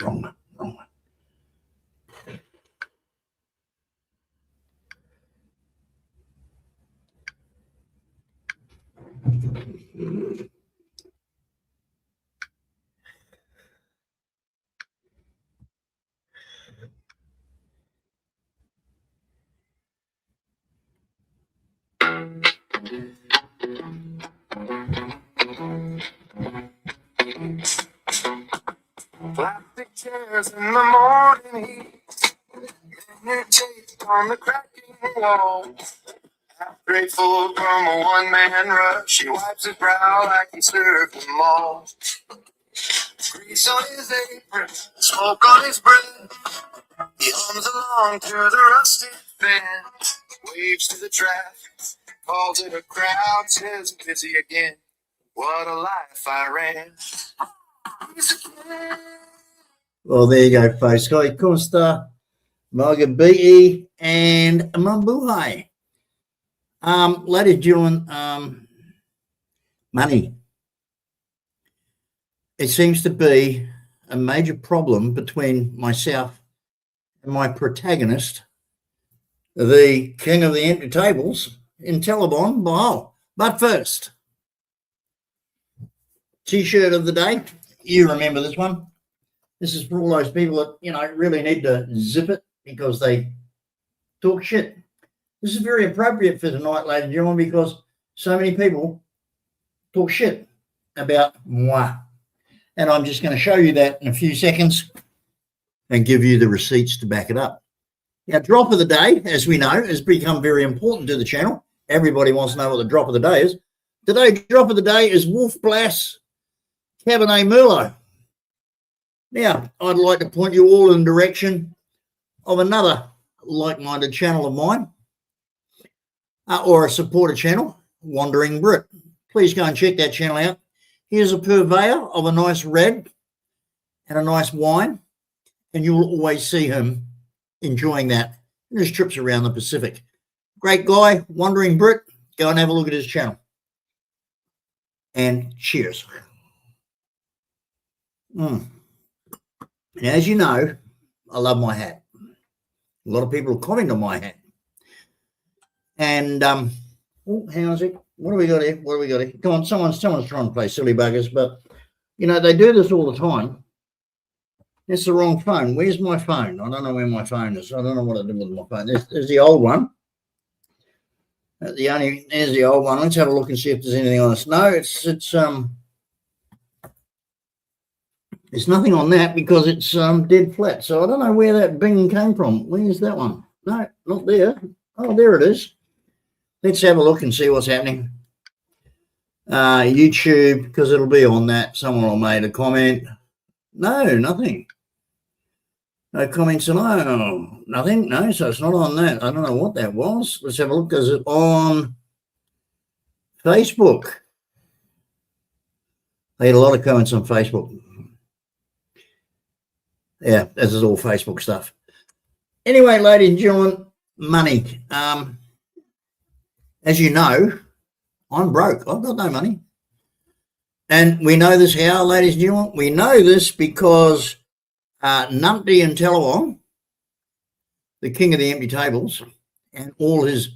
Wrong one. Plastic chairs in the morning heat, new tape on the cracking wall. Half grateful from a one-man rush, he wipes his brow like he served them all. Grease on his apron, smoke on his breath. He hums along to the rusty fan, waves to the traffic, calls it a crowd, says busy again. What a life I ran. Well, there you go, folks. Kai Costa, Magabiti, and Mambuhai. Ladies and gentlemen, money. It seems to be a major problem between myself and my protagonist, the king of the empty tables in Taliban, Bahal. But first, T-shirt of the day. You remember this one. This is for all those people that, really need to zip it because they talk shit. This is very appropriate for tonight, ladies and gentlemen, because so many people talk shit about moi. And I'm just going to show you that in a few seconds and give you the receipts to back it up. Now, drop of the day, as we know, has become very important to the channel. Everybody wants to know what the drop of the day is. Today's drop of the day is Wolf Blass Cabernet Merlot. Now, I'd like to point you all in the direction of another like-minded channel of mine, or a supporter channel, Wandering Brit. Please go and check that channel out. Here's a purveyor of a nice red and a nice wine, and you will always see him enjoying that in his trips around the Pacific. Great guy, Wandering Brit. Go and have a look at his channel. And cheers. Now, as you know, I love my hat. A lot of people comment on my hat. And, hang on a sec. What do we got here? Come on, someone's trying to play silly buggers, but, they do this all the time. It's the wrong phone. Where's my phone? I don't know where my phone is. I don't know what I did with my phone. There's the old one. There's the old one. Let's have a look and see if there's anything on this. No, it's nothing on that because it's dead flat. So I don't know where that bing came from. Where's that one? No, not there. Oh, there it is. Let's have a look and see what's happening. YouTube, because it'll be on that. Someone will made a comment. No, nothing. No comments. No, nothing. No, so it's not on that. I don't know what that was. Let's have a look. Is it on Facebook? I had a lot of comments on Facebook. Yeah, this is all Facebook stuff. Anyway, ladies and gentlemen, money. As you know, I'm broke. I've got no money. And we know this how, ladies and gentlemen? We know this because Numpty and Taliban, the king of the empty tables, and all his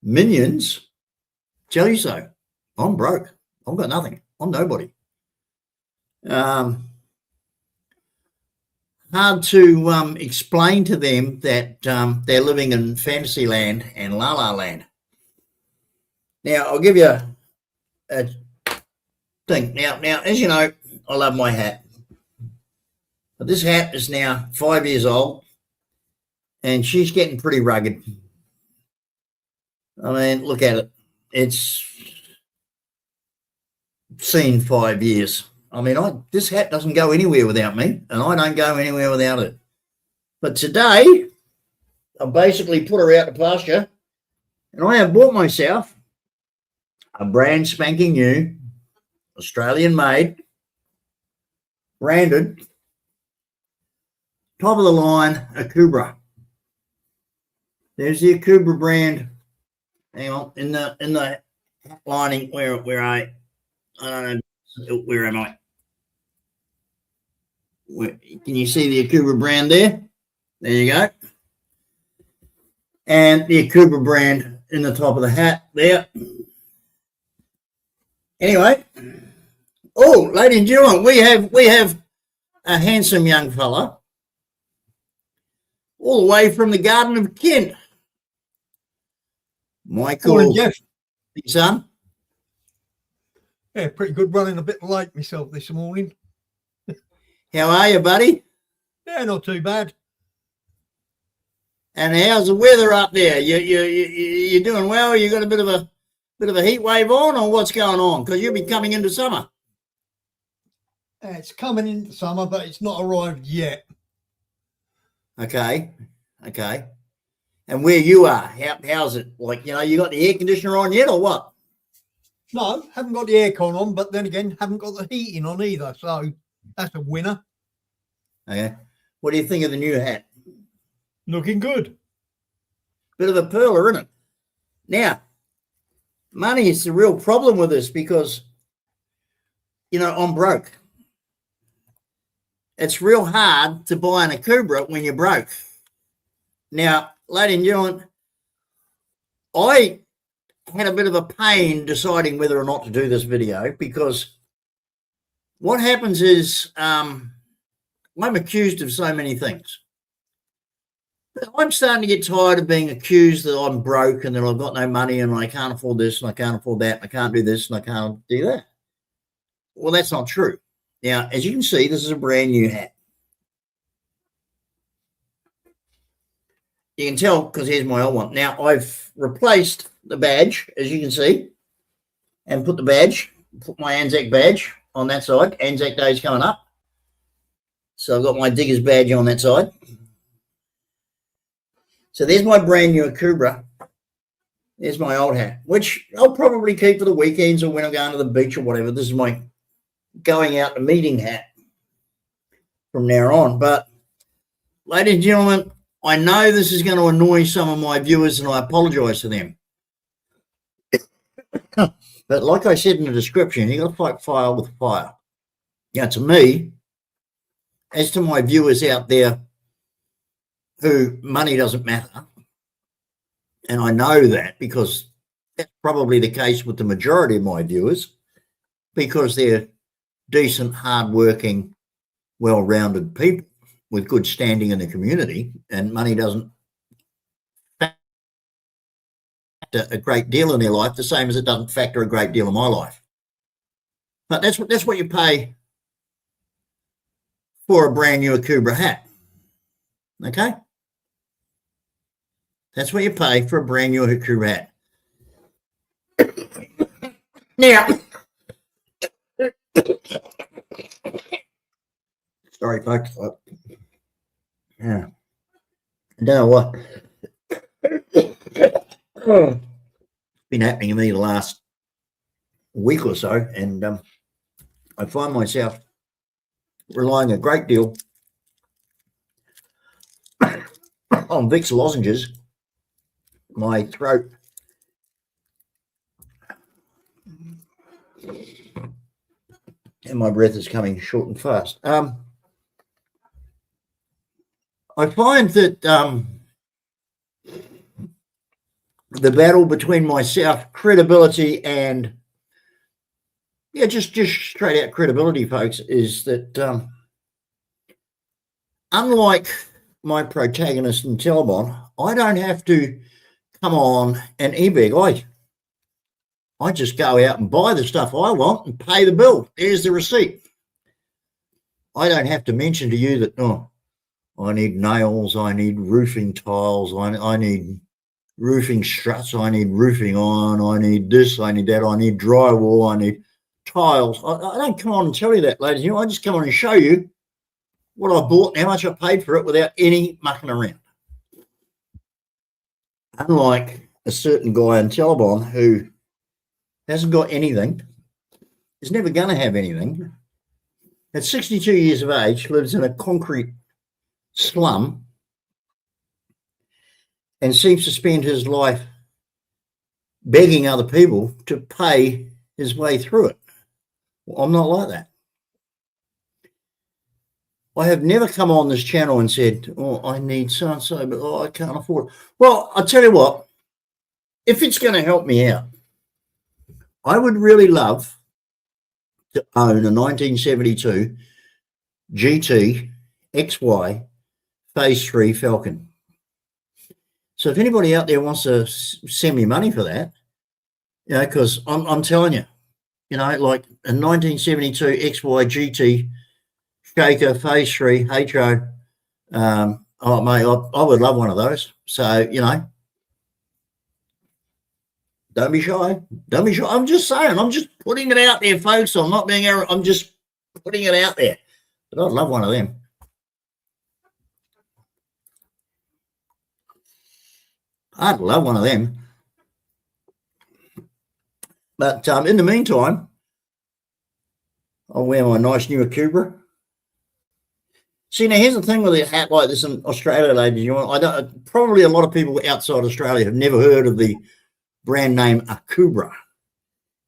minions tell you so. I'm broke. I've got nothing. I'm nobody. Hard to explain to them that they're living in fantasy land and la la land. Now, I'll give you a thing. Now, as you know, I love my hat. But this hat is now 5 years old, and she's getting pretty rugged. I mean, look at it. it's seen 5 years. I mean, this hat doesn't go anywhere without me, and I don't go anywhere without it. But today, I basically put her out to pasture, and I have bought myself a brand spanking new, Australian-made, branded, top of the line Akubra. There's the Akubra brand. Hang on, in the lining where I don't know, where am I? Can you see the Akubra brand there? There you go. And the Akubra brand in the top of the hat there. Anyway, oh, ladies and gentlemen, we have a handsome young fella all the way from the Garden of Kent. Michael, Morning, Jeff. big son. Yeah, pretty good. Running a bit late myself this morning. How are you, buddy? Yeah, not too bad. And how's the weather up there? You doing well? You got a bit of a heat wave on, or what's going on? Because you'll be coming into summer. It's coming into summer, but it's not arrived yet. Okay. And where you are, how's it? Like, you got the air conditioner on yet, or what? No, haven't got the aircon on, but then again, haven't got the heating on either. So that's a winner. Okay. What do you think of the new hat? Looking good. Bit of a perler, isn't it? Now, money is the real problem with this because, I'm broke. It's real hard to buy an Akubra when you're broke. Now, ladies and gentlemen, I had a bit of a pain deciding whether or not to do this video because what happens is I'm accused of so many things. I'm starting to get tired of being accused that I'm broke and that I've got no money and I can't afford this and I can't afford that and I can't do this and I can't do that. Well, that's not true. Now, as you can see, this is a brand new hat. You can tell because here's my old one. Now, I've replaced the badge, as you can see, and put my Anzac badge on that side. Anzac Day's coming up. So I've got my digger's badge on that side. So there's my brand new Akubra. There's my old hat, which I'll probably keep for the weekends or when I'm going to the beach or whatever. This is my going out to meeting hat from now on. But, ladies and gentlemen, I know this is going to annoy some of my viewers and I apologise to them. But like I said in the description, you've got to fight fire with fire. Now, to me, as to my viewers out there who money doesn't matter, and I know that because that's probably the case with the majority of my viewers because they're decent, hard-working, well-rounded people with good standing in the community, and money doesn't factor a great deal in their life, the same as it doesn't factor a great deal in my life. But that's what you pay for a brand new Akubra hat. Okay? That's what you pay for a brand new Akubra hat. Now, sorry, folks. Yeah. I don't know what. It's been happening to me the last week or so, and I find myself relying a great deal on Vicks lozenges. My throat and my breath is coming short and fast. I find that the battle between my self-credibility and just straight out credibility, folks, is that unlike my protagonist in Telbon, I don't have to come on and e-beg. I just go out and buy the stuff I want and pay the bill. There's the receipt. I don't have to mention to you that, I need nails, I need roofing tiles, I need roofing struts. I need roofing on. I need this. I need that. I need drywall. I need tiles. I don't come on and tell you that, ladies. I just come on and show you what I bought and how much I paid for it without any mucking around. Unlike a certain guy in Telebon who hasn't got anything, is never going to have anything, at 62 years of age, lives in a concrete slum and seems to spend his life begging other people to pay his way through it. Well, I'm not like that. I have never come on this channel and said, oh, I need so-and-so, but I can't afford it. Well, I'll tell you what, if it's going to help me out, I would really love to own a 1972 GT XY Phase 3 Falcon. So if anybody out there wants to send me money for that, because I'm telling you, like a 1972 XY GT Shaker Phase 3 HO, oh mate, I would love one of those. So, don't be shy. Don't be shy. I'm just saying. I'm just putting it out there, folks. I'm not being arrogant. I'm just putting it out there. But I'd love one of them. I'd love one of them. But in the meantime, I'll wear my nice new Akubra. See, now here's the thing with a hat like this in Australia, ladies. Probably a lot of people outside Australia have never heard of the brand name Akubra.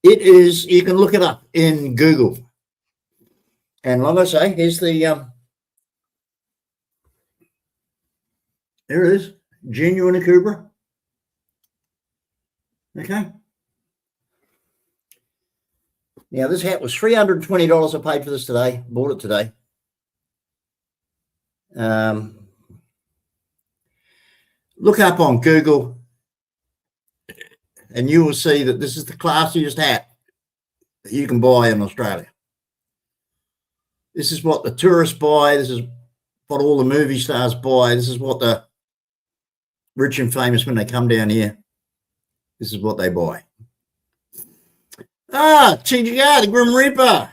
It is, you can look it up in Google. And like I say, here's the, there it is, genuine Akubra. Okay. Now this hat was $320 I paid for this today, bought it today. Look up on Google and you will see that this is the classiest hat that you can buy in Australia. This is what the tourists buy. This is what all the movie stars buy. This is what the rich and famous, when they come down here, this is what they buy. Ah, TGR, the Grim Reaper.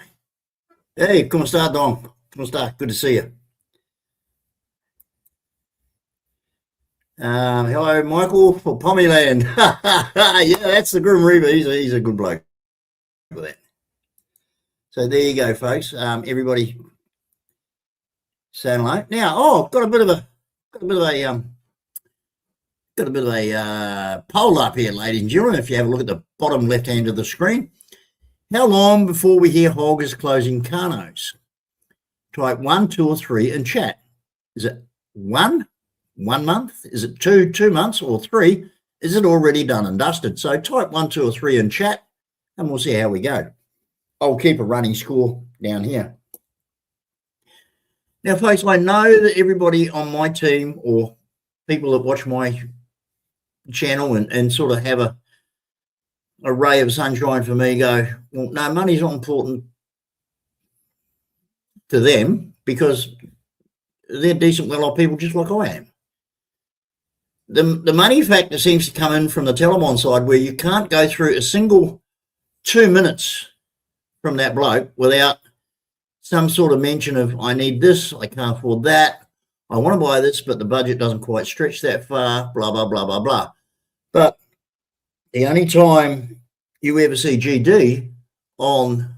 Hey, como está, Don? Como está? Good to see you. Hello, Michael for Pommyland. Yeah, that's the Grim Reaper. He's a good bloke for that. So there you go, folks. Everybody saying hello. Now, got a bit of a poll up here, ladies and gentlemen. If you have a look at the bottom left hand of the screen, how long before we hear hoggers closing Carnos? Type 1, 2, or 3 in chat. Is it 1 month? Is it 2 months, or 3? Is it already done and dusted? So type 1, 2, or 3 in chat, and we'll see how we go. I'll keep a running score down here. Now, folks, I know that everybody on my team or people that watch my channel and sort of have a ray of sunshine for me go, well, no, money's not important to them because they're decent, well-off people just like I am. The money factor seems to come in from the Telemon side, where you can't go through a single 2 minutes from that bloke without some sort of mention of, I need this, I can't afford that, I want to buy this, but the budget doesn't quite stretch that far, blah, blah, blah, blah, blah. But the only time you ever see GD on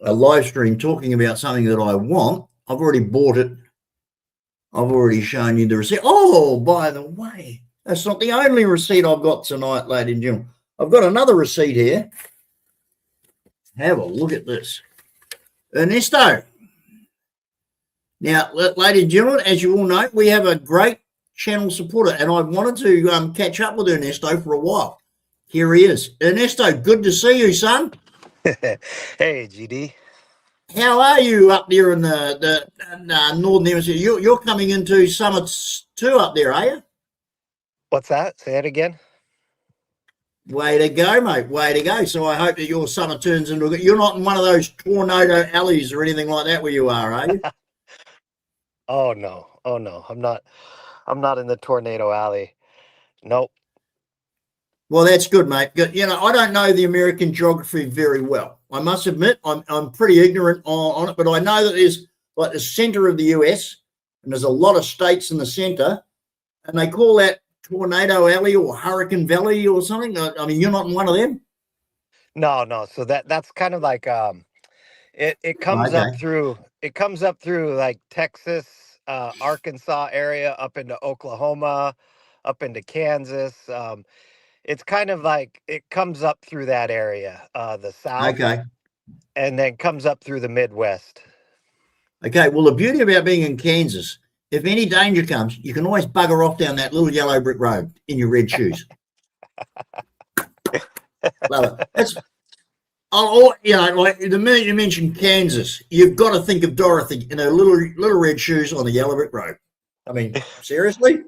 a live stream talking about something that I want, I've already bought it, I've already shown you the receipt. Oh, by the way, that's not the only receipt I've got tonight, ladies and gentlemen. I've got another receipt here. Have a look at this. Ernesto. Now, ladies and gentlemen, as you all know, we have a great channel supporter, and I wanted to catch up with Ernesto for a while. Here he is. Ernesto, good to see you, son. Hey, GD. How are you up there in the Northern Hemisphere? You're coming into Summits 2 up there, are you? What's that? Say that again. Way to go, mate. Way to go. So I hope that your summer turns into you're not in one of those tornado alleys or anything like that where you are you? Oh no. I'm I'm not in the tornado alley. Nope. Well, that's good, mate. You know, I don't know the American geography very well. I must admit, I'm pretty ignorant on it, but I know that there's like the center of the US, and there's a lot of states in the center, and they call that Tornado Alley or Hurricane Valley or something. I mean, you're not in one of them. No. So that's kind of like it comes up Okay. through like Texas, Arkansas area, up into Oklahoma, up into Kansas. It's kind of like it comes up through that area, the South, Okay. and then comes up through the Midwest. Okay. Well, the beauty about being in Kansas, if any danger comes, you can always bugger off down that little yellow brick road in your red shoes. Love it. That's, you know, like the minute you mention Kansas, you've got to think of Dorothy in her little red shoes on the yellow brick road. I mean, seriously?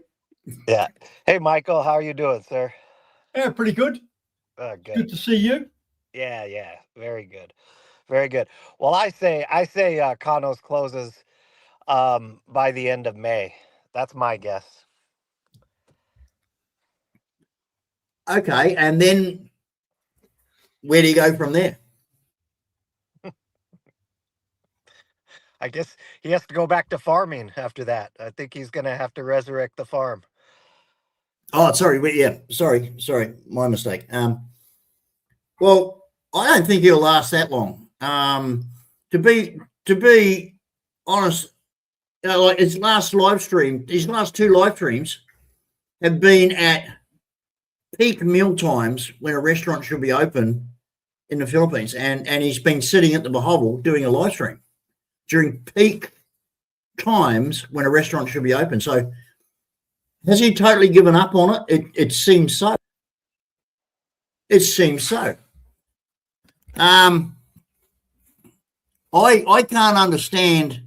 Yeah. Hey, Michael, how are you doing, sir? Yeah, pretty good. Good. Good to see you. Yeah. Very good. Very good. Well, I say Kanos closes by the end of May. That's my guess. Okay. And then where do you go from there? I guess he has to go back to farming after that. I think he's going to have to resurrect the farm. Oh, sorry. Yeah, sorry, my mistake. Well, I don't think he'll last that long. To be honest, you know, like his last two live streams have been at peak meal times when a restaurant should be open in the Philippines, and he's been sitting at the Bahovel doing a live stream during peak times when a restaurant should be open. So has he totally given up on it? It seems so. It seems so. I can't understand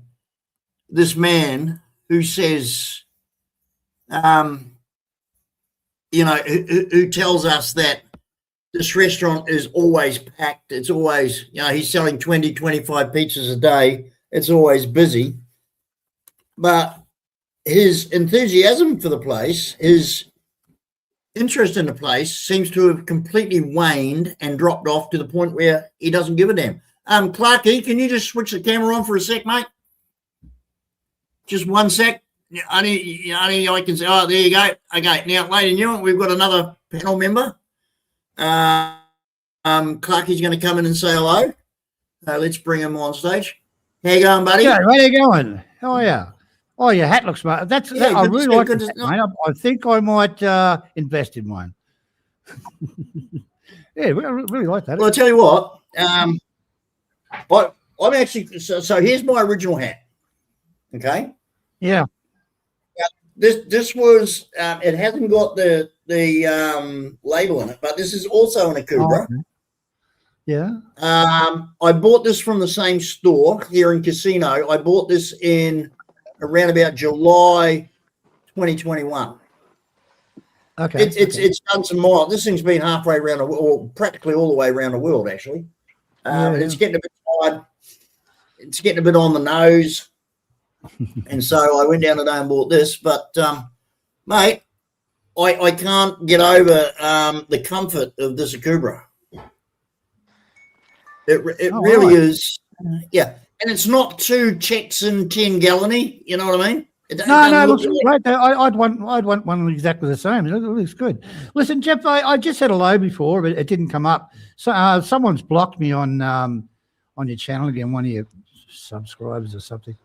this man who says, you know, who tells us that this restaurant is always packed. It's always, you know, he's selling 20, 25 pizzas a day. It's always busy. But his enthusiasm for the place, his interest in the place seems to have completely waned and dropped off to the point where he doesn't give a damn. Clarky, can you just switch the camera on for a sec, mate? Just one sec. Only I can say, oh, there you go. Okay, now, ladies and gentlemen, we've got another panel member. Clarky's going to come in and say hello. Let's bring him on stage. How you going, buddy? Yeah, where are you going? How are you? Oh, your hat looks smart. I really like it, mate. I think I might invest in one. Yeah, I really like that. Well, I'll tell you what. I'm actually so here's my original hat. Okay. Yeah. This was it hasn't got the label in it, but this is also an Akubra. Oh, okay. Yeah. I bought this from the same store here in Casino. I bought this in around about July 2021. Okay. It's done some miles. This thing's been halfway around the world, or practically all the way around the world, actually. It's getting a bit tired. It's getting a bit on the nose. And so I went down today and bought this. But, mate, I can't get over the comfort of this Akubra. It really is. Yeah. And it's not too Czechs and 10 gallon-y, you know what I mean? No, it looks great. I'd want one exactly the same. It looks good. Listen, Jeff, I just said hello before, but it didn't come up. So someone's blocked me on your channel again, one of your subscribers or something.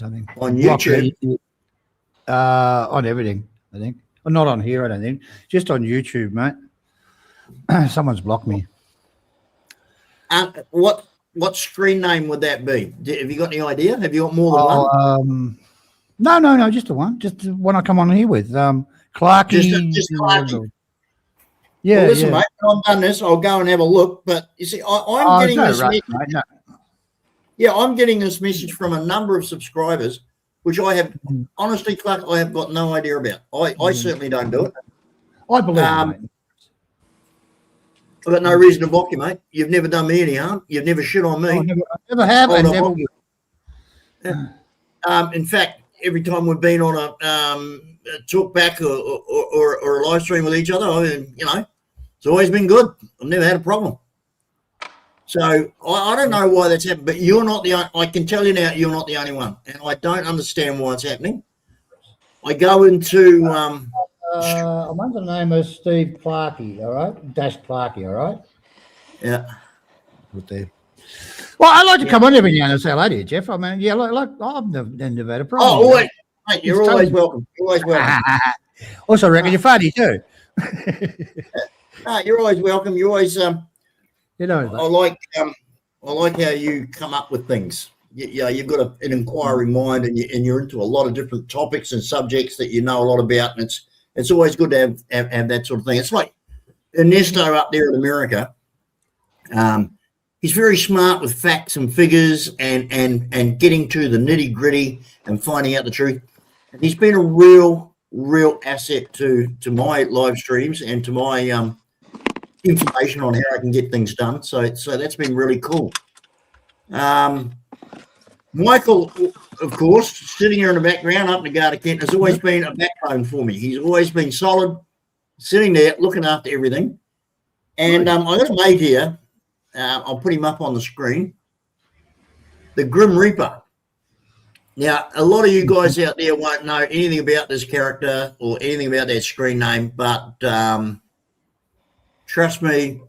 On YouTube? On everything, I think. Well, not on here, I don't think. Just on YouTube, mate. Someone's blocked me. What screen name would that be? Have you got any idea? Have you got more than one? No, just the one. Just the one I come on here with. Clarky. Just Clarky. Yeah. Well, listen, mate, when I've done this, I'll go and have a look. But you see, I'm getting this message. Mate, no. Yeah, I'm getting this message from a number of subscribers, which I have, honestly, Clark, I have got no idea about. I certainly don't do it. I believe it, mate. I've got no reason to block you, mate. You've never done me any harm. You've never shit on me. I never have. I never will. Yeah. In fact, every time we've been on a talk back or a live stream with each other. It's always been good. I've never had a problem. So I don't know why that's happened, but you're not I can tell you now, you're not the only one, and I don't understand why it's happening. I go into I'm under the name of Steve Clarkey, all right? Dash Clarkey, all right? yeah. With there. Well, I like to come on every now and then and say hello to you, Jeff. I mean, yeah, like I've never had a problem. Oh, always, mate, you're It's always totally- welcome. You're always welcome. Also, I reckon you're funny too. No, you're always welcome. You always You know, I like how you come up with things. You've got an inquiring mind, and you're into a lot of different topics and subjects that you know a lot about, and it's always good to have that sort of thing. It's like Ernesto up there in America. He's very smart with facts and figures and getting to the nitty gritty and finding out the truth. And he's been a real asset to my live streams and to my information on how I can get things done. So that's been really cool. Michael, of course, sitting here in the background up in the Garda Kent, has always been a backbone for me. He's always been solid, sitting there looking after everything. And I got a mate here. I'll put him up on the screen. The Grim Reaper. Now, a lot of you guys out there won't know anything about this character or anything about that screen name, but trust me,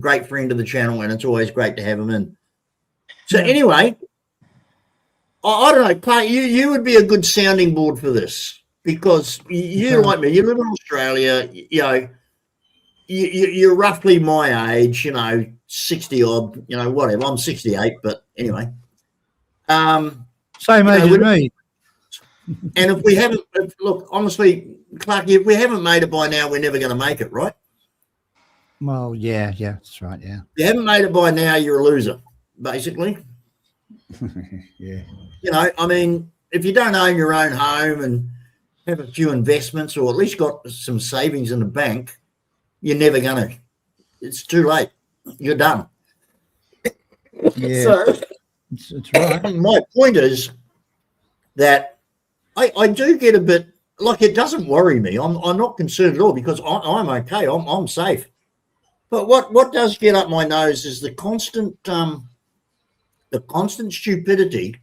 great friend of the channel, and it's always great to have him in. So anyway, I don't know, Clark, you would be a good sounding board for this, because you like me, you live in Australia, you're roughly my age, 60 odd, whatever. I'm 68, but anyway. same age as me. And if we haven't, look, honestly, Clark, if we haven't made it by now, we're never going to make it, right? Well, yeah, that's right, yeah. If you haven't made it by now, you're a loser, basically. Yeah. I mean, if you don't own your own home and have a few investments or at least got some savings in the bank, you're never going to. It's too late. You're done. Yeah, So it's right. my point is that I do get a bit, like, it doesn't worry me. I'm not concerned at all, because I'm okay. I'm safe. But what does get up my nose is the constant stupidity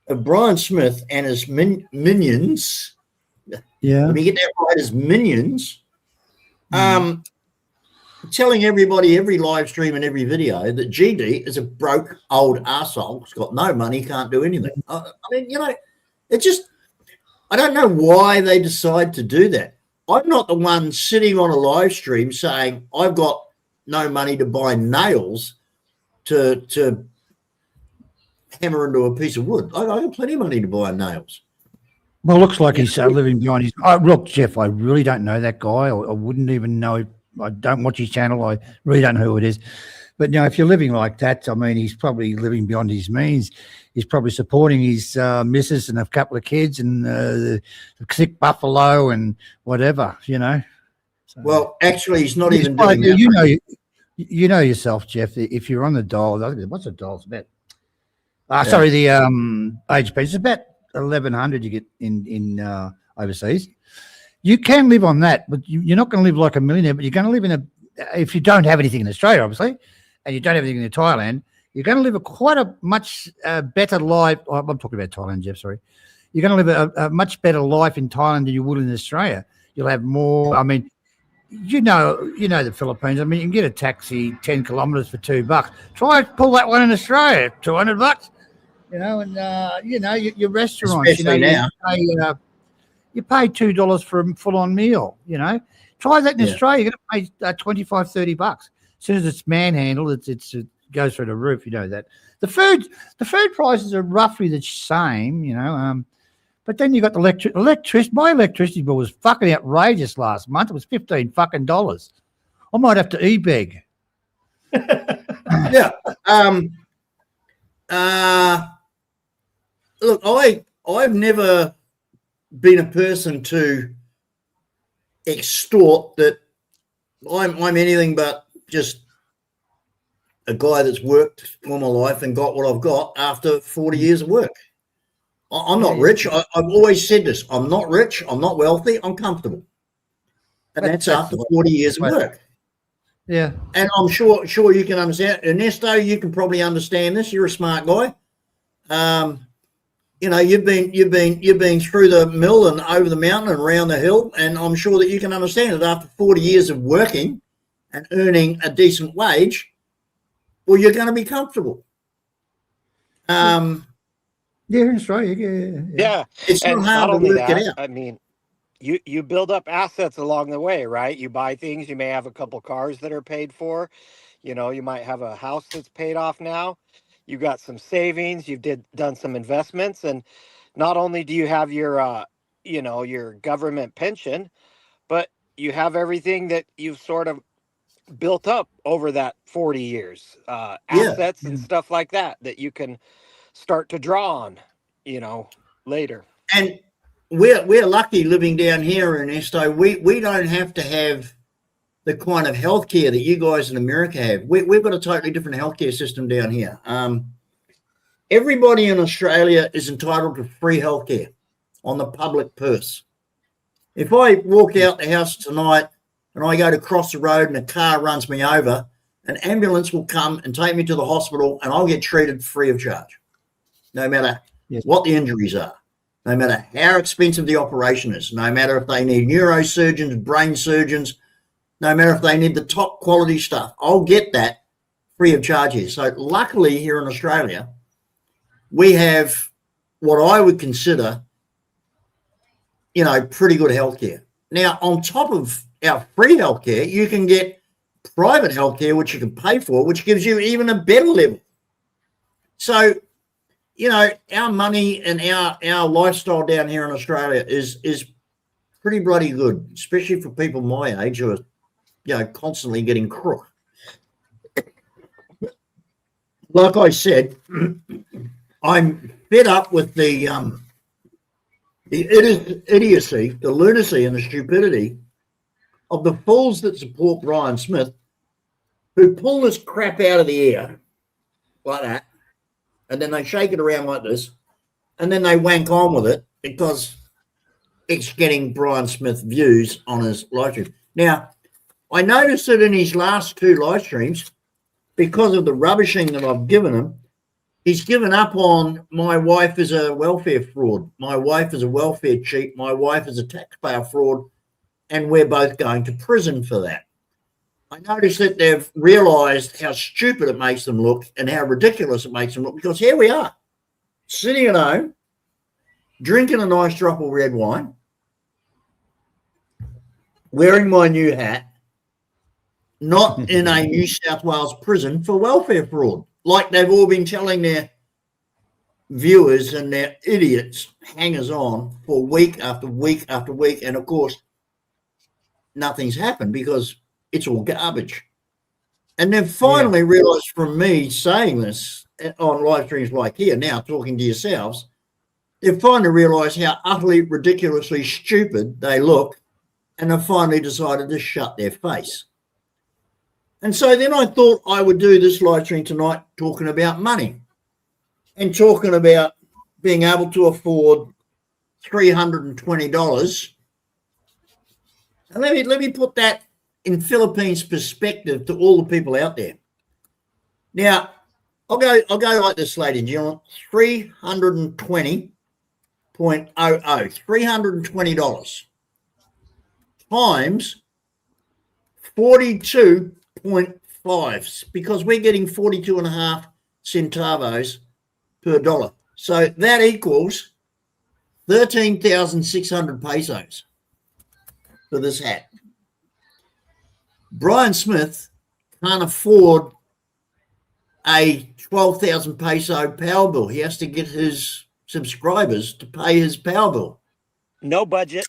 of Brian Smith and his minions. Yeah. Let me get that right, his minions. Telling everybody, every live stream and every video, that GD is a broke old arsehole. He's got no money, can't do anything. I mean, it just, I don't know why they decide to do that. I'm not the one sitting on a live stream saying I've got no money to buy nails to hammer into a piece of wood. I got plenty of money to buy nails. Well, it looks like he's living behind his. Look, Jeff, I really don't know that guy. I wouldn't even know. I don't watch his channel. I really don't know who it is. But if you're living like that, I mean, he's probably living beyond his means. He's probably supporting his missus and a couple of kids and the sick buffalo and whatever, So, Well, actually, he's not even doing that. You know yourself, Jeff. If you're on the dial, what's the dial's about? Sorry, the age piece is about 1,100 you get in overseas. You can live on that, but you're not going to live like a millionaire. But you're going to live if you don't have anything in Australia, obviously, and you don't have anything in Thailand, you're going to live quite a much better life. I'm talking about Thailand, Jeff. Sorry, you're going to live a much better life in Thailand than you would in Australia. You'll have more. I mean, you know the Philippines. I mean, you can get a taxi 10 kilometres for $2. Try to pull that one in Australia, $200. And your restaurants. Especially now. You pay $2 for a full-on meal. Try that in Australia. You're going to pay $25, $30. As soon as it's manhandled, it goes through the roof. You know that. The food prices are roughly the same. But then you got the electricity. My electricity bill was fucking outrageous last month. It was $15 fucking dollars. I might have to e-beg. Yeah. Look, I've never been a person to extort that I'm anything but just a guy that's worked all my life and got what I've got after 40 years of work. I'm not rich. I've always said this. I'm not rich. I'm not wealthy. I'm comfortable. And that's after 40 years of work. Yeah. And I'm sure you can understand. Ernesto, you can probably understand this. You're a smart guy. You know, you've been through the mill and over the mountain and around the hill, and I'm sure that you can understand that after 40 years of working and earning a decent wage, well, you're going to be comfortable. Yeah, in Australia. Yeah. It's And not not hard to only work that, it out. I mean, you build up assets along the way, right? You buy things, you may have a couple cars that are paid for. You know, you might have a house that's paid off now. You got some savings, you've done some investments, and not only do you have your you know, your government pension, but you have everything that you've sort of built up over that 40 years, Yeah. assets and stuff like that that you can start to draw on, you know, later. And we're lucky living down here in Esto. We don't have to have the kind of healthcare that you guys in America have. We've got a totally different healthcare system down here. Everybody in Australia is entitled to free healthcare on the public purse. If I walk out the house tonight and I go to cross the road and a car runs me over, an ambulance will come and take me to the hospital and I'll get treated free of charge, no matter what the injuries are, no matter how expensive the operation is, no matter if they need neurosurgeons, brain surgeons, no matter if they need the top quality stuff. I'll get that free of charge here. So luckily here in Australia, we have what I would consider, you know, pretty good healthcare. Now, on top of our free healthcare, you can get private healthcare, which you can pay for, which gives you even a better level. So, you know, our money and our lifestyle down here in Australia is pretty bloody good, especially for people my age who are, you know, constantly getting crook. Like I said, I'm fed up with the idiocy, the lunacy, and the stupidity of the fools that support Brian Smith, who pull this crap out of the air like that, and then they shake it around like this, and then they wank on with it because it's getting Brian Smith views on his live stream. Now, I noticed that in his last two live streams, because of the rubbishing that I've given him, he's given up on my wife is a welfare fraud, my wife is a welfare cheat, my wife is a taxpayer fraud, and we're both going to prison for that. I noticed that they've realised how stupid it makes them look and how ridiculous it makes them look, because here we are, sitting at home, drinking a nice drop of red wine, wearing my new hat, not in a New South Wales prison for welfare fraud, like they've all been telling their viewers and their idiots, hangers-on, for week after week after week. And, of course, nothing's happened because it's all garbage. And they've finally realised from me saying this on live streams like here now, talking to yourselves, they've finally realised how utterly ridiculously stupid they look, and they've finally decided to shut their face. And so then I thought I would do this live stream tonight talking about money and talking about being able to afford $320. And let me put that in Philippines perspective to all the people out there. Now, I'll go like this, ladies and gentlemen, $320.00, $320 times 42.5, because we're getting 42.5 centavos per dollar. So that equals 13,600 pesos for this hat. Brian Smith can't afford a 12,000 peso power bill. He has to get his subscribers to pay his power bill. No budget.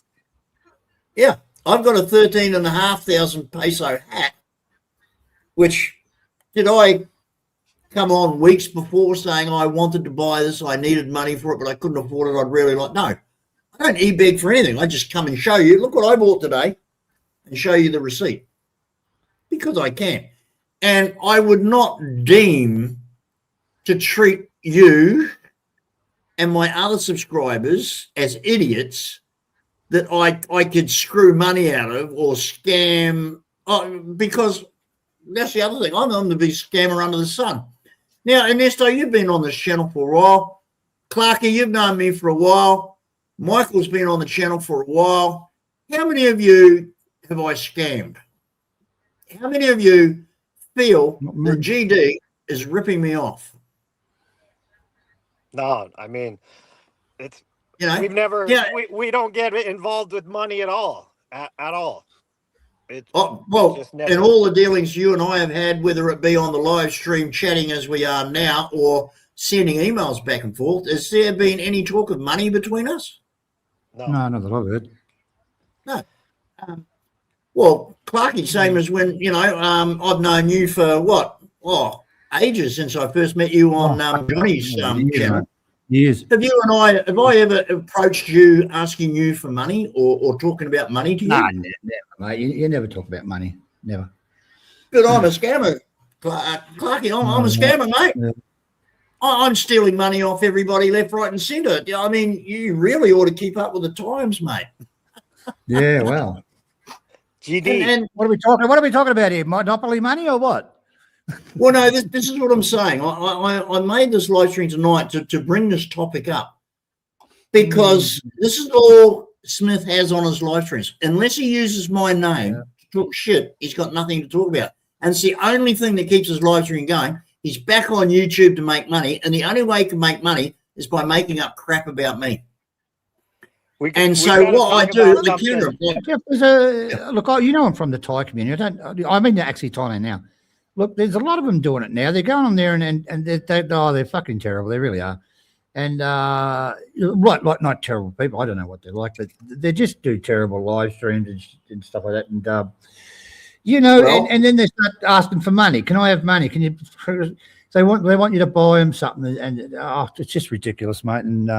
Yeah, I've got a 13,500 peso hat, which did I come on weeks before saying I wanted to buy this, I needed money for it, but I couldn't afford it, I'd really like. No, I don't e-beg for anything. I just come and show you, look what I bought today, and show you the receipt, because I can. And I would not deem to treat you and my other subscribers as idiots that I could screw money out of or scam, because that's the other thing. I'm known to be a scammer under the sun. Now, Ernesto, you've been on this channel for a while. Clarky, you've known me for a while. Michael's been on the channel for a while. How many of you have I scammed? How many of you feel that GD is ripping me off? No, I mean, it's You know, we've never yeah. we don't get involved with money at all. At all. It's Well, just never. in all the dealings you and I have had, whether it be on the live stream chatting as we are now or sending emails back and forth, has there been any talk of money between us? No. No, not that I've heard. No. Well, Clarky, same as when, I've known you for what? Oh, ages since I first met you on Johnny's channel. Years. Have I ever approached you asking you for money or talking about money to you? No, never, mate. You never talk about money. Never. But I'm a scammer, Clarky. I'm a scammer, mate. Yeah. I'm stealing money off everybody left, right, and centre. I mean, you really ought to keep up with the times, mate. Yeah, well. GD. And What are we talking about here? Monopoly money or what? well, no, this is what I'm saying. I made this live stream tonight to bring this topic up because this is all Smith has on his live streams. Unless he uses my name to talk shit, he's got nothing to talk about. And it's the only thing that keeps his live stream going. He's back on YouTube to make money, and the only way he can make money is by making up crap about me. We And so gotta what I talk do, about the something. counter. Jeff, look, you know I'm from the Thai community. I mean, they're actually Thailand now. Look, there's a lot of them doing it now. They're going on there and they're fucking terrible. They really are. And like not terrible people. I don't know what they're like, but they just do terrible live streams and stuff like that. And and then they start asking for money. Can I have money? Can you? They want you to buy them something, and it's just ridiculous, mate. And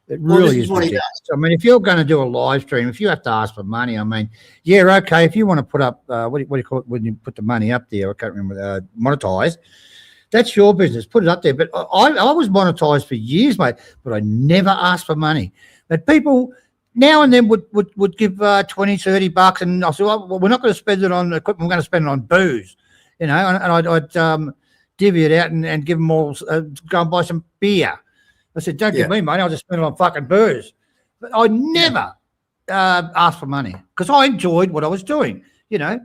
it really is ridiculous. I mean, if you're going to do a live stream, if you have to ask for money, I mean, yeah, okay. If you want to put up, what do you call it when you put the money up there? I can't remember. Monetize. That's your business. Put it up there. But I was monetized for years, mate. But I never asked for money. But people now and then would give $20, $30, and I said, well, we're not going to spend it on equipment. We're going to spend it on booze, and I'd divvy it out and give them all go and buy some beer. I said, don't give me money. I'll just spend it on fucking booze. But I never asked for money because I enjoyed what I was doing. I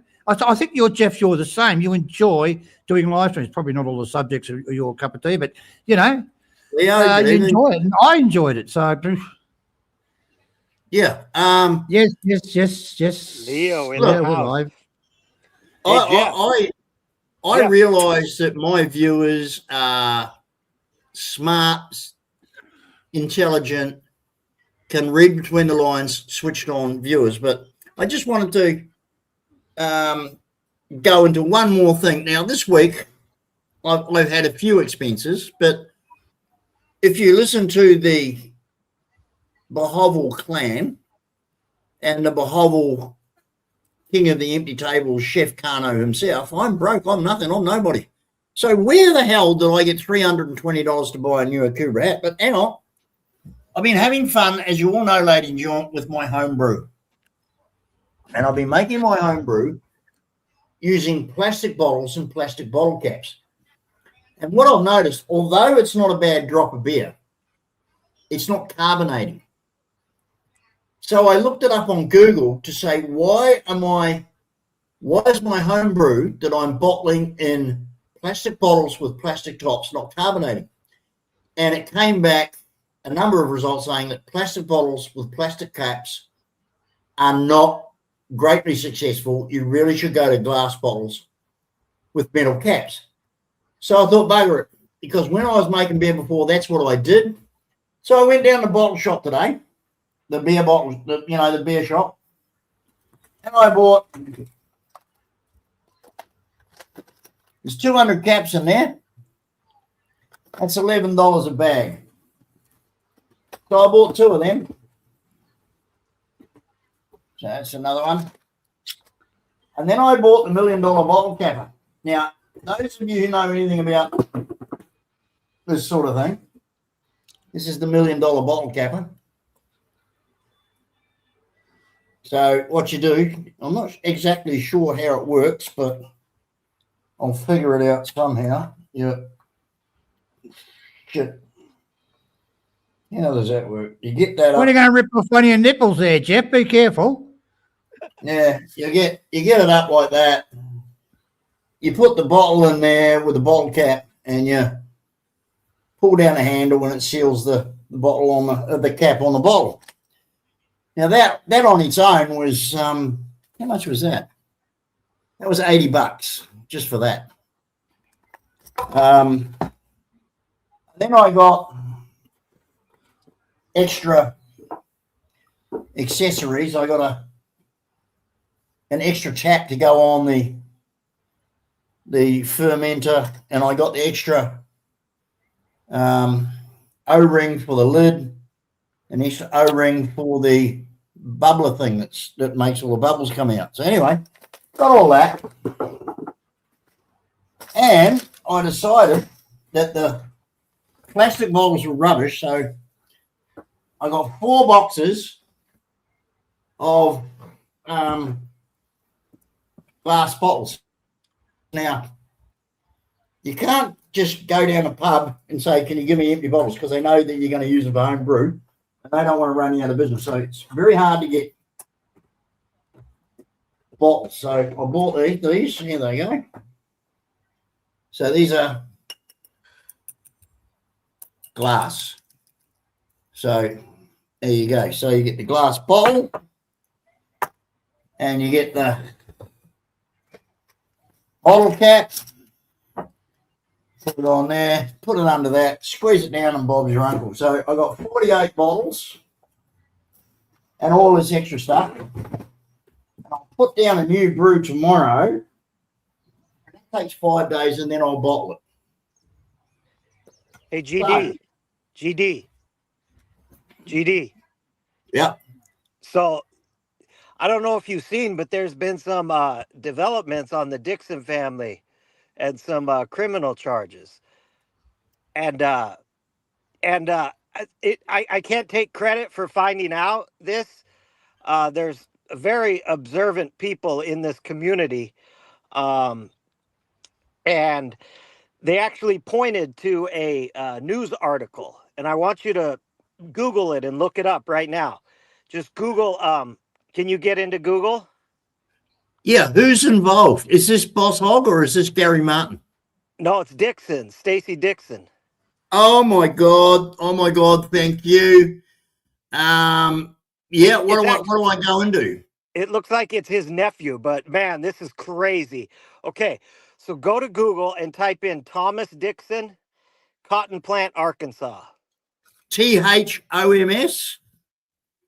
think you're the same. You enjoy doing live streams. Probably not all the subjects are your cup of tea, but, you enjoy it. And I enjoyed it. So, yeah. Yes. Leo in Look, the house. I realise that my viewers are smart, intelligent, can read between the lines, switched on viewers. But I just wanted to go into one more thing. Now, this week, I've had a few expenses, but if you listen to the Bahaval clan and the Bahaval king of the empty tables, Chef Kano himself, I'm broke, I'm nothing, I'm nobody. So where the hell did I get $320 to buy a new Akubra hat? But hang on. I've been having fun, as you all know, ladies and gentlemen, with my home brew. And I've been making my home brew using plastic bottles and plastic bottle caps. And what I've noticed, although it's not a bad drop of beer, it's not carbonating. So I looked it up on Google to say, why is my home brew that I'm bottling in plastic bottles with plastic tops not carbonating? And it came back a number of results saying that plastic bottles with plastic caps are not greatly successful. You really should go to glass bottles with metal caps. So I thought, bugger it, because when I was making beer before, that's what I did. So I went down to the bottle shop today, the beer bottle, the beer shop, and I bought, there's 200 caps in there. That's $11 a bag. So I bought 2 of them. So that's another one. And then I bought the $1 million bottle capper. Now, those of you who know anything about this sort of thing, This is the $1 million bottle capper. So what you do, I'm not exactly sure how it works, but I'll figure it out somehow. Shit. How does that work? You get that When are up. you going to rip off one of your nipples there, Jeff? Be careful. Yeah, you get it up like that. You put the bottle in there with the bottle cap, and you pull down the handle, and it seals the bottle on the cap on the bottle. Now that on its own was how much was that? That was $80 just for that. Then I got extra accessories. I got an extra tap to go on the fermenter, and I got the extra O-ring for the lid, an extra O-ring for the bubbler thing that makes all the bubbles come out. So anyway, got all that, and I decided that the plastic bottles were rubbish, so I got 4 boxes of glass bottles. Now, you can't just go down a pub and say, can you give me empty bottles? Because they know that you're going to use them for home brew, and they don't want to run you out of business. So it's very hard to get bottles. So I bought these. Here they go. So these are glass. So there you go. So you get the glass bottle, and you get the bottle cap. Put it on there, put it under that, squeeze it down, and Bob's your uncle. So I got 48 bottles and all this extra stuff. And I'll put down a new brew tomorrow. It takes 5 days, and then I'll bottle it. Hey, GD. Yep. So I don't know if you've seen, but there's been some developments on the Dixon family and some criminal charges. And I can't take credit for finding out this. There's very observant people in this community. And they actually pointed to a news article, and I want you to Google it and look it up right now. Just Google. Can you get into Google? Yeah, who's involved? Is this Boss Hog or is this Gary Martin? No, it's Dixon, Stacy Dixon. Oh my God! Thank you. Yeah. What do I go and do? It looks like it's his nephew, but man, this is crazy. Okay, so go to Google and type in Thomas Dixon, cotton plant, Arkansas. THOMS?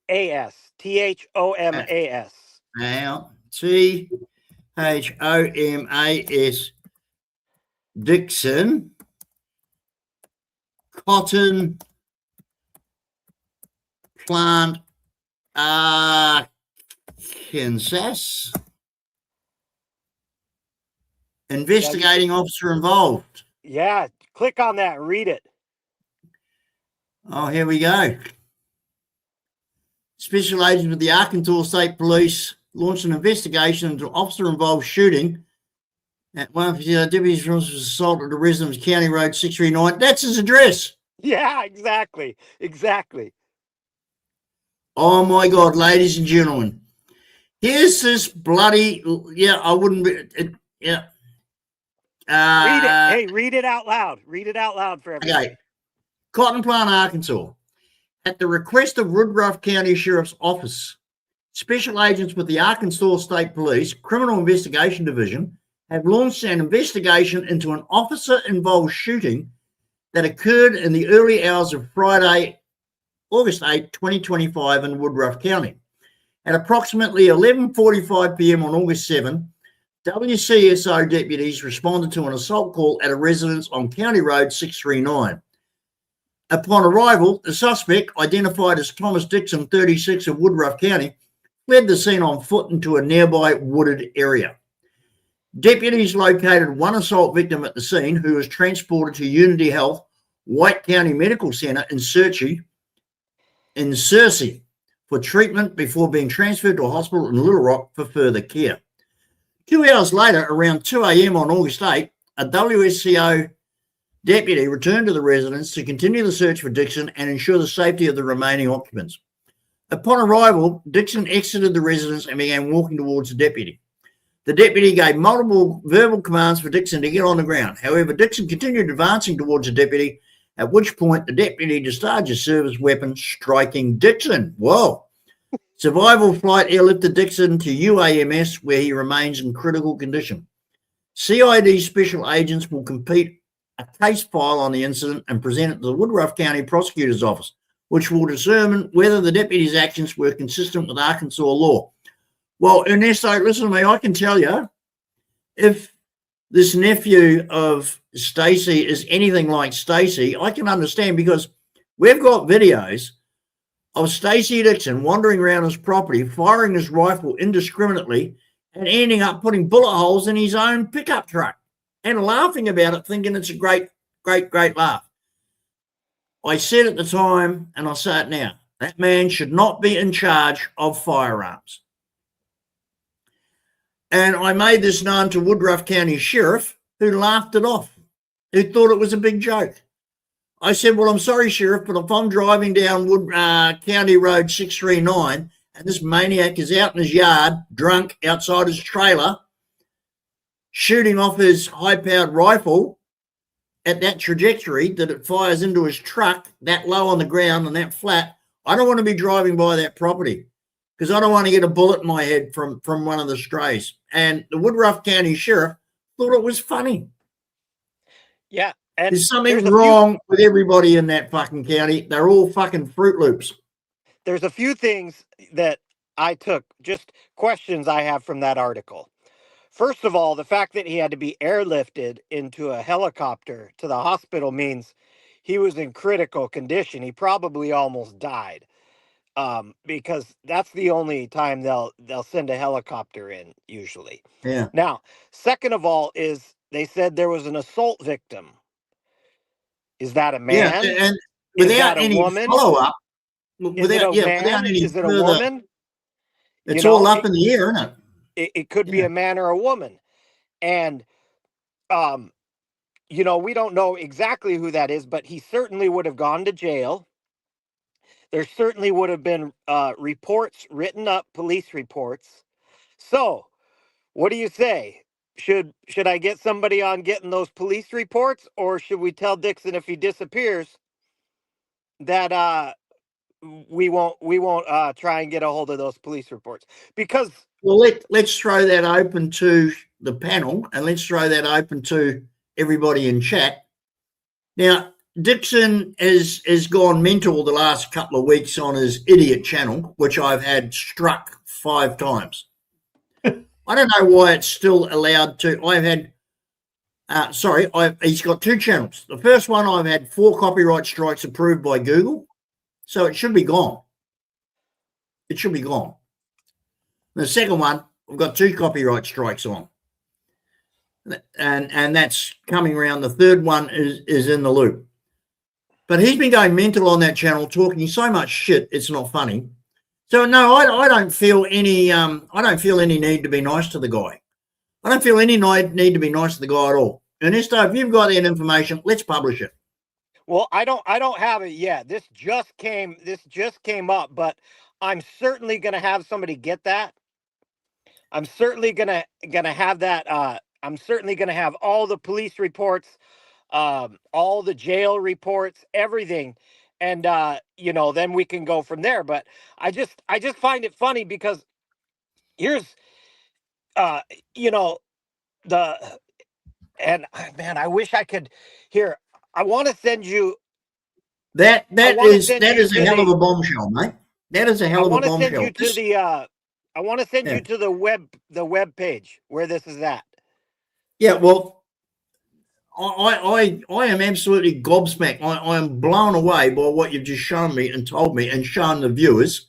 AS. THOMAS. Now, THOMAS Dixon, cotton plant, Arkansas. Investigating officer involved. Yeah, click on that and read it. Oh, here we go. Special agents with the Arkansas State Police launched an investigation into officer-involved shooting at one of the deputies was assaulted at a residence County Road 639. That's his address. Yeah, exactly. Oh my God, ladies and gentlemen. Here's this bloody, I wouldn't be, Read it. Hey, read it out loud. Read it out loud for everybody. Okay. Cotton Plant, Arkansas. At the request of Woodruff County Sheriff's Office, special agents with the Arkansas State Police Criminal Investigation Division have launched an investigation into an officer-involved shooting that occurred in the early hours of Friday, August 8, 2025 in Woodruff County. At approximately 11:45 p.m. on August 7, WCSO deputies responded to an assault call at a residence on County Road 639. Upon arrival, the suspect, identified as Thomas Dixon, 36, of Woodruff County, fled the scene on foot into a nearby wooded area. Deputies located one assault victim at the scene who was transported to Unity Health White County Medical Center in Searcy for treatment before being transferred to a hospital in Little Rock for further care. 2 hours later, around 2 a.m. on August 8, a WSCO deputy returned to the residence to continue the search for Dixon and ensure the safety of the remaining occupants. Upon arrival, Dixon exited the residence and began walking towards the deputy. The deputy gave multiple verbal commands for Dixon to get on the ground. However, Dixon continued advancing towards the deputy, at which point the deputy discharged his service weapon, striking Dixon. Whoa. Survival flight airlifted Dixon to UAMS, where he remains in critical condition. CID special agents will complete a case file on the incident and present it to the Woodruff County Prosecutor's Office, which will determine whether the deputy's actions were consistent with Arkansas law. Well, Ernesto, listen to me. I can tell you, if this nephew of Stacey is anything like Stacey, I can understand, because we've got videos of Stacey Dixon wandering around his property, firing his rifle indiscriminately and ending up putting bullet holes in his own pickup truck and laughing about it, thinking it's a great laugh. I said at the time, and I'll say it now, that man should not be in charge of firearms. And I made this known to Woodruff County Sheriff, who laughed it off, who thought it was a big joke. I said, well, I'm sorry, Sheriff, but if I'm driving down County Road 639 and this maniac is out in his yard, drunk, outside his trailer, shooting off his high-powered rifle at that trajectory that it fires into his truck, that low on the ground and that flat, I don't want to be driving by that property, because I don't want to get a bullet in my head from one of the strays. And the Woodruff County Sheriff thought it was funny. Yeah. And there's something wrong with everybody in that fucking county. They're all fucking Fruit Loops. There's a few things that I took, just questions I have from that article. First of all, the fact that he had to be airlifted into a helicopter to the hospital means he was in critical condition. He probably almost died, because that's the only time they'll send a helicopter in usually. Yeah. Now, second of all, is they said there was an assault victim. Is that a man? Yeah, and without any follow-up, without any is it a further, woman? it's all up in the air, isn't it? It could be a man or a woman. And, we don't know exactly who that is, but he certainly would have gone to jail. There certainly would have been reports written up, police reports. So what do you say? Should I get somebody on getting those police reports, or should we tell Dixon if he disappears that we won't try and get a hold of those police reports? Because let's throw that open to the panel, and let's throw that open to everybody in chat. Now, Dixon has gone mental the last couple of weeks on his idiot channel, which I've had struck 5 times. I don't know why it's still allowed to. I've had, he's got 2 channels. The first one, I've had 4 copyright strikes approved by Google, so it should be gone. It should be gone. The second one, I've got 2 copyright strikes on, and that's coming around. The third one is in the loop. But he's been going mental on that channel, talking so much shit, it's not funny. So no, I don't feel any need to be nice to the guy. I don't feel any need to be nice to the guy at all. Ernesto, if you've got that information, let's publish it. Well, I don't have it yet. This just came up, but I'm certainly going to have somebody get that. I'm certainly going to have that. I'm certainly going to have all the police reports, all the jail reports, everything. And, then we can go from there. But I just find it funny because here's, man, I wish I could here. I want to send you. That is a hell of a bombshell, mate. That is a hell of a bombshell. I want to send you to the web page where this is at. Yeah, well, I am absolutely gobsmacked. I am blown away by what you've just shown me and told me and shown the viewers.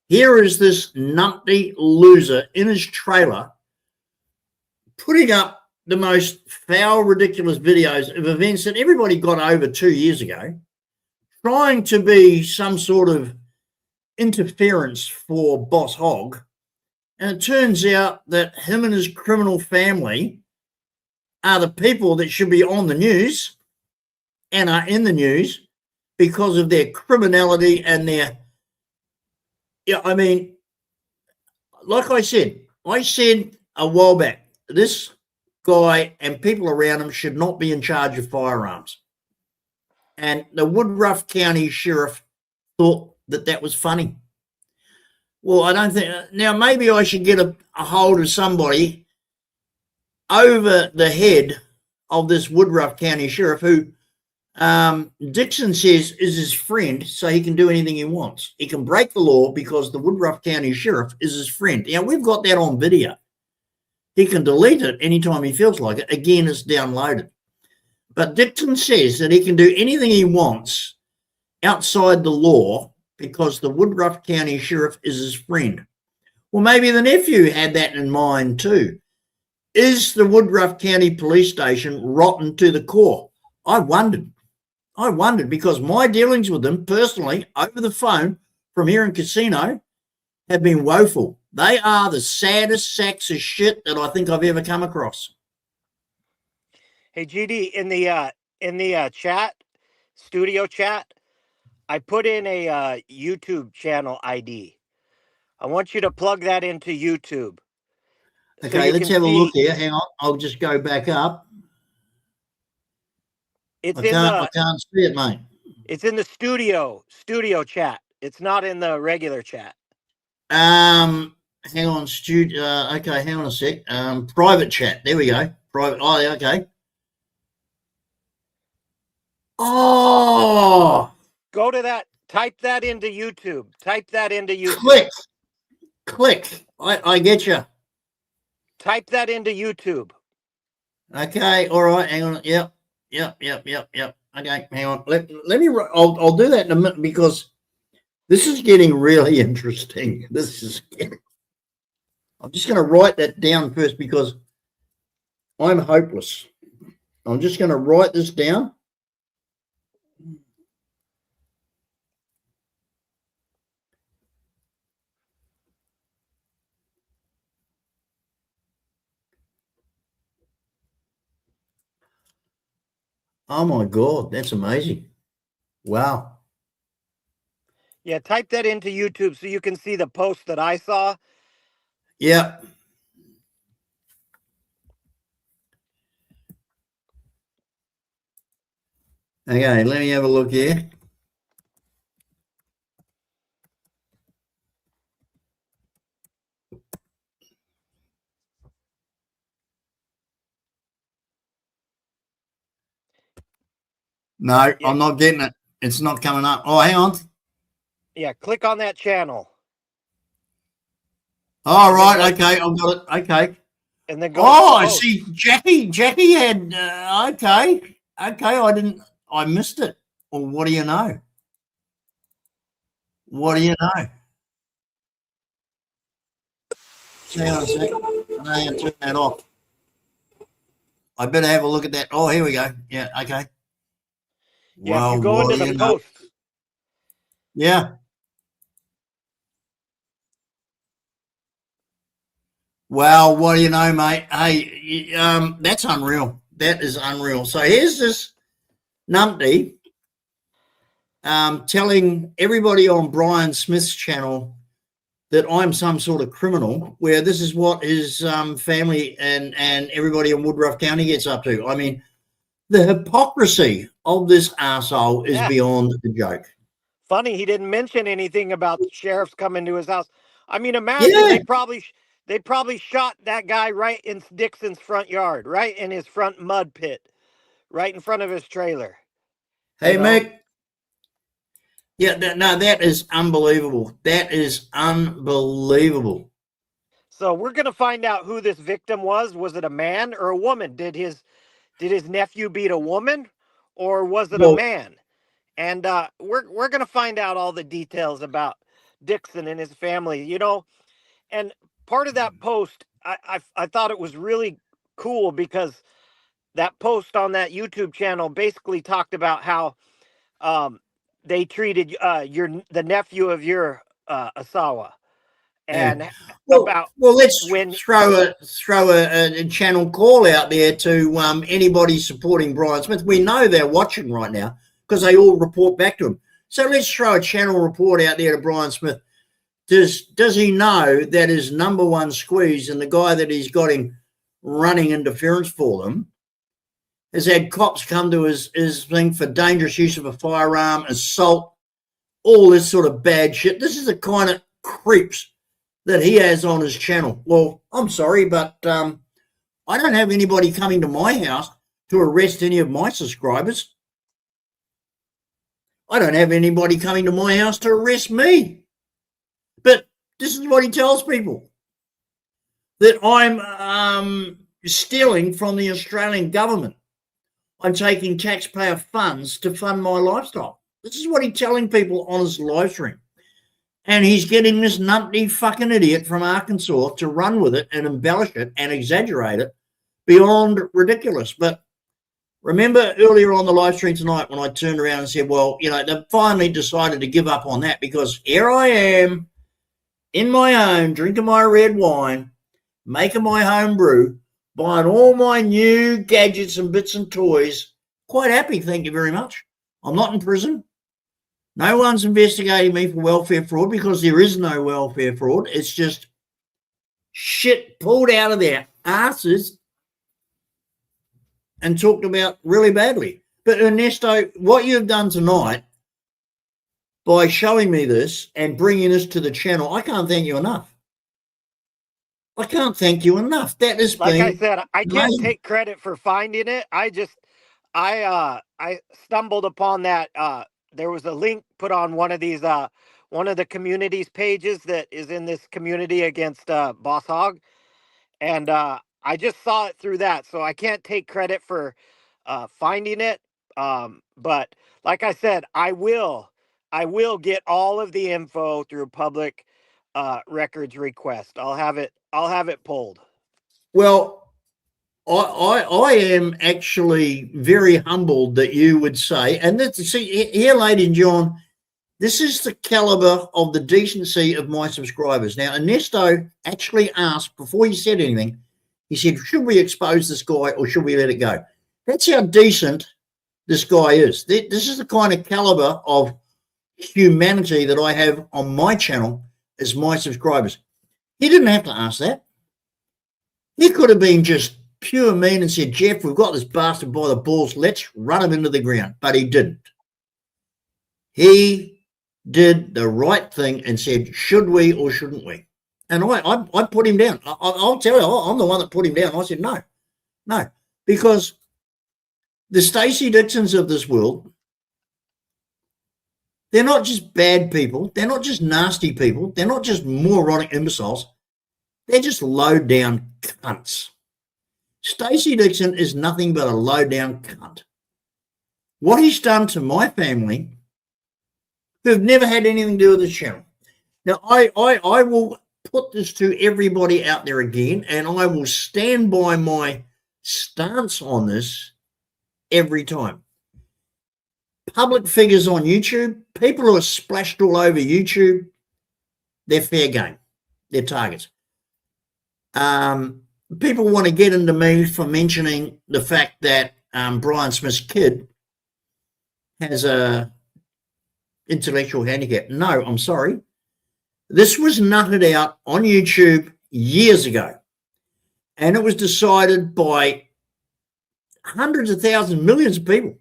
Here is this numpty loser in his trailer putting up the most foul, ridiculous videos of events that everybody got over 2 years ago, trying to be some sort of interference for Boss Hogg. And it turns out that him and his criminal family are the people that should be on the news and are in the news because of their criminality and their, yeah, I mean, like I said a while back, this guy and people around him should not be in charge of firearms. And the Woodruff County Sheriff thought that that was funny. Well, I don't think, now maybe I should get a hold of somebody over the head of this Woodruff County Sheriff who Dixon says is his friend, so he can do anything he wants. He can break the law because the Woodruff County Sheriff is his friend. Now, we've got that on video. He can delete it anytime he feels like it. Again, it's downloaded. But Dixon says that he can do anything he wants outside the law because the Woodruff County Sheriff is his friend. Well, maybe the nephew had that in mind too. Is the Woodruff County Police Station rotten to the core? I wondered because my dealings with them personally over the phone from here in Casino have been woeful. They are the saddest sacks of shit that I think I've ever come across. Hey, GD, in the chat, studio chat, I put in a YouTube channel ID. I want you to plug that into YouTube. Okay, let's have a look here. Hang on. I'll just go back up. I can't see it, mate. It's in the studio chat. It's not in the regular chat. Hang on, okay, hang on a sec. Private chat. There we go. Private. Oh, yeah, okay. Oh, go to that. Type that into YouTube. Click. I get you. Type that into YouTube. Okay. All right. Hang on. Yep. Okay. Hang on. Let me. I'll do that in a minute because this is getting really interesting. I'm just going to write that down first because I'm hopeless. I'm just going to write this down. Oh my God, that's amazing. Wow. Yeah, type that into YouTube so you can see the post that I saw. Yeah. Okay, let me have a look here. No, yeah. I'm not getting it. It's not coming up. Oh, hang on. Yeah, click on that channel. All right. Okay, I've got it. Okay. And then go. Oh, I see. Jackie had. Okay. I missed it. Well, what do you know? Hang on a second. I'm going to turn that off. I better have a look at that. Oh, here we go. Yeah. Okay. Yeah, well, if you go into the post. Yeah. Well, what do you know, mate? Hey, that's unreal. That is unreal. So here's this numpty telling everybody on Brian Smith's channel that I'm some sort of criminal, where this is what his family and everybody in Woodruff County gets up to. I mean, the hypocrisy of this asshole is beyond the joke. Funny, he didn't mention anything about the sheriffs coming to his house. I mean, imagine they probably shot that guy right in Dixon's front yard, right in his front mud pit, right in front of his trailer. Hey, Mick. Yeah, that is unbelievable. That is unbelievable. So we're going to find out who this victim was. Was it a man or a woman? Did his nephew beat a woman, or was it a man? And we're going to find out all the details about Dixon and his family, you know. And part of that post, I thought it was really cool because that post on that YouTube channel basically talked about how they treated the nephew of your Asawa, and about Well, let's when throw a channel call out there to anybody supporting Brian Smith. We know they're watching right now because they all report back to him. So let's throw a channel report out there to Brian Smith. Does he know that his number one squeeze and the guy that he's got him running interference for them has had cops come to his thing for dangerous use of a firearm, assault, all this sort of bad shit? This is the kind of creeps that he has on his channel. Well, I'm sorry, but I don't have anybody coming to my house to arrest any of my subscribers. I don't have anybody coming to my house to arrest me. But this is what he tells people, that I'm stealing from the Australian government. I'm taking taxpayer funds to fund my lifestyle. This is what he's telling people on his live stream. And he's getting this numpty fucking idiot from Arkansas to run with it and embellish it and exaggerate it beyond ridiculous. But remember earlier on the live stream tonight when I turned around and said, well, you know, they've finally decided to give up on that because here I am in my home, drinking my red wine, making my home brew, buying all my new gadgets and bits and toys. Quite happy, thank you very much. I'm not in prison. No one's investigating me for welfare fraud because there is no welfare fraud. It's just shit pulled out of their asses and talked about really badly. But Ernesto, what you've done tonight by showing me this and bringing this to the channel, I can't thank you enough. I can't thank you enough. That has like been I said, I can't amazing. take credit for finding it. I stumbled upon that. There was a link put on one of these one of the community's pages that is in this community against Boss Hog, and I just saw it through that, so I can't take credit for finding it. But like I said, I will get all of the info through public records request. I'll have it pulled. Well, I am actually very humbled that you would say, and see here, ladies and gentlemen, this is the caliber of the decency of my subscribers. Now, Ernesto actually asked before he said anything. He said, "Should we expose this guy or should we let it go?" That's how decent this guy is. This is the kind of caliber of humanity that I have on my channel as my subscribers. He didn't have to ask that. He could have been just pure mean and said, "Jeff, we've got this bastard by the balls. Let's run him into the ground." But he didn't. He did the right thing and said, "Should we or shouldn't we?" And I put him down. I'll tell you, I'm the one that put him down. I said, no, because the Stacey Dixons of this world, they're not just bad people. They're not just nasty people. They're not just moronic imbeciles. They're just low-down cunts. Stacey Dixon is nothing but a low-down cunt. What he's done to my family, who've never had anything to do with this channel. Now, I will put this to everybody out there again, and I will stand by my stance on this every time. Public figures on YouTube, people who are splashed all over YouTube, they're fair game. They're targets. People want to get into me for mentioning the fact that Brian Smith's kid has a intellectual handicap. No, I'm sorry. This was nutted out on YouTube years ago, and it was decided by hundreds of thousands, millions of people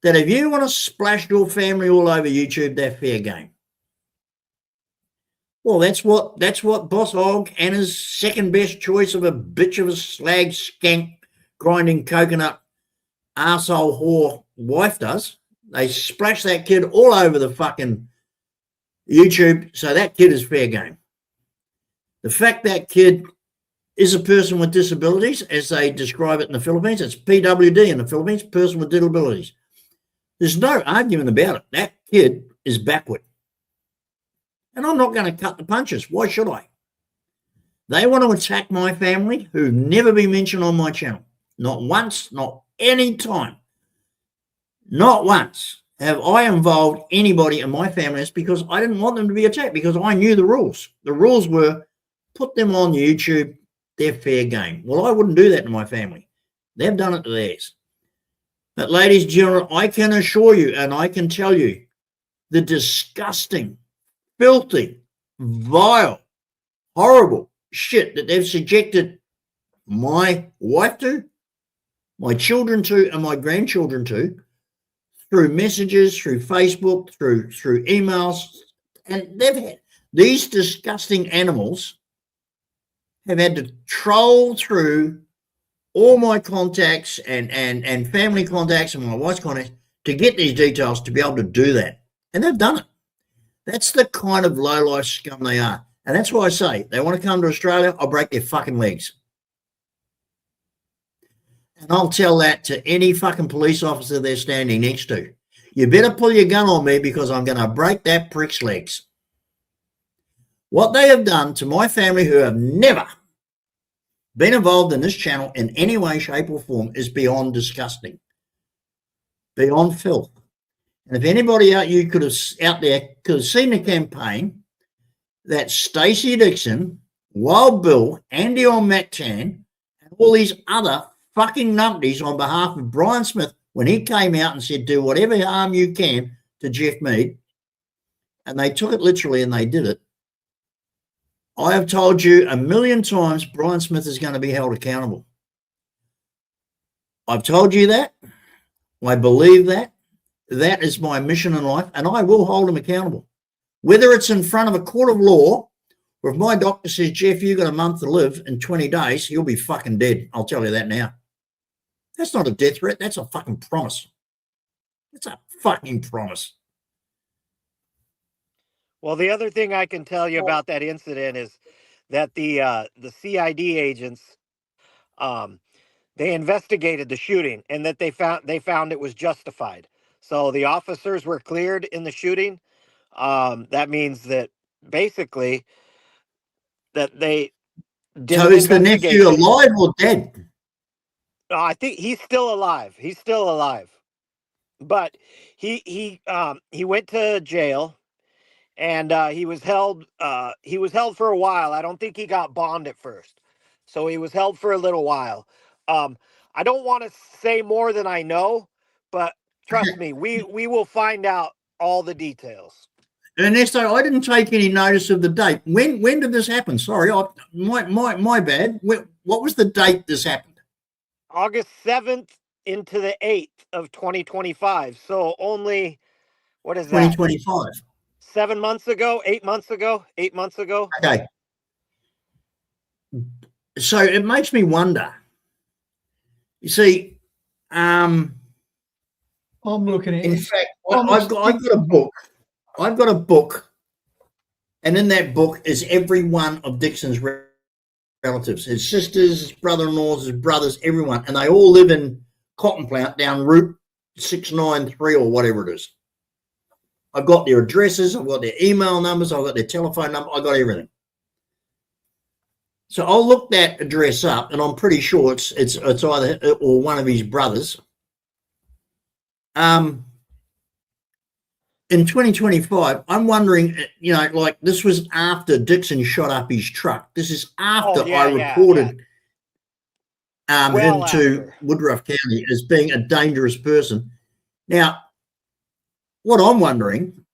that if you want to splash your family all over YouTube, they're fair game. Well, that's what Boss Hog and his second best choice of a bitch of a slag skank grinding coconut arsehole whore wife does. They splash that kid all over the fucking YouTube, so that kid is fair game. The fact that kid is a person with disabilities, as they describe it in the Philippines, it's PWD in the Philippines, person with disabilities. There's no argument about it. That kid is backward. And I'm not going to cut the punches. Why should I? They want to attack my family who've never been mentioned on my channel. Not once, not any time. Not once have I involved anybody in my family. It's because I didn't want them to be attacked, because I knew the rules. The rules were put them on YouTube, they're fair game. Well, I wouldn't do that to my family. They've done it to theirs. But ladies and gentlemen, I can assure you and I can tell you the disgusting, filthy, vile, horrible shit that they've subjected my wife to, my children to, and my grandchildren to, through messages, through Facebook, through emails. And they've had, these disgusting animals have had to troll through all my contacts and family contacts and my wife's contacts to get these details to be able to do that. And they've done it. That's the kind of low-life scum they are. And that's why I say, they want to come to Australia, I'll break their fucking legs. And I'll tell that to any fucking police officer they're standing next to. You better pull your gun on me, because I'm going to break that prick's legs. What they have done to my family, who have never been involved in this channel in any way, shape or form, is beyond disgusting, beyond filth. And if anybody out there could have seen the campaign that Stacey Dixon, Wild Bill, Andy on Mactan, and all these other fucking numpties on behalf of Brian Smith, when he came out and said, do whatever harm you can to Jeff Mead, and they took it literally and they did it. I have told you a million times Brian Smith is going to be held accountable. I've told you that. I believe that. That is my mission in life, and I will hold him accountable. Whether it's in front of a court of law, or if my doctor says, Jeff, you've got a month to live, in 20 days, you'll be fucking dead. I'll tell you that now. That's not a death threat. That's a fucking promise. It's a fucking promise. Well, the other thing I can tell you about that incident is that the CID agents, they investigated the shooting, and that they found it was justified. So the officers were cleared in the shooting. That means that basically that they did. So is the nephew alive or dead? I think he's still alive. He's still alive, but he went to jail. And he was held for a while. I don't think he got bond at first. So he was held for a little while. I don't want to say more than I know, but trust me, we will find out all the details. Ernesto, I didn't take any notice of the date. When did this happen? Sorry, my bad. What was the date this happened? August 7th into the 8th of 2025. So only, what is that? 2025. 7 months ago, 8 months ago, 8 months ago. Okay. So it makes me wonder. You see, I'm looking at in it. fact, I've got a book. I've got a book, and in that book is every one of Dixon's relatives, his sisters, his brother-in-laws, his brothers, everyone, and they all live in Cotton Plant down Route 693 or whatever it is. I've got their addresses, I've got their email numbers, I've got their telephone number, I've got everything. So I'll look that address up, and I'm pretty sure it's either or one of his brothers. In 2025, I'm wondering, like this was after Dixon shot up his truck. This is after I reported him to Woodruff County as being a dangerous person. Now, what I'm wondering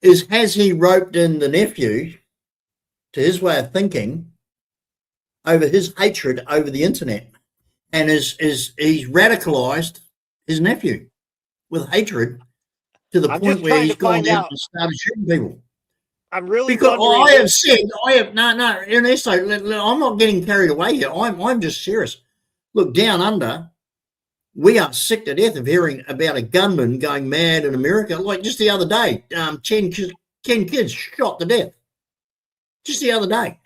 is, has he roped in the nephew to his way of thinking over his hatred over the internet, and he's radicalized his nephew with hatred to the point where he's gone out and started shooting people? I'm really because no, Ernesto, I'm not getting carried away here. I'm just serious. Look, down under, we are sick to death of hearing about a gunman going mad in America. Like just the other day, 10 kids shot to death. Just the other day.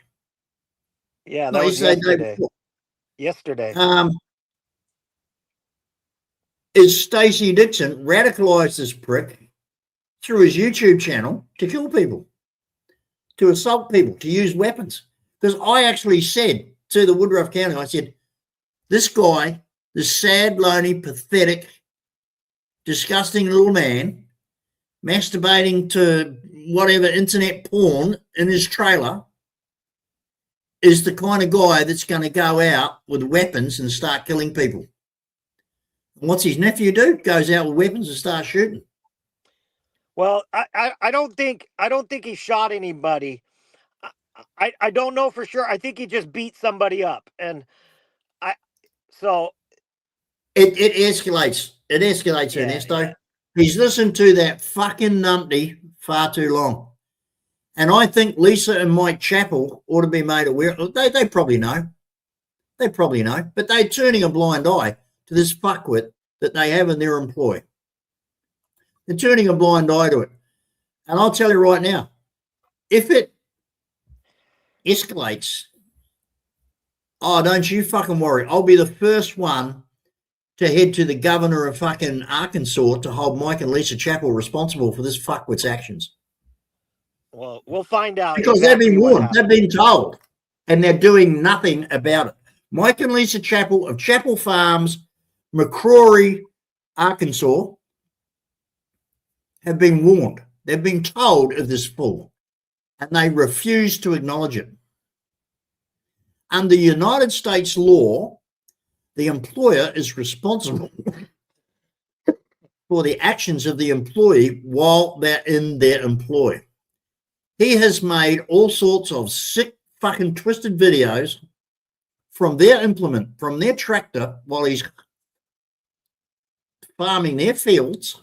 Yeah, that was yesterday. Is Stacey Dixon radicalized this prick through his YouTube channel to kill people, to assault people, to use weapons? Because I actually said to the Woodruff County, I said, this guy, this sad, lonely, pathetic, disgusting little man, masturbating to whatever internet porn in his trailer, is the kind of guy that's going to go out with weapons and start killing people. And what's his nephew do? Goes out with weapons and starts shooting. Well, I don't think he shot anybody. I don't know for sure. I think he just beat somebody up, and It escalates. It escalates, Yeah, Ernesto. yeah. He's listened to that fucking numpty far too long. And I think Lisa and Mike Chappell ought to be made aware. They probably know. They probably know. But they're turning a blind eye to this fuckwit that they have in their employ. They're turning a blind eye to it. And I'll tell you right now, if it escalates, oh, don't you fucking worry. I'll be the first one to head to the governor of fucking Arkansas to hold Mike and Lisa Chappell responsible for this fuckwit's actions. well, we'll find out. Because exactly they've been what warned, happened. they've been told, and they're doing nothing about it. Mike and Lisa Chappell of Chappell Farms, McCrory, Arkansas, have been warned. They've been told of this fool, and they refuse to acknowledge it. Under United States law, the employer is responsible for the actions of the employee while they're in their employ. He has made all sorts of sick, fucking twisted videos from their implement, from their tractor, while he's farming their fields,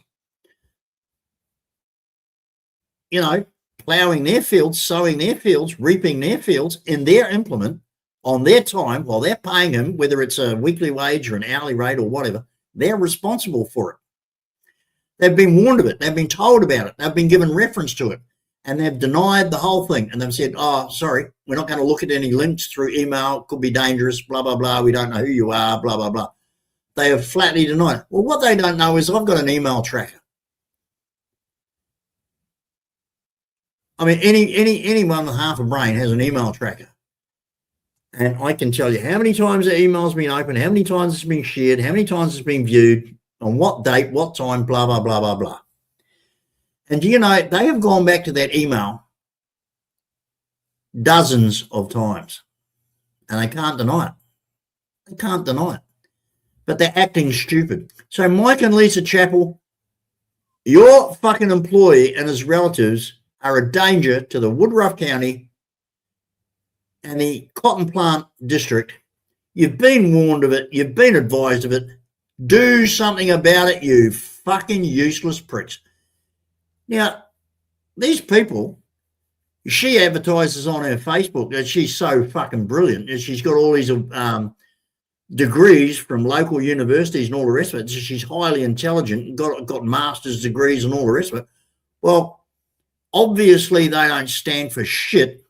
you know, plowing their fields, sowing their fields, reaping their fields in their implement on their time while they're paying him, whether it's a weekly wage or an hourly rate or whatever. They're responsible for it. They've been warned of it. They've been told about it. They've been given reference to it. And they've denied the whole thing. And they've said, oh, sorry, we're not going to look at any links through email. It could be dangerous, blah, blah, blah. We don't know who you are, blah, blah, blah. They have flatly denied it. Well, what they don't know is I've got an email tracker. I mean, anyone with half a brain has an email tracker. And I can tell you how many times the email's been opened, how many times it's been shared, how many times it's been viewed, on what date, what time, blah, blah, blah, blah, blah. And do you know, they have gone back to that email dozens of times. And they can't deny it. They can't deny it. But they're acting stupid. So Mike and Lisa Chappell, your fucking employee and his relatives are a danger to the Woodruff County and the Cotton Plant District. You've been warned of it. You've been advised of it. Do something about it, you fucking useless pricks. Now, these people, she advertises on her Facebook that she's so fucking brilliant and she's got all these degrees from local universities and all the rest of it. So she's highly intelligent, got master's degrees and all the rest of it. Well, obviously they don't stand for shit,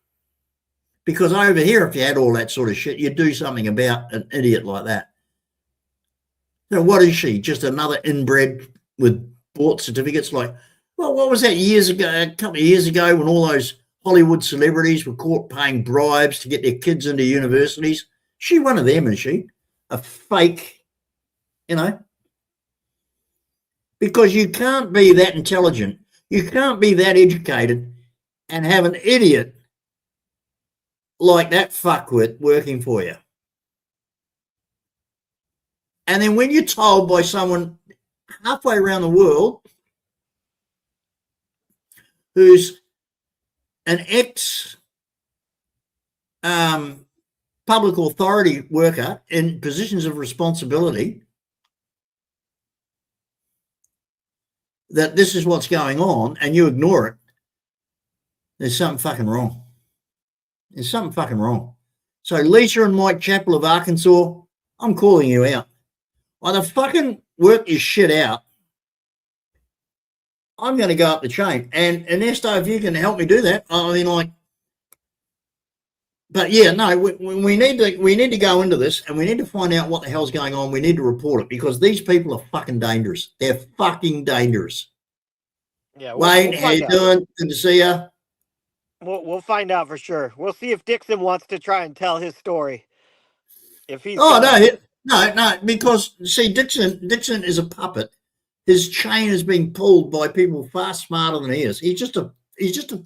because over here, if you had all that sort of shit, you'd do something about an idiot like that. Now, what is she? Just another inbred with bought certificates? Like, well, what was that years ago, a couple of years ago, when all those Hollywood celebrities were caught paying bribes to get their kids into universities? She one of them, is she? A fake, you know? Because you can't be that intelligent, you can't be that educated and have an idiot like that fuckwit working for you. And then when you're told by someone halfway around the world who's an public authority worker in positions of responsibility, that this is what's going on and you ignore it, there's something fucking wrong. There's something fucking wrong. So Lisa and Mike Chappell of Arkansas, I'm calling you out. Either fucking work your shit out, I'm going to go up the chain. And Ernesto, if you can help me do that, I mean, like, but yeah, no, we need to go into this and we need to find out what the hell's going on. We need to report it because these people are fucking dangerous. They're fucking dangerous. Yeah, Wayne, how you doing? Good to see you. We'll find out for sure. We'll see if Dixon wants to try and tell his story. If he's Oh gonna, no, because see, Dixon is a puppet. His chain is being pulled by people far smarter than he is. He's just a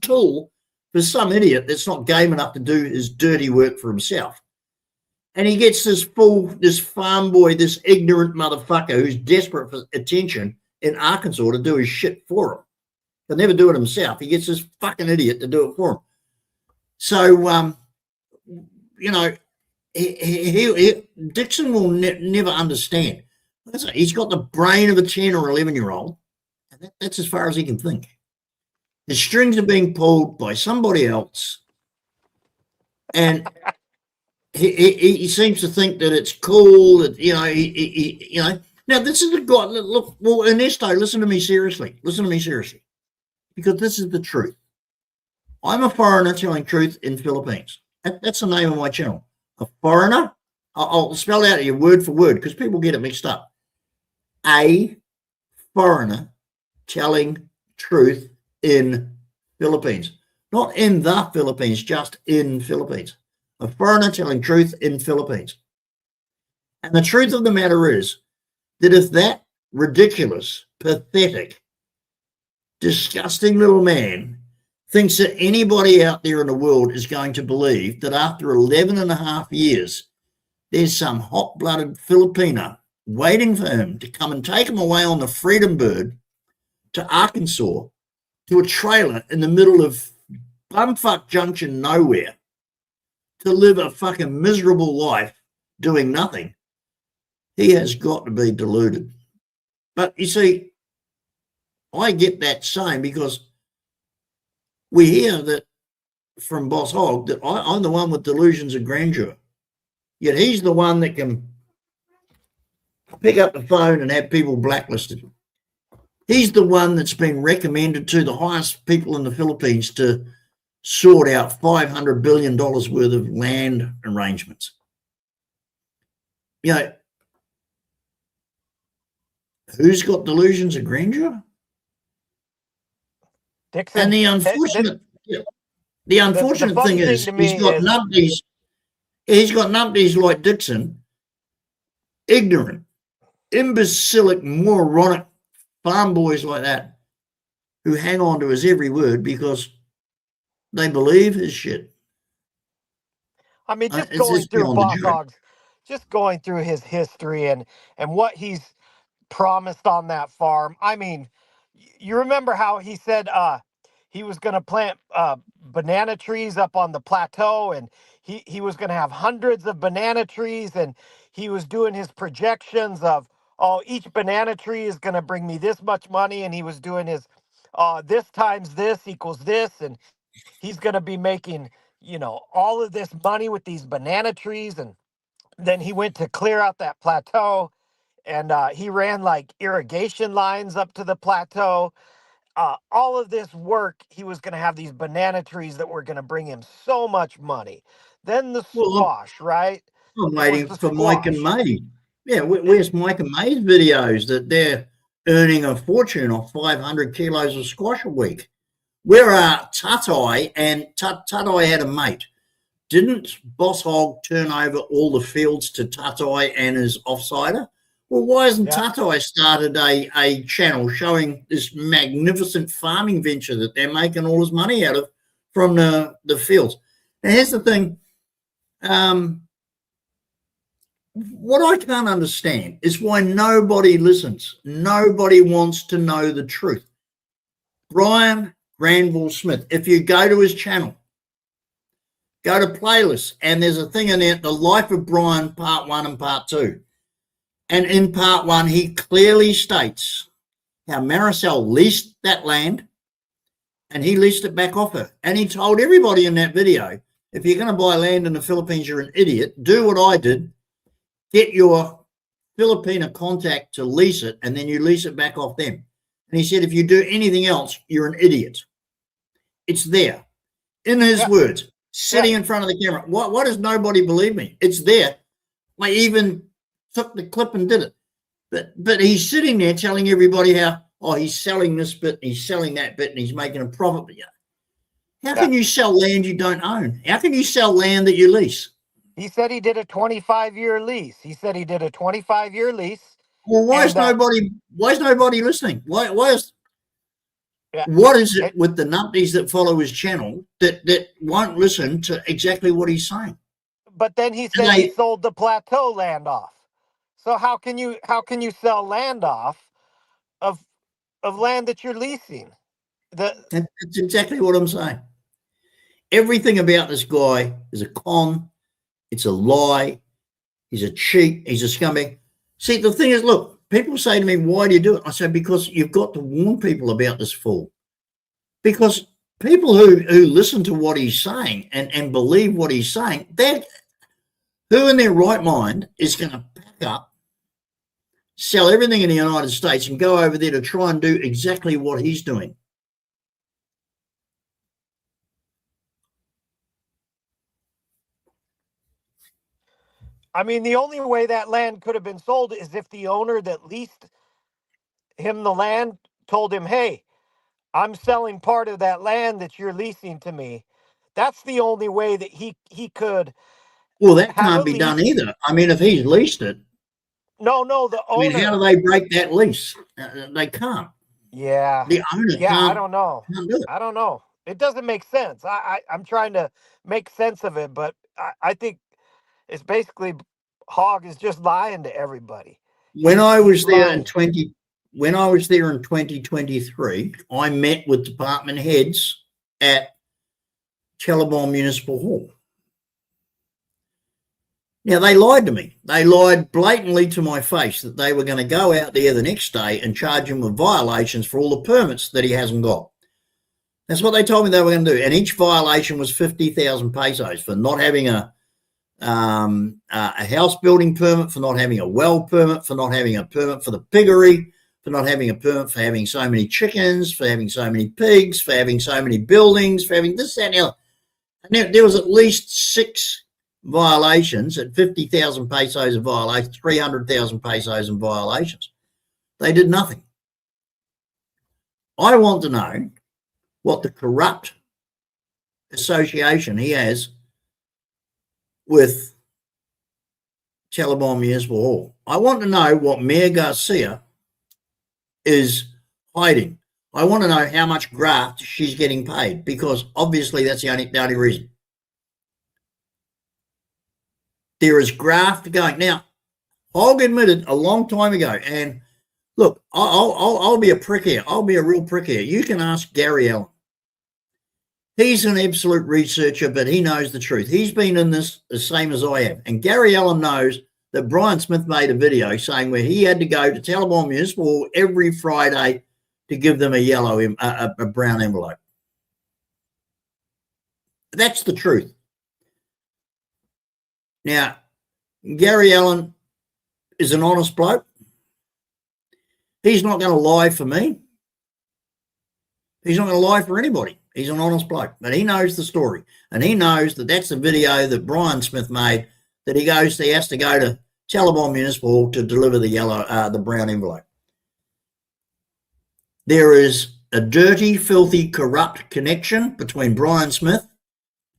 tool for some idiot that's not game enough to do his dirty work for himself. And he gets this farm boy, this ignorant motherfucker who's desperate for attention in Arkansas to do his shit for him. He'll never do it himself. He gets this fucking idiot to do it for him. So, Dixon will never understand. He's got the brain of a 10 or 11-year-old. And that's as far as he can think. The strings are being pulled by somebody else. And he seems to think that it's cool that, Now, this is a guy, look, well, Ernesto, listen to me seriously. Because this is the truth. I'm a foreigner telling truth in Philippines. That's the name of my channel. A foreigner. I'll spell out here word for word because people get it mixed up. A foreigner telling truth in Philippines. Not in the Philippines, just in Philippines. A foreigner telling truth in Philippines. And the truth of the matter is that if that ridiculous, pathetic, disgusting little man thinks that anybody out there in the world is going to believe that after 11 and a half years, there's some hot-blooded Filipino waiting for him to come and take him away on the Freedom Bird to Arkansas, to a trailer in the middle of bumfuck junction nowhere, to live a fucking miserable life doing nothing, he has got to be deluded. But you see, I get that same because we hear that from Boss Hogg that I'm the one with delusions of grandeur. Yet he's the one that can pick up the phone and have people blacklisted. He's the one that's been recommended to the highest people in the Philippines to sort out $500 billion worth of land arrangements. Who's got delusions of grandeur? Dixon. And the unfortunate thing is he's got numpties like Dixon, ignorant, imbecilic, moronic farm boys like that who hang on to his every word because they believe his shit. I mean, just going through Boss Hogg's, just going through his history and what he's promised on that farm. I mean, you remember how he said he was going to plant banana trees up on the plateau, and he was going to have hundreds of banana trees, and he was doing his projections of, each banana tree is going to bring me this much money, and he was doing his this times this equals this, and he's going to be making, all of this money with these banana trees. And then he went to clear out that plateau, and he ran like irrigation lines up to the plateau. All of this work, he was going to have these banana trees that were going to bring him so much money. Then the squash, right? I'm waiting for Mike and May. Yeah, where's Mike and May's videos that they're earning a fortune off 500 kilos of squash a week? Where are Tatai? And Tatai had a mate. Didn't Boss Hogg turn over all the fields to Tatai and his offsider? Well, why hasn't Tatai started a channel showing this magnificent farming venture that they're making all this money out of from the fields? And here's the thing. What I can't understand is why nobody listens. Nobody wants to know the truth. Brian Granville Smith, if you go to his channel, go to playlists, and there's a thing in there, The Life of Brian, Part 1 and Part 2. And in Part 1, he clearly states how Maricel leased that land, and he leased it back off her. And he told everybody in that video, if you're going to buy land in the Philippines, you're an idiot. Do what I did. Get your Filipino contact to lease it, and then you lease it back off them. And he said, if you do anything else, you're an idiot. It's there. In his words, sitting in front of the camera. Why does nobody believe me? It's there. I even took the clip and did it. But he's sitting there telling everybody how, he's selling this bit, he's selling that bit, and he's making a profit. How can you sell land you don't own? How can you sell land that you lease? He said he did a 25-year lease. He said he did a 25-year lease. Well, why is And that- nobody listening? Why is Yeah. what is it with the numpties that follow his channel that won't listen to exactly what he's saying? But then he said he sold the plateau land off. So how can you sell land off of land that you're leasing? That's exactly what I'm saying. Everything about this guy is a con. It's a lie. He's a cheat. He's a scumbag. See, the thing is, look, people say to me, why do you do it? I say, because you've got to warn people about this fool. Because people who listen to what he's saying and believe what he's saying, who in their right mind is going to pack up, sell everything in the United States and go over there to try and do exactly what he's doing? I mean, the only way that land could have been sold is if the owner that leased him the land told him, hey, I'm selling part of that land that you're leasing to me. That's the only way that he could. Well, that have can't a be done lease. either. I mean, if he's leased it, No, the I mean, owner. how do they break that lease? They can't. Yeah. The owner Yeah, can't, I don't know. can't do it. I don't know. It doesn't make sense. I'm trying to make sense of it, but I think it's basically Hogg is just lying to everybody. When I was there lying. in 2023, I met with department heads at Chelabon Municipal Hall. Now, they lied to me. They lied blatantly to my face that they were going to go out there the next day and charge him with violations for all the permits that he hasn't got. That's what they told me they were going to do. And each violation was 50,000 pesos for not having a house building permit, for not having a well permit, for not having a permit for the piggery, for not having a permit for having so many chickens, for having so many pigs, for having so many buildings, for having this, that, and the other. And there was at least 6 violations at 50,000 pesos of violations, 300,000 pesos in violations. They did nothing. I want to know what the corrupt association he has with Chelabon Municipal Hall. I want to know what Mayor Garcia is hiding. I want to know how much graft she's getting paid, because obviously that's the only reason. There is graft going. Now, Hogg admitted a long time ago, and look, I'll be a prick here. I'll be a real prick here. You can ask Gary Allen. He's an absolute researcher, but he knows the truth. He's been in this the same as I have. And Gary Allen knows that Brian Smith made a video saying where he had to go to Chelabon Municipal Hall every Friday to give them a brown envelope. That's the truth. Now, Gary Allen is an honest bloke. He's not going to lie for me. He's not going to lie for anybody. He's an honest bloke, but he knows the story, and he knows that that's the video that Brian Smith made, that he has to go to Chelabon Municipal Hall to deliver the brown envelope. There is a dirty, filthy, corrupt connection between Brian Smith,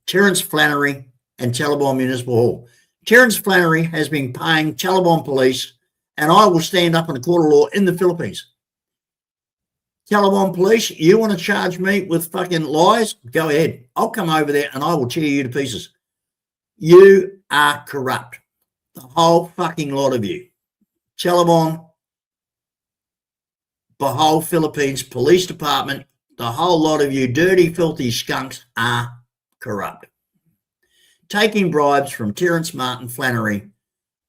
Terence Flannery, and Chelabon Municipal Hall. Terence Flannery has been paying Chelabon police, and I will stand up in a court of law in the Philippines. Chelabon police, you want to charge me with fucking lies? Go ahead. I'll come over there and I will tear you to pieces. You are corrupt. The whole fucking lot of you. Chelabon, Bohol, Philippines Police Department, the whole lot of you dirty, filthy skunks are corrupt. Taking bribes from Terence Martin Flannery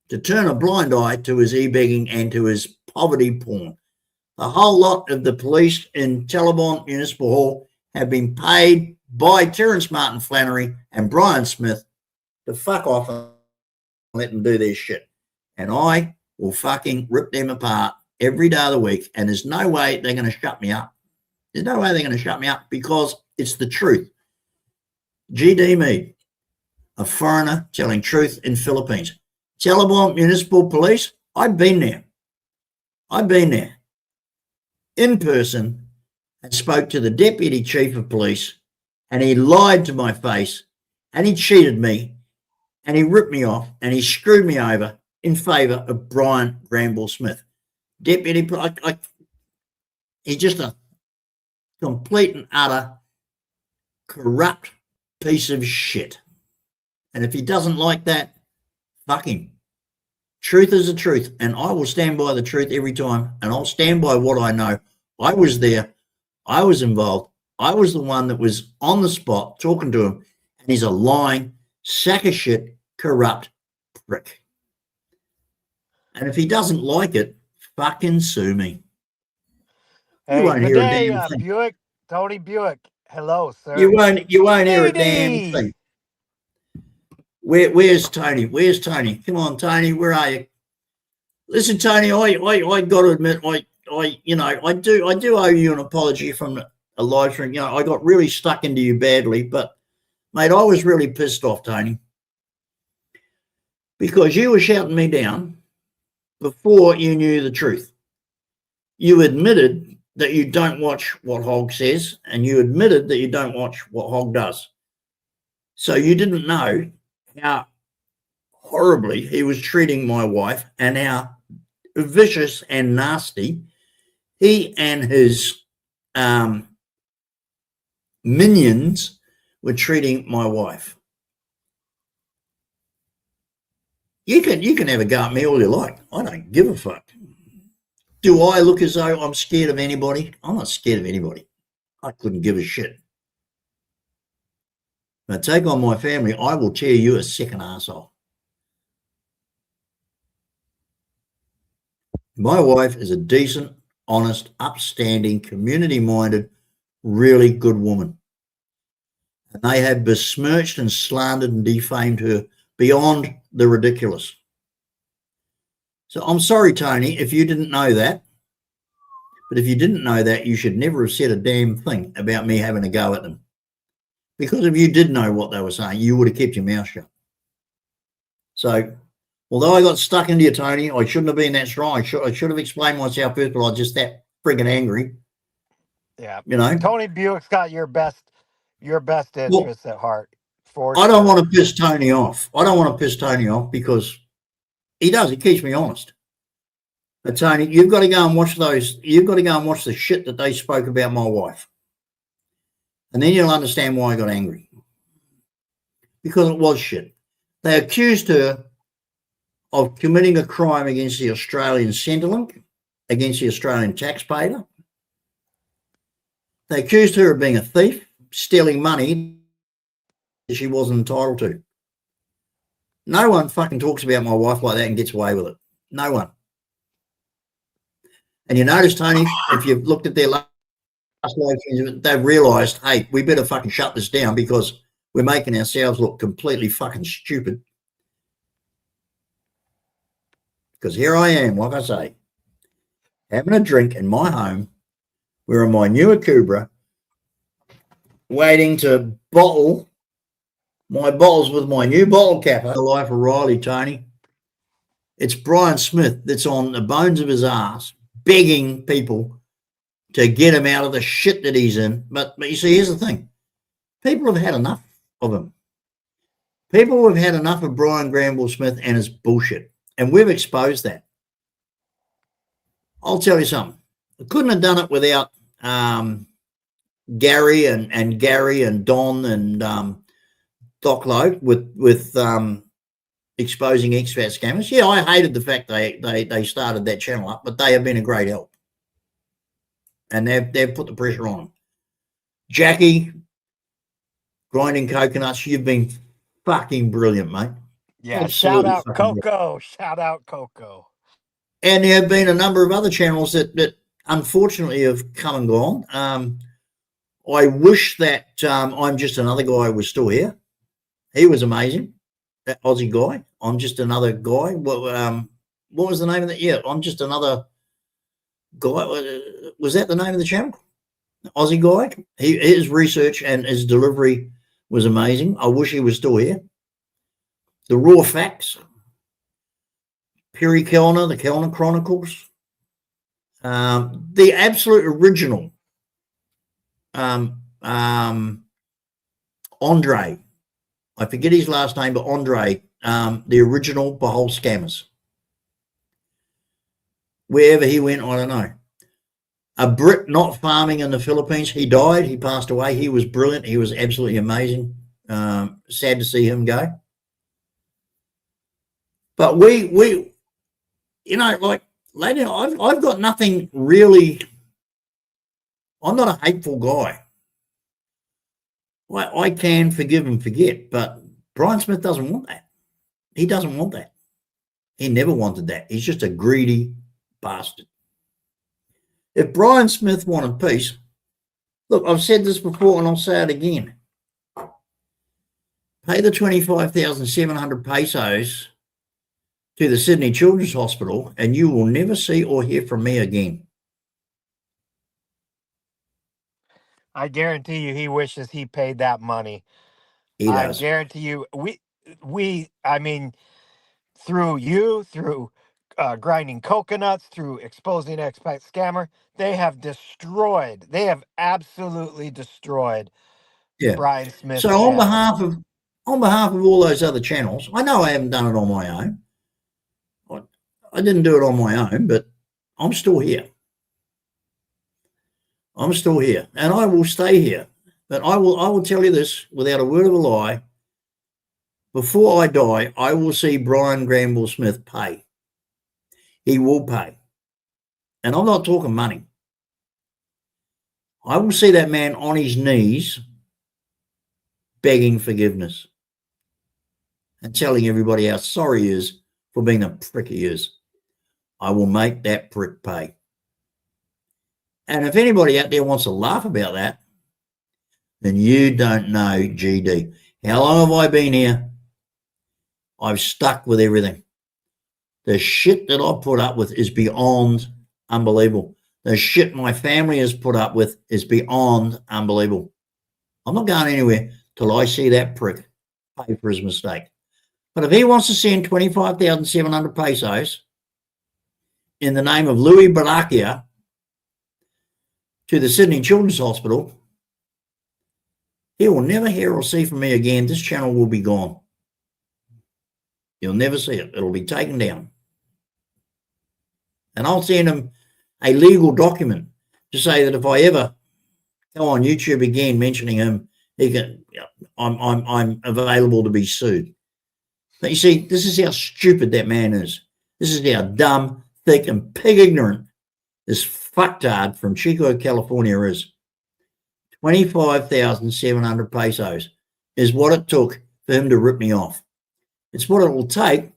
to turn a blind eye to his e-begging and to his poverty porn. The whole lot of the police in Chelabon Municipal Hall have been paid by Terence Martin Flannery and Brian Smith to fuck off and let them do their shit. And I will fucking rip them apart every day of the week, and there's no way they're going to shut me up. There's no way they're going to shut me up, because it's the truth. GD Mead, a foreigner telling truth in Philippines. Chelabon Municipal Police, I've been there. I've been there in person and spoke to the Deputy Chief of Police and he lied to my face, and he cheated me, and he ripped me off, and he screwed me over in favour of Brian Granville Smith. Deputy, he's just a complete and utter corrupt piece of shit. And if he doesn't like that, fuck him. Truth is the truth, and I will stand by the truth every time, and I'll stand by what I know. I was there. I was involved. I was the one that was on the spot talking to him, and he's a lying, sack of shit, corrupt prick. And if he doesn't like it, fucking sue me. Hey, won't good hear a day, damn thing. Buick. Tony Buick. Hello, sir. You won't hear a damn Lady. thing. Where's Tony? Where's Tony? Come on, Tony, where are you? Listen, Tony, I got to admit, I do owe you an apology from a live stream. I got really stuck into you badly, but mate, I was really pissed off, Tony, because you were shouting me down before you knew the truth. You admitted that you don't watch what Hog says, and you admitted that you don't watch what Hog does. So you didn't know how horribly he was treating my wife and how vicious and nasty he and his minions were treating my wife. You can have a go at me all you like. I don't give a fuck. Do I look as though I'm scared of anybody? I'm not scared of anybody. I couldn't give a shit. Now take on my family, I will tear you a second arsehole. My wife is a decent, honest, upstanding, community-minded, really good woman. And they have besmirched and slandered and defamed her beyond the ridiculous. So I'm sorry, Tony, if you didn't know that. But if you didn't know that, you should never have said a damn thing about me having a go at them. Because if you did know what they were saying, you would have kept your mouth shut. So, although I got stuck into you, Tony, I shouldn't have been that strong. I should have explained myself first, but I was just that friggin' angry. Yeah. You know? Tony Buick's got your best interests at heart. I don't want to piss Tony off. I don't want to piss Tony off because he does. He keeps me honest. But Tony, you've got to go and watch those. You've got to go and watch the shit that they spoke about my wife. And then you'll understand why I got angry. Because it was shit. They accused her of committing a crime against the Australian Centrelink, against the Australian taxpayer. They accused her of being a thief, stealing money that she wasn't entitled to. No one fucking talks about my wife like that and gets away with it. No one. And you notice, Tony, if you've looked at their last live streams, they've realised, hey, we better fucking shut this down because we're making ourselves look completely fucking stupid. Because here I am, like I say, having a drink in my home. We're in my new Akubra, waiting to bottle my bottles with my new bottle capper. The life of Riley, Tony. It's Brian Smith that's on the bones of his ass, begging people to get him out of the shit that he's in. But you see, here's the thing. People have had enough of him. People have had enough of Brian Granville Smith and his bullshit. And we've exposed that. I'll tell you something. I couldn't have done it without Gary and Don and Doc Lowe with exposing expat scammers. Yeah, I hated the fact they started that channel up, but they have been a great help. And they've put the pressure on them. Jackie, grinding coconuts, you've been fucking brilliant, mate. Yeah, Absolutely shout out fucking Coco. brilliant. Shout out Coco. And there have been a number of other channels that unfortunately have come and gone. I wish that I'm Just Another Guy was still here. He was amazing, that Aussie guy. I'm Just Another Guy. What was the name of that? Yeah, I'm Just Another Guy. Was that the name of the channel? Aussie guy. His research and his delivery was amazing. I wish he was still here. The Raw Facts. Perry Kellner, the Kellner Chronicles. The absolute original Andre. I forget his last name, but Andre, the original Bohol scammers. Wherever he went, I don't know. A Brit not farming in the Philippines. He died. He passed away. He was brilliant. He was absolutely amazing. Sad to see him go. But we, like, lady, I've got nothing really. I'm not a hateful guy. I can forgive and forget, but Brian Smith doesn't want that. He doesn't want that. He never wanted that. He's just a greedy bastard. If Brian Smith wanted peace, look, I've said this before and I'll say it again. Pay the 25,700 pesos to the Sydney Children's Hospital and you will never see or hear from me again. I guarantee you he wishes he paid that money. He does. I guarantee you I mean, through grinding coconuts, through exposing expat scammer, they have absolutely destroyed Brian Smith. So on behalf of all those other channels, I know I haven't done it on my own. I didn't do it on my own, but I'm still here. I'm still here, and I will stay here. But I will tell you this without a word of a lie. Before I die, I will see Brian Granville Smith pay. He will pay. And I'm not talking money. I will see that man on his knees begging forgiveness and telling everybody how sorry he is for being the prick he is. I will make that prick pay. And if anybody out there wants to laugh about that, then you don't know GD. How long have I been here? I've stuck with everything. The shit that I put up with is beyond unbelievable. The shit my family has put up with is beyond unbelievable. I'm not going anywhere till I see that prick pay for his mistake. But if he wants to send 25,700 pesos in the name of Louis Balakia to the Sydney Children's Hospital, he will never hear or see from me again. This channel will be gone. You'll never see it. It'll be taken down. And I'll send him a legal document to say that if I ever go on YouTube again mentioning him, I'm available to be sued. But you see, this is how stupid that man is. This is how dumb, thick, and pig ignorant this fucktard from Chico, California is. 25,700 pesos is what it took for him to rip me off. It's what it will take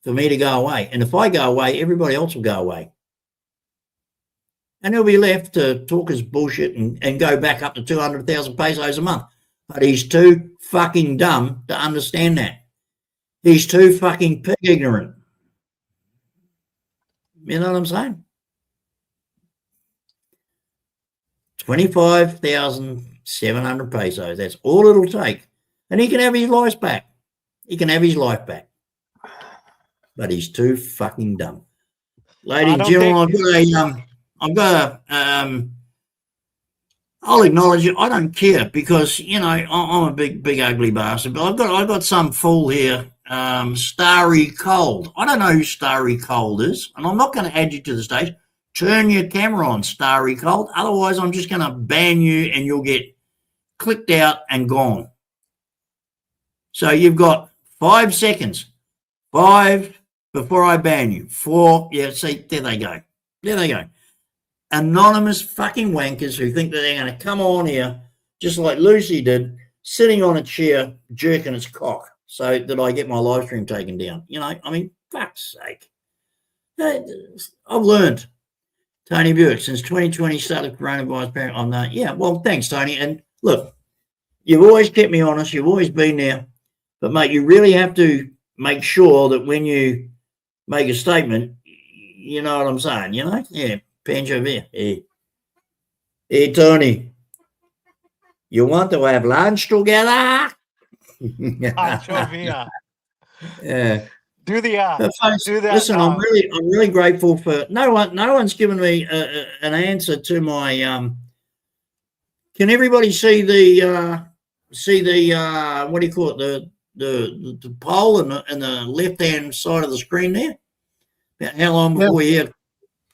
for me to go away. And if I go away, everybody else will go away. And he'll be left to talk his bullshit and go back up to 200,000 pesos a month. But he's too fucking dumb to understand that. He's too fucking pig ignorant. You know what I'm saying? 25,700 pesos. That's all it'll take. And he can have his life back. He can have his life back. But he's too fucking dumb. Ladies and gentlemen, I'll acknowledge it. I don't care because, you know, I'm a big ugly bastard. But I've got some fool here, Starry Cold. I don't know who Starry Cold is, and I'm not going to add you to the stage. Turn your camera on, Starry Cold. Otherwise, I'm just going to ban you and you'll get clicked out and gone. So you've got 5 seconds. 5 before I ban you. 4. Yeah, see, there they go. There they go. Anonymous fucking wankers who think that they're going to come on here, just like Lucy did, sitting on a chair, jerking its cock so that I get my live stream taken down. You know, I mean, fuck's sake. I've learned. Tony Buick, since 2020 started coronavirus parent, I'm not. Yeah, well, thanks, Tony. And look, you've always kept me honest. You've always been there. But, mate, you really have to make sure that when you make a statement, you know what I'm saying, you know? Yeah, Pancho there. Hey, Tony, you want to have lunch together? Pancho Villa. Yeah. Do the folks, do that. Listen, I'm really grateful for no one's given me an answer to my. Can everybody see the see the what do you call it? The poll in the left hand side of the screen there. About how long Yeah. before you had?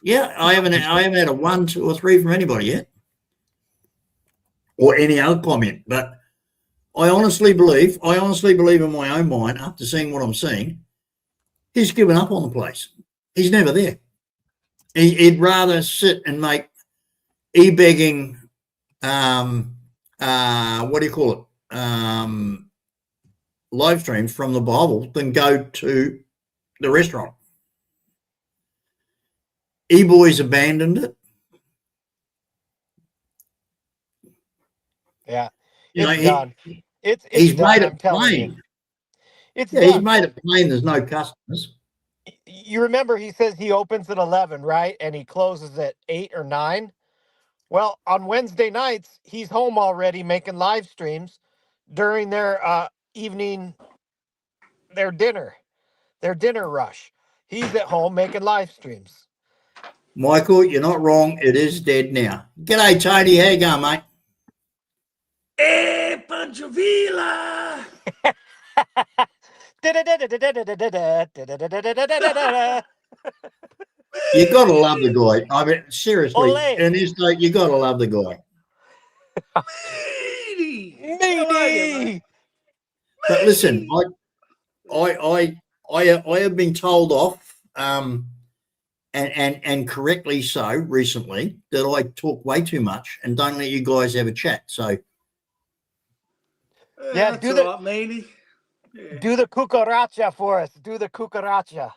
Yeah, I haven't had a 1, 2, or 3 from anybody yet, or any other comment. But I honestly believe in my own mind, after seeing what I'm seeing, he's given up on the place. He's never there. He'd rather sit and make e-begging, what do you call it, live streams from the Bible than go to the restaurant. E-boys abandoned it. Yeah, You know, it's done. It's he's done. made I'm it telling plain. you, it's Yeah, he's done. made it plain. There's no customers. You remember he says he opens at 11, right? And he closes at 8 or 9. Well, on Wednesday nights, he's home already making live streams during their evening, their dinner rush. He's at home making live streams. Michael, you're not wrong. It is dead now. G'day, Tony. How you going, mate? Hey, Pancho Villa! You got to love the guy. I mean, seriously, Ole. in this state, you got to love the guy. Meaty! How are you, mate? Meaty. But listen, I have been told off, and correctly so recently, that I talk way too much and don't let you guys have a chat. So Yeah, that's do the- all right, Meaty. Yeah. Do the cucaracha for us. Do the cucaracha.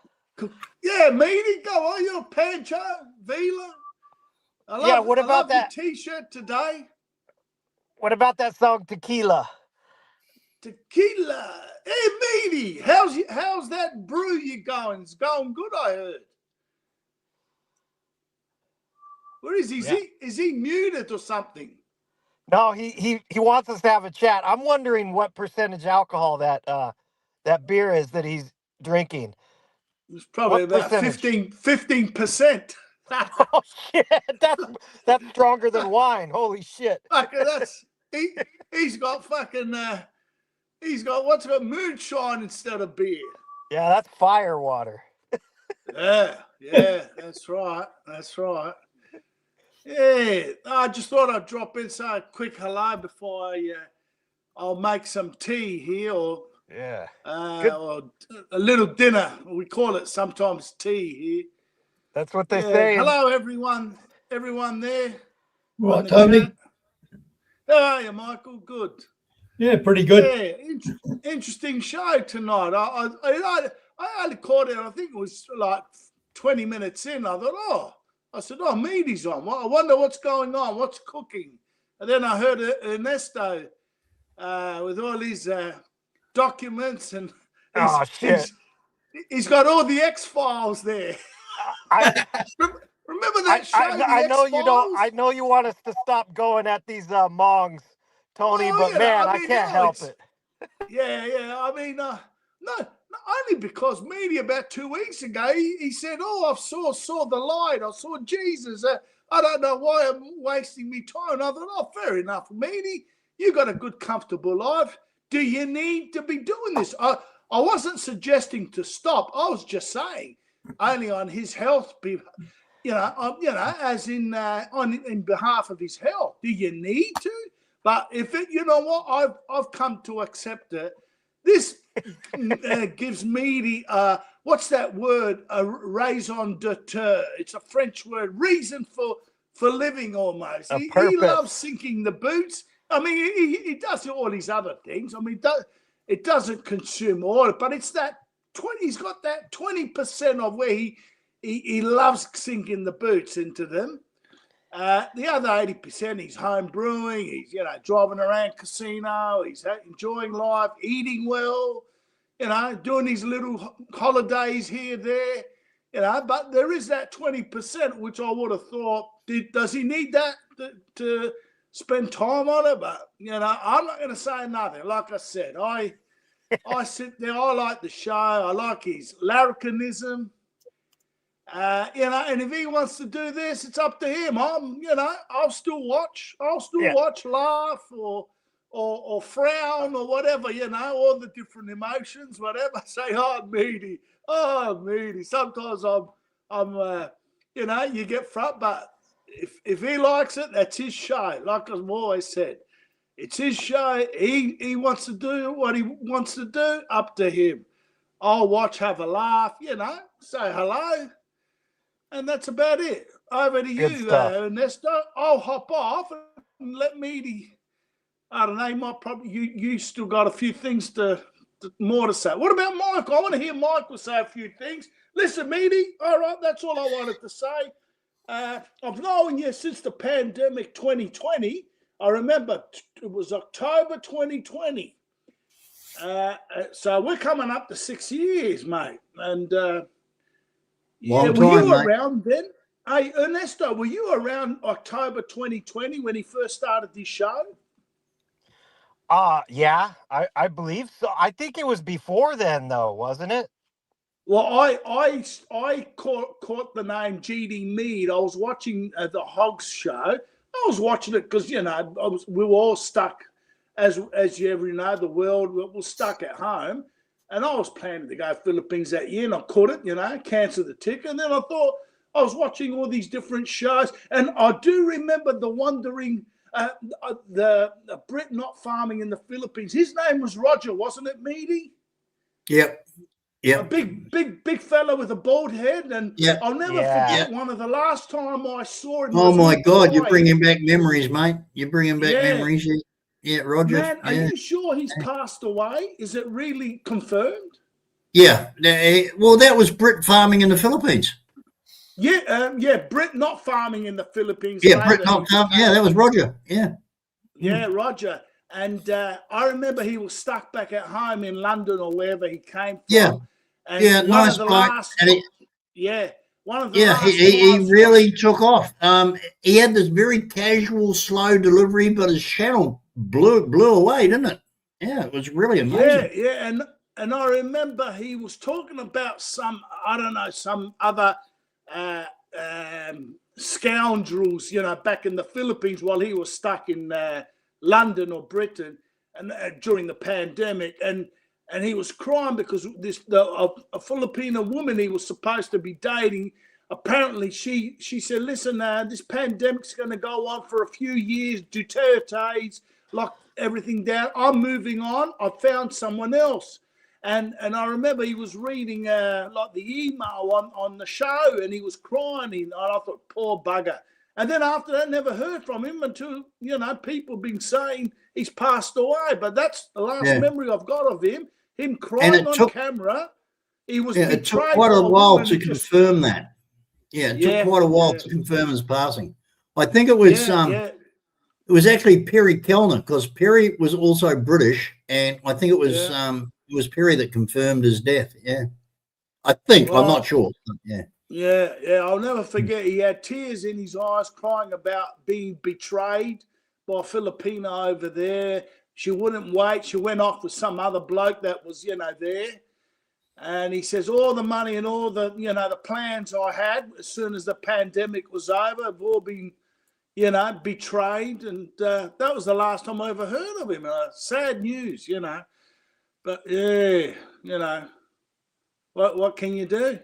Yeah, Meaty, go on, you're Pancho Villa. Yeah, what about I love that? your t-shirt today. What about that song Tequila? Tequila. Hey, Meaty, how's that brew you going? It's going good, I heard. Where is he? Yeah. Is he muted or something? No, he wants us to have a chat. I'm wondering what percentage alcohol that beer is that he's drinking. It's probably What about percentage? 15%. Oh shit, that's stronger than wine. Holy shit. Fucking he's got fucking he's got what's it got moonshine instead of beer. Yeah, that's fire water. Yeah, that's right. That's right. Yeah, I just thought I'd drop in, say a quick hello before I'll make some tea here or Yeah. or a little dinner. We call it sometimes tea here. That's what they Yeah, say. hello, everyone there. Right, on the Tony. chat. How are you, Michael? Good. Yeah, pretty good. Yeah, interesting show tonight. I only caught it, I think it was like 20 minutes in. I thought, Meaty's on. I wonder what's going on, what's cooking. And then I heard Ernesto with all his documents and Oh shit. he's got all the X-Files there. I, Remember that show? I The know you don't. X-Files? I know you want us to stop going at these mongs, Tony, Oh, but yeah, man, I I mean, can't no, help it's- it. Yeah. I mean, no, only because Meaty about 2 weeks ago he said, "Oh, I saw the light. I saw Jesus. I don't know why I'm wasting me time." I thought, "Oh, fair enough, Meaty. You got a good, comfortable life. Do you need to be doing this?" I wasn't suggesting to stop. I was just saying, only on his health, as in in behalf of his health. Do you need to? But if it, you know what, I've come to accept it. This gives me the what's that word? A raison d'etre. It's a French word. Reason for living almost. A He purpose. loves sinking the boots. I mean, he does all these other things. I mean, it doesn't consume oil, but it's that 20. He's got that 20% of where he loves sinking the boots into them. The other 80%, he's home brewing. He's driving around casino. He's enjoying life, eating well. Doing these little holidays here, there. But there is that 20%, which I would have thought, does he need that to spend time on it? But I'm not going to say nothing. Like I said, I sit there. I like the show. I like his larrikinism. And if he wants to do this, it's up to him. I'll still watch. I'll still watch, laugh, or or frown or whatever, all the different emotions, whatever. Say, meaty. Sometimes I'm you get front, but if he likes it, that's his show. Like I've always said, it's his show. He wants to do what he wants to do. Up to him. I'll watch, have a laugh, say hello, and that's about it. Over to Good you, stuff. Ernesto. I'll hop off and let Meaty. I don't know. You might probably you still got a few things more to say. What about Mike? I want to hear Michael say a few things. Listen, Meaty. All right, that's all I wanted to say. I've known you since the pandemic 2020. I remember it was October 2020. So we're coming up to 6 years, mate. And were Long you time, mate. around then? Hey, Ernesto, were you around October 2020 when he first started this show? Yeah, I believe so. I think it was before then, though, wasn't it? Well, I caught the name GD Mead. I was watching the Hogs show. I was watching it because we were all stuck, as you ever know, the world was stuck at home, and I was planning to go Philippines that year, and I couldn't, cancelled the ticket, and then I thought I was watching all these different shows, and I do remember the wandering. The Brit not farming in the Philippines. His name was Roger, wasn't it, Meaty? Yep. A Yep. big fella with a bald head, and Yep. I'll never Yeah. forget one of the last time I saw him. Oh was my in God, you're Hawaii. bringing back memories, mate. You're bringing back Yeah. memories. Yeah, Roger. Man, are Yeah. you sure he's passed away? Is it really confirmed? Yeah. Well, that was Brit farming in the Philippines. Yeah, Brit not farming in the Philippines. Yeah, later. Brit not farming. Yeah, that was Roger. Yeah. Yeah, Roger. And I remember he was stuck back at home in London or wherever he came from. Yeah. And Yeah, one nice of the bloke. last, And one of the yeah, last he times- really took off. He had this very casual, slow delivery, but his channel blew away, didn't it? Yeah, it was really amazing. Yeah, and I remember he was talking about some other scoundrels, back in the Philippines while he was stuck in London or Britain, and during the pandemic, and he was crying because a Filipino woman he was supposed to be dating. Apparently, she said, "Listen, this pandemic's going to go on for a few years. Duterte's locked everything down. I'm moving on. I found someone else." And I remember he was reading like the email on the show, and he was crying. And I thought, poor bugger. And then after that, never heard from him until people been saying he's passed away. But that's the last memory I've got of him. Him crying on camera. He was it took betrayed quite by a while woman to who just- confirm that. Yeah, it took quite a while to confirm his passing. I think it was it was actually Perry Kellner, because Perry was also British, and I think it was Perry that confirmed his death. Yeah, I think. I'm not sure. Yeah. Yeah. I'll never forget. He had tears in his eyes, crying about being betrayed by a Filipino over there. She wouldn't wait. She went off with some other bloke that was, there. And he says, all the money and all the, the plans I had as soon as the pandemic was over have all been, betrayed. And that was the last time I ever heard of him. Sad news, But yeah, what can you do,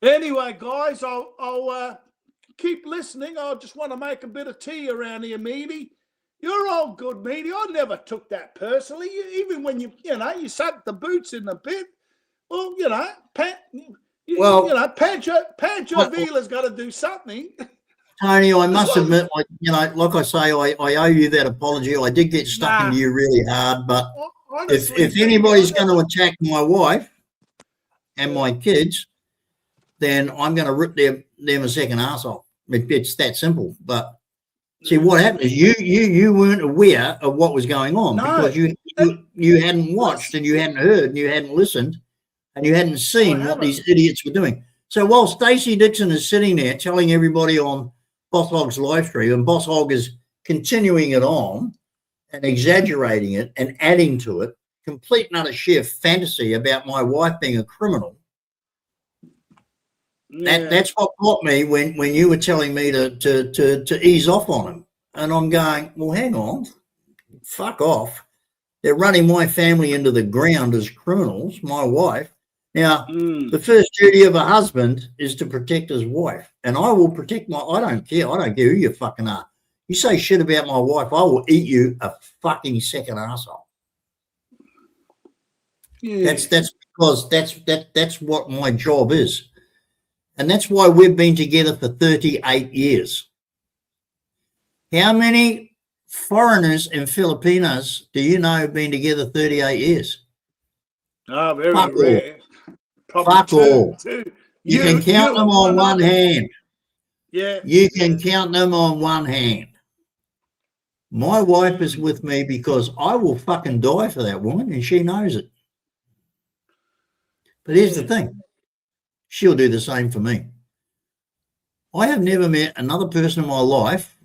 Anyway, guys, I'll keep listening. I just want to make a bit of tea around here, Meaty. You're all good, Meaty. I never took that personally. Even when you sucked the boots in a bit. Well, Pancho Villa's got to do something. Tony, I must admit, like I say, I owe you that apology. I did get stuck into you really hard, but Honestly, if anybody's going to attack my wife and my kids, then I'm going to rip them a second ass off. It's that simple. But see, what happened is you weren't aware of what was going on because you hadn't watched and you hadn't heard and you hadn't listened and you hadn't seen what these idiots were doing. So while Stacey Dixon is sitting there telling everybody on Boss Hog's live stream, and Boss Hog is continuing it on and exaggerating it and adding to it, complete and utter sheer fantasy about my wife being a criminal. That's what got me when you were telling me to ease off on him. And I'm going, well, hang on. fuck off. They're running my family into the ground as criminals, my wife. Now, the first duty of a husband is to protect his wife. And I will protect I don't care. I don't care who you fucking are. You say shit about my wife, I will eat you a fucking second arsehole. Yeah. That's because that's what my job is. And that's why we've been together for 38 years. How many foreigners and Filipinos do you know have been together 38 years? Oh, very Fuck rare. Probably Fuck two, all. two. You can count them on one hand. Yeah. You can count them on one hand. My wife is with me because I will fucking die for that woman and she knows it. But here's the thing. She'll do the same for me. I have never met another person in my life,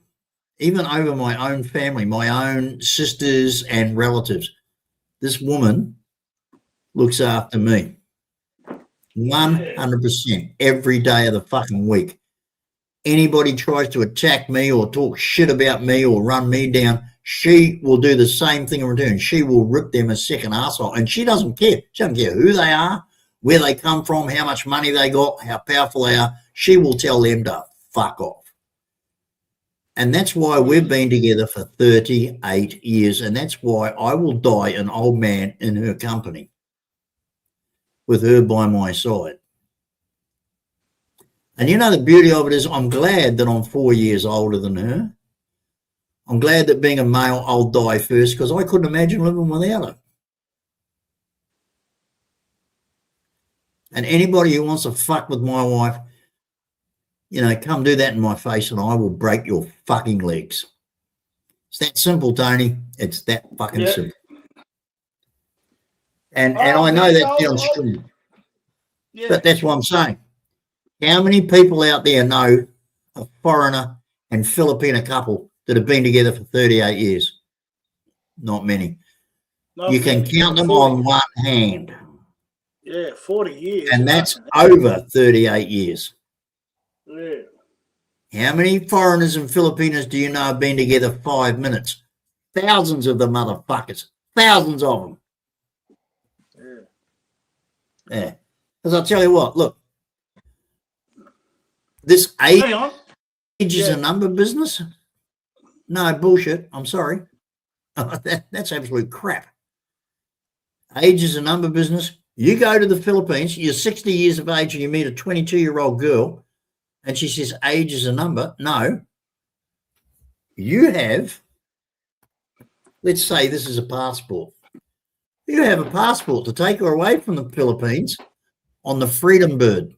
even over my own family, my own sisters and relatives. This woman looks after me 100% every day of the fucking week. Anybody tries to attack me or talk shit about me or run me down, she will do the same thing in return. She will rip them a second arsehole, and she doesn't care. She doesn't care who they are, where they come from, how much money they got, how powerful they are. She will tell them to fuck off. And that's why we've been together for 38 years, and that's why I will die an old man in her company with her by my side. And you know, the beauty of it is I'm glad that I'm 4 years older than her. I'm glad that being a male, I'll die first because I couldn't imagine living without her. And anybody who wants to fuck with my wife, you know, come do that in my face and I will break your fucking legs. It's that simple, Tony. It's that fucking simple. And I know that sounds stupid, but that's what I'm saying. How many people out there know a foreigner and Filipino couple that have been together for 38 years? Not many. You can count them on one hand. Yeah, 40 years. And that's over 38 years. Yeah. How many foreigners and Filipinos do you know have been together 5 minutes? Thousands of the motherfuckers. Thousands of them. Yeah. Because I'll tell you what, look. This age is a number business? No, bullshit. I'm sorry. That's absolute crap. Age is a number business. You go to the Philippines, you're 60 years of age and you meet a 22-year-old girl and she says age is a number. No. You have, let's say this is a passport. You have a passport to take her away from the Philippines on the Freedom Bird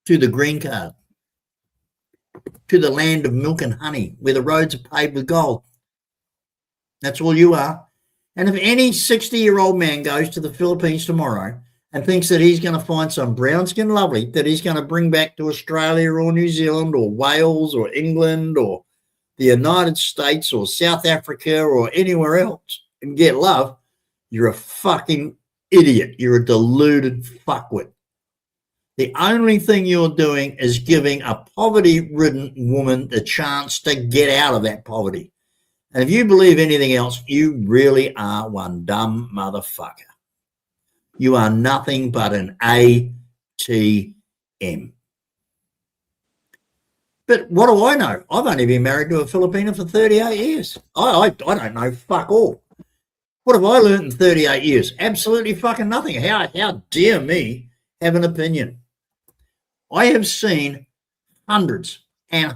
to the green card, to the land of milk and honey, where the roads are paved with gold. That's all you are. And if any 60-year-old man goes to the Philippines tomorrow and thinks that he's going to find some brown-skinned lovely that he's going to bring back to Australia or New Zealand or Wales or England or the United States or South Africa or anywhere else and get love, you're a fucking idiot. You're a deluded fuckwit. The only thing you're doing is giving a poverty-ridden woman the chance to get out of that poverty. And if you believe anything else, you really are one dumb motherfucker. You are nothing but an ATM. But what do I know? I've only been married to a Filipino for 38 years. I don't know fuck all. What have I learned in 38 years? Absolutely fucking nothing. How dare me have an opinion? I have seen hundreds and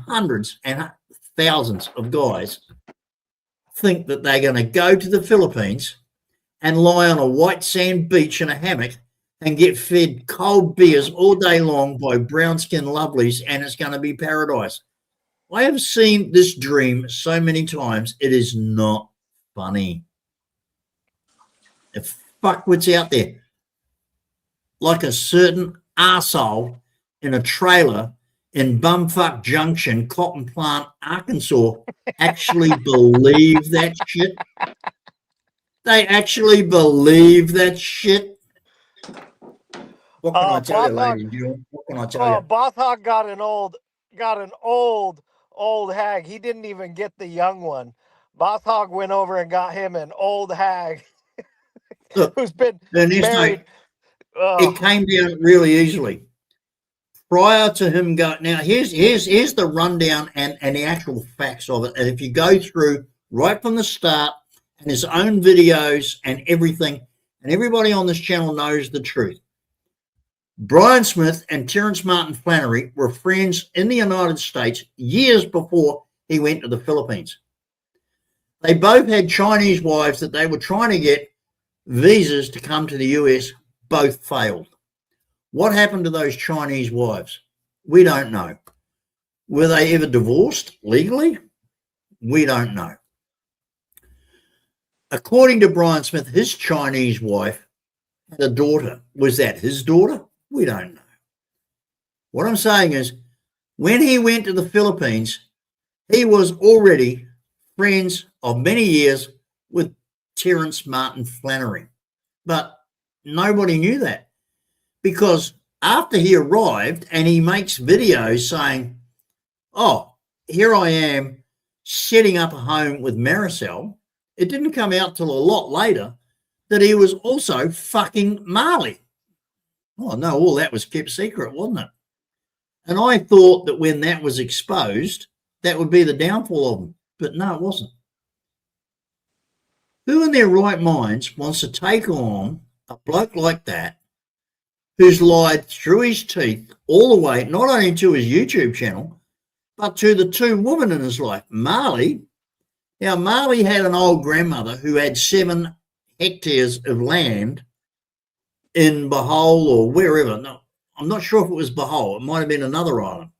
thousands of guys think that they're going to go to the Philippines and lie on a white sand beach in a hammock and get fed cold beers all day long by brown-skinned lovelies and it's going to be paradise. I have seen this dream so many times, it is not funny. The fuckwits out there, like a certain arsehole in a trailer in Bumfuck Junction, Cotton Plant, Arkansas, actually believe that shit. They actually believe that shit. What can I tell you, lady? What can I tell you? Boss Hog got an old hag. He didn't even get the young one. Boss Hog went over and got him an old hag Look, who's been Ernesto, married. it came down really easily. Prior to him going, now here's the rundown and the actual facts of it. And if you go through right from the start and his own videos and everything, and everybody on this channel knows the truth. Brian Smith and Terrence Martin Flannery were friends in the United States years before he went to the Philippines. They both had Chinese wives that they were trying to get visas to come to the US. Both failed. What happened to those Chinese wives? We don't know. Were they ever divorced legally? We don't know. According to Brian Smith, his Chinese wife had a daughter. Was that his daughter? We don't know. What I'm saying is, when he went to the Philippines, he was already friends of many years with Terrence Martin Flannery. But nobody knew that, because after he arrived and he makes videos saying, oh, here I am setting up a home with Maricel, it didn't come out till a lot later that he was also fucking Marley. Oh, no, all that was kept secret, wasn't it? And I thought that when that was exposed, that would be the downfall of him. But no, it wasn't. Who in their right minds wants to take on a bloke like that, who's lied through his teeth all the way, not only to his YouTube channel, but to the two women in his life? Marley. Now, Marley had an old grandmother who had 7 hectares of land in Bohol or wherever. No, I'm not sure if it was Bohol. It might have been another island.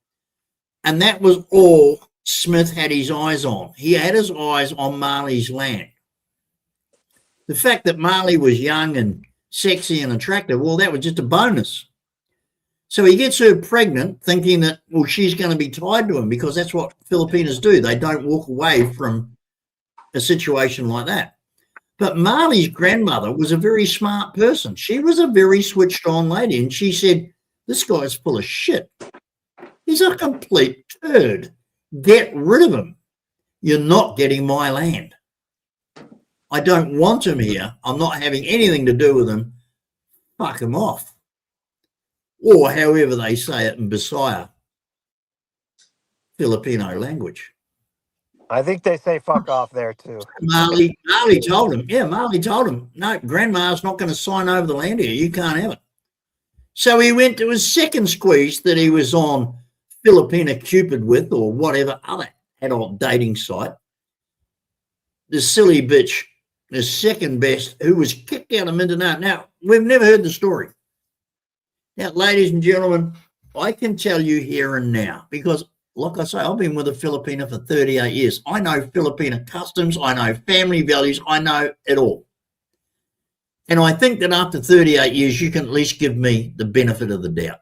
And that was all Smith had his eyes on. He had his eyes on Marley's land. The fact that Marley was young and sexy and attractive, well, that was just a bonus. So he gets her pregnant thinking that, well, she's going to be tied to him, because that's what Filipinos do. They don't walk away from a situation like that. But Marley's grandmother was a very smart person. She was a very switched on lady. And she said, this guy's full of shit. He's a complete turd. Get rid of him. You're not getting my land. I don't want him here. I'm not having anything to do with him. Fuck him off. Or however they say it in Bisaya, Filipino language. I think they say fuck off there too. Marley told him, no, grandma's not going to sign over the land here. You can't have it. So he went to his second squeeze that he was on Filipina Cupid with, or whatever other adult dating site. The silly bitch, the second best, who was kicked out of Mindanao. Now, we've never heard the story. Now, ladies and gentlemen, I can tell you here and now, because like I say, I've been with a Filipina for 38 years. I know Filipina customs. I know family values. I know it all. And I think that after 38 years, you can at least give me the benefit of the doubt.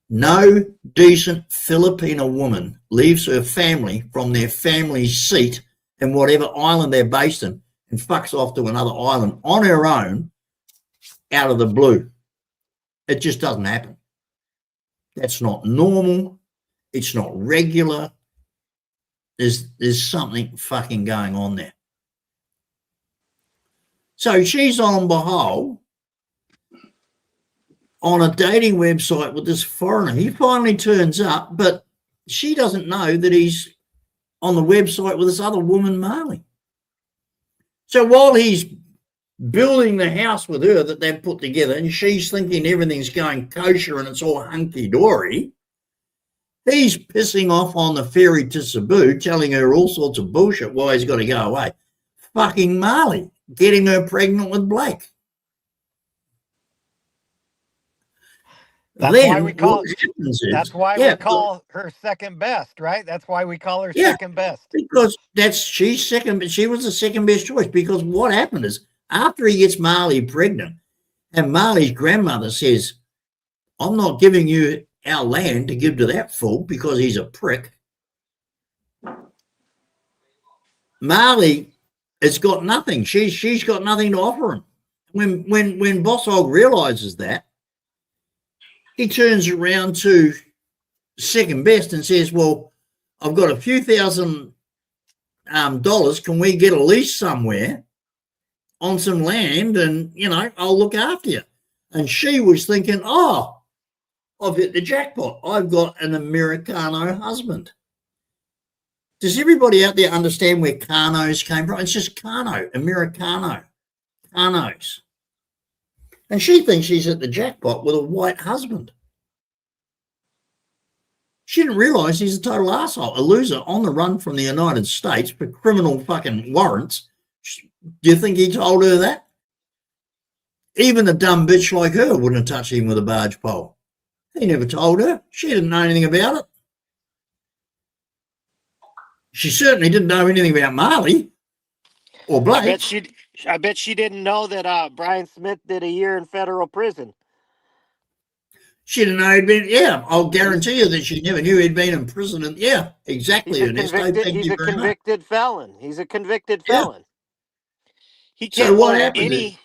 No decent Filipina woman leaves her family from their family seat in whatever island they're based in and fucks off to another island on her own out of the blue. It just doesn't happen. That's not normal. It's not regular. There's something fucking going on there. So she's on Bohol on a dating website with this foreigner. He finally turns up, but she doesn't know that he's on the website with this other woman, Marley. So while he's building the house with her that they've put together, and she's thinking everything's going kosher and it's all hunky-dory, he's pissing off on the ferry to Cebu, telling her all sorts of bullshit why he's got to go away. Fucking Marley, getting her pregnant with Blake. That's Then why we call what happens is, that's why we call her second best, right? That's why we call her second best. Because she's second, but she was the second best choice. Because what happened is, after he gets Marley pregnant, and Marley's grandmother says, I'm not giving you our land to give to that fool because he's a prick. Marley has got nothing. She's got nothing to offer him. When Boss Hog realizes that, he turns around to second best and says, well, I've got a few thousand dollars can we get a lease somewhere on some land, and I'll look after you. And she was thinking, oh, I've hit the jackpot. I've got an Americano husband. Does everybody out there understand where Carnos came from? It's just Carno, Americano, Carnos. And she thinks she's at the jackpot with a white husband. She didn't realize he's a total asshole, a loser on the run from the United States for criminal fucking warrants. Do you think he told her that? Even a dumb bitch like her wouldn't have touched him with a barge pole. He never told her. She didn't know anything about it. She certainly didn't know anything about Marley or Blake. I bet she didn't know that Brian Smith did a year in federal prison. She didn't know he'd been, yeah, I'll guarantee you that she never knew he'd been in prison. And yeah, exactly, Ernesto. He's a convicted felon. He's a convicted Yeah. felon. He can't So what hold happened is- any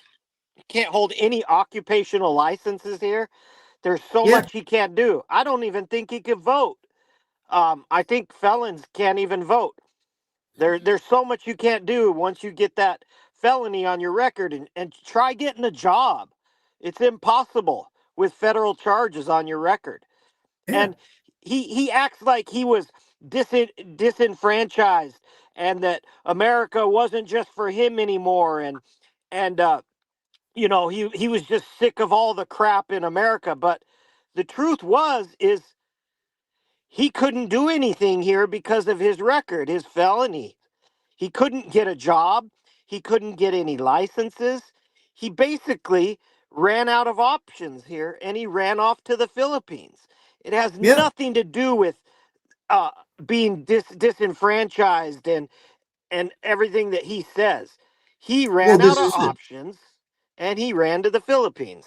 can't hold any occupational licenses here. There's so Yeah. much he can't do. I don't even think he could vote. I think felons can't even vote. There's so much you can't do once you get that felony on your record, and try getting a job. It's impossible with federal charges on your record. Yeah. And he acts like he was disenfranchised and that America wasn't just for him anymore, and he was just sick of all the crap in America. But the truth is he couldn't do anything here because of his record, his felony. He couldn't get a job. He couldn't get any licenses. He basically ran out of options here, and he ran off to the Philippines. It has Yeah. nothing to do with being disenfranchised and everything that he says. He ran Well, out this of is it. options, and he ran to the Philippines.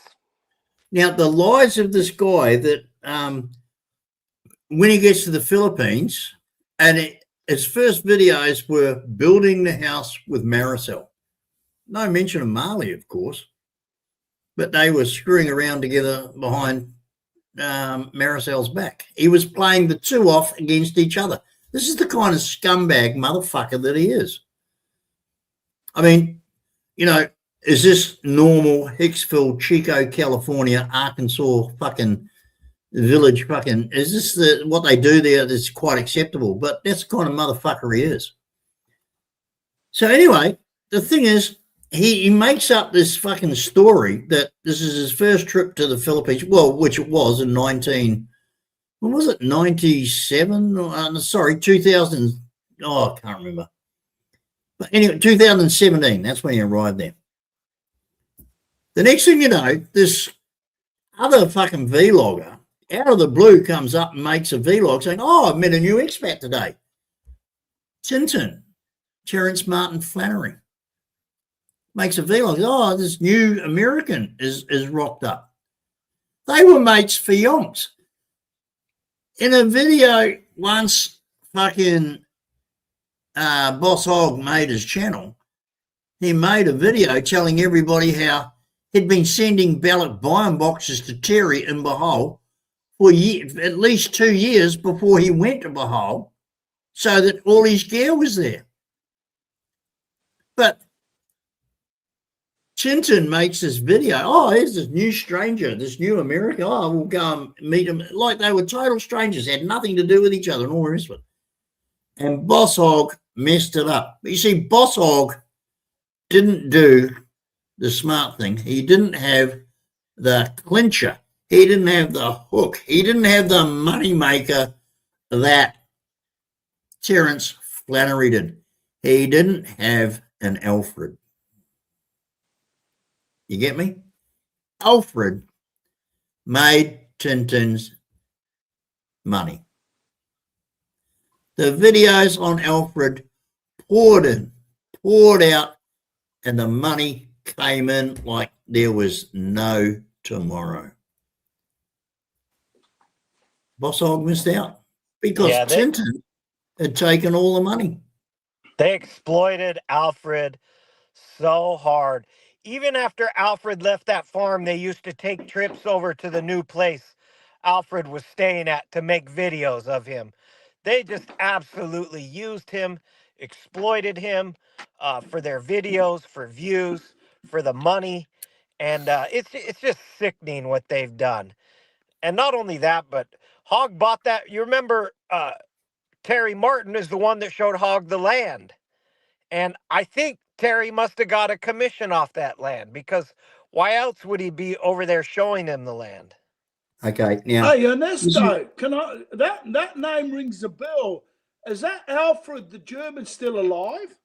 Now, the lies of this guy that when he gets to the Philippines, and his first videos were building the house with Maricel. No mention of Marley, of course, but they were screwing around together behind Maricel's back. He was playing the two off against each other. This is the kind of scumbag motherfucker that he is. I mean, is this normal Hicksville, Chico, California, Arkansas fucking village fucking, is this what they do there that's quite acceptable? But that's the kind of motherfucker he is. So anyway, the thing is, he makes up this fucking story that this is his first trip to the Philippines, well, which it was in 97? Sorry, 2000, I can't remember. But anyway, 2017, that's when he arrived there. The next thing you know, this other fucking vlogger out of the blue comes up and makes a vlog saying, oh, I've met a new expat today. Tintin, Terrence Martin Flannery, makes a vlog. Oh, this new American is rocked up. They were mates for yonks. In a video once fucking Boss Hog made his channel, he made a video telling everybody how he'd been sending ballot buy-in boxes to Terry in Bohol for at least 2 years before he went to Bohol, so that all his gear was there. But Chinton makes this video, oh, here's this new stranger, this new American, oh, we'll go and meet him. Like they were total strangers, had nothing to do with each other and all the rest of it. And Boss Hog messed it up. You see, Boss Hog didn't do the smart thing. He didn't have the clincher. He didn't have the hook. He didn't have the money maker that Terrence Flannery did. He didn't have an Alfred. You get me? Alfred made Tintin's money. The videos on Alfred poured out, and the money came in like there was no tomorrow. Boss Hog missed out because Tintin had taken all the money. They exploited Alfred so hard. Even after Alfred left that farm, they used to take trips over to the new place Alfred was staying at to make videos of him. They just absolutely used him. exploited him for their videos, for views, for the money, and it's just sickening what they've done. And not only that, but Hogg bought that. You remember Terry Martin is the one that showed Hogg the land, and I think Terry must have got a commission off that land, because why else would he be over there showing him the land? Okay, now Hey, Ernesto, can I? That name rings a bell. Is that Alfred the German still alive?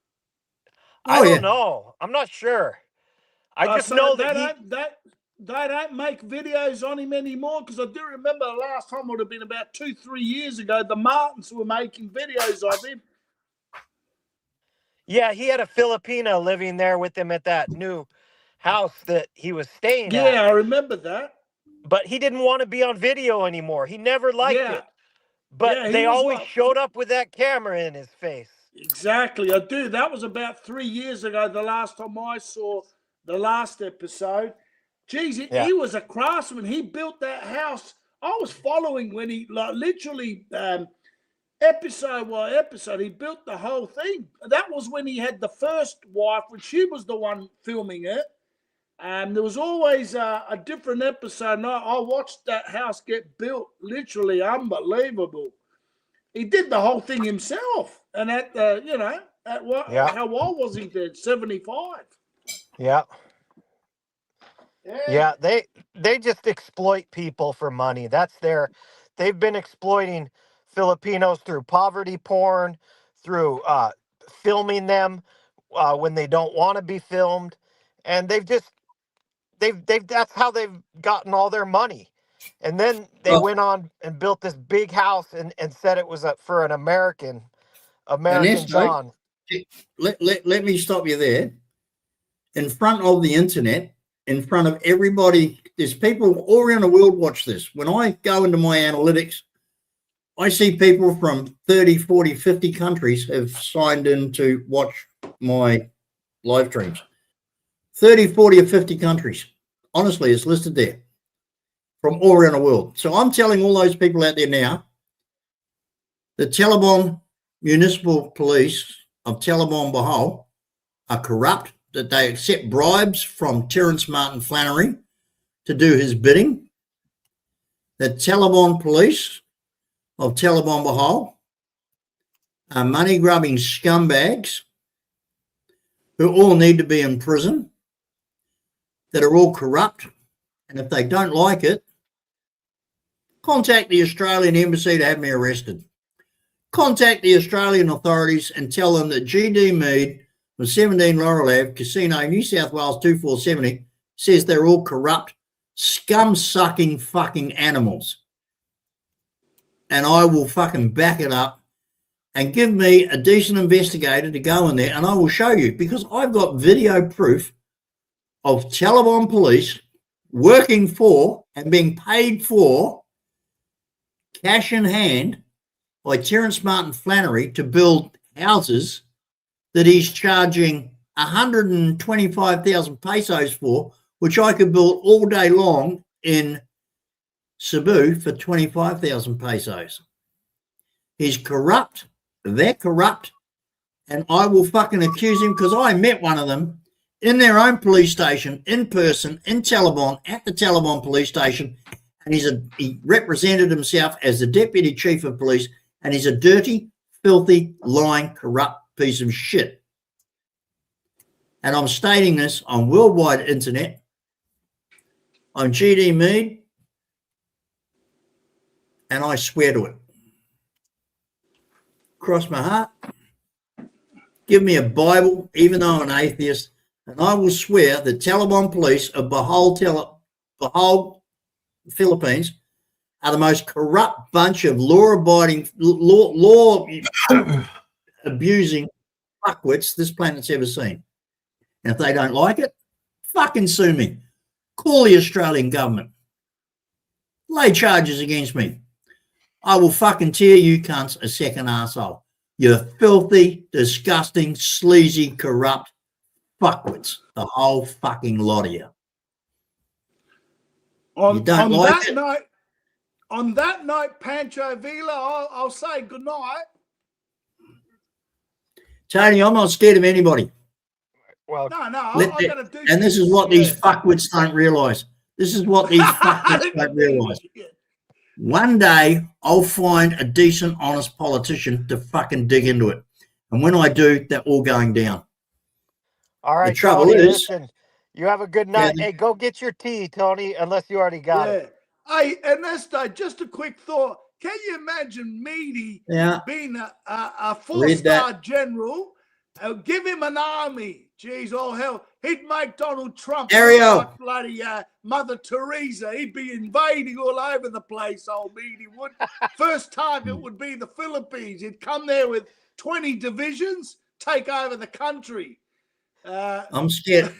I Oh, don't yeah. know. I'm not sure. I just So know they that he. don't make videos on him anymore, because I do remember the last time would have been about 2-3 years ago. The Martins were making videos of him. Yeah, he had a Filipina living there with him at that new house that he was staying at. Yeah, I remember that. But he didn't want to be on video anymore. He never liked Yeah, it. But yeah, he they was always like, showed up with that camera in his face. exactly. I do. That was about 3 years ago, the last time I saw the last episode. Geez, Yeah. he was a craftsman. He built that house. I was following when he, like, literally, episode by episode, he built the whole thing. That was when he had the first wife, when she was the one filming it. There was always a different episode. And I watched that house get built. Literally unbelievable. He did the whole thing himself. And at what? Yeah. How old was he then? 75. Yeah. Yeah. Yeah, they just exploit people for money. They've been exploiting Filipinos through poverty porn, through filming them when they don't want to be filmed, and that's how they've gotten all their money. And then they Well, went on and built this big house and said it was for an American Ernesto, John. let me stop you there. In front of the internet, in front of everybody, there's people all around the world watch this. When I go into my analytics, I see people from 30, 40, 50 countries have signed in to watch my live streams. 30, 40, or 50 countries. Honestly, it's listed there from all around the world. So I'm telling all those people out there now, the Taliban municipal police of Taliban Bahal are corrupt, that they accept bribes from Terence Martin Flannery to do his bidding. The Taliban police of Taliban Bahal are money-grubbing scumbags who all need to be in prison, that are all corrupt, and if they don't like it, contact the Australian Embassy to have me arrested. Contact the Australian authorities and tell them that GD Mead from 17 Laurel Ave, Casino, New South Wales 2470, says they're all corrupt, scum-sucking fucking animals. And I will fucking back it up, and give me a decent investigator to go in there, and I will show you, because I've got video proof of Taliban police working for and being paid for, cash in hand, by Terence Martin Flannery to build houses that he's charging 125,000 pesos for, which I could build all day long in Cebu for 25,000 pesos. He's corrupt, they're corrupt, and I will fucking accuse him, because I met one of them in their own police station, in person, in Taliban, at the Taliban police station, and he represented himself as the deputy chief of police, and he's a dirty, filthy, lying, corrupt piece of shit. And I'm stating this on worldwide internet. I'm GD Mead, and I swear to it. Cross my heart. Give me a Bible, even though I'm an atheist, and I will swear the Taliban police of Bahal, Philippines, are the most corrupt bunch of law-abiding, law-abusing fuckwits this planet's ever seen. And if they don't like it, fucking sue me. Call the Australian government. Lay charges against me. I will fucking tear you cunts a second arsehole. You filthy, disgusting, sleazy, corrupt fuckwits. The whole fucking lot of you. On, You don't on like that it? night, on that night, Pancho Villa, I'll say good night. Tony, I'm not scared of anybody. Well, No, Let I the- gotta do. And this is what these fuckwits don't realise. This is what these fuckwits don't realise. One day I'll find a decent, honest politician to fucking dig into it. And when I do, they're all going down. all right, trouble Tony, is- listen, you have a good night. Hey, go get your tea, Tony, unless you already got it. Hey, Ernesto, just a quick thought. Can you imagine Meaty Yeah. being a Read four-star general? Give him an army. Jeez, oh hell, he'd make Donald Trump Ariel. look like bloody Mother Teresa. He'd be invading all over the place, old Meaty would. First target would be the Philippines. He'd come there with 20 divisions, take over the country. I'm scared.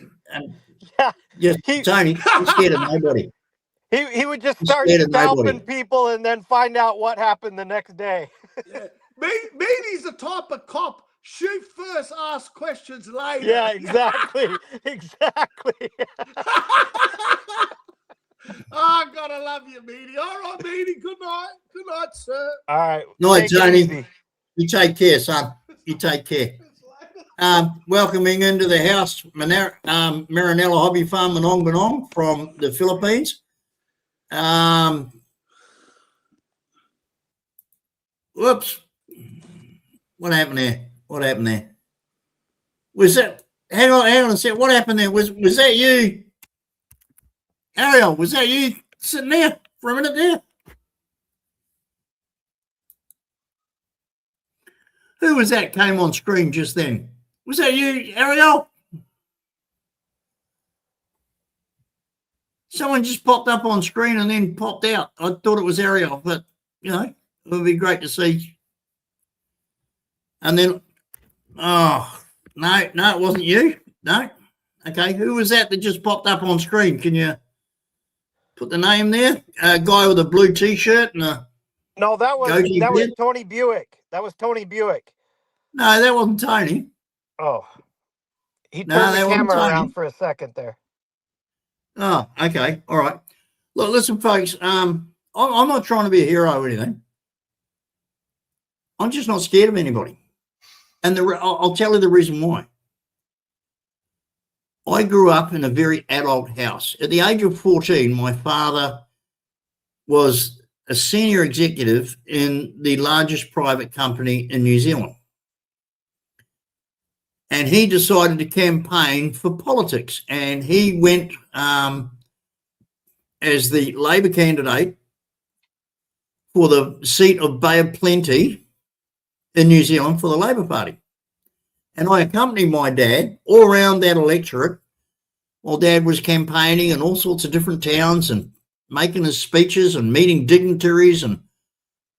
Yeah, Just He- Tony, I'm scared of nobody. he would just I'm start scared of scalping nobody. people and then find out what happened the next day. Yeah. Meaty's the type of cop, shoot first, ask questions later. Yeah, exactly. Exactly. Oh, God, I love you, Meaty. All right, Meaty. Good night. Good night, sir. All right. Night, take it Tony. easy. You take care, son. You take care. Welcoming into the house, Marinella Hobby Farm Manong Manong from the Philippines. Whoops. What happened there? What happened there? Was that, hang on a second. What happened there? Was that you? Ariel, was that you sitting there for a minute there? Who was that came on screen just then? Was that you, Ariel? Someone just popped up on screen and then popped out. I thought it was Ariel, but, you know, it would be great to see. And then, oh, no, it wasn't you. No. Okay, who was that just popped up on screen? Can you put the name there? A guy with a blue T-shirt and a... No, that was Goatee beard? Tony Buick. That was Tony Buick. No, that wasn't Tony. Oh, he No, turned that the wasn't camera Tony. around for a second there. Oh, okay. All right. Look, listen, folks. I'm not trying to be a hero or anything. I'm just not scared of anybody. And I'll tell you the reason why. I grew up in a very adult house. At the age of 14, my father was a senior executive in the largest private company in New Zealand. And he decided to campaign for politics. And he went as the Labor candidate for the seat of Bay of Plenty in New Zealand for the Labor Party. And I accompanied my dad all around that electorate while Dad was campaigning in all sorts of different towns and making his speeches and meeting dignitaries and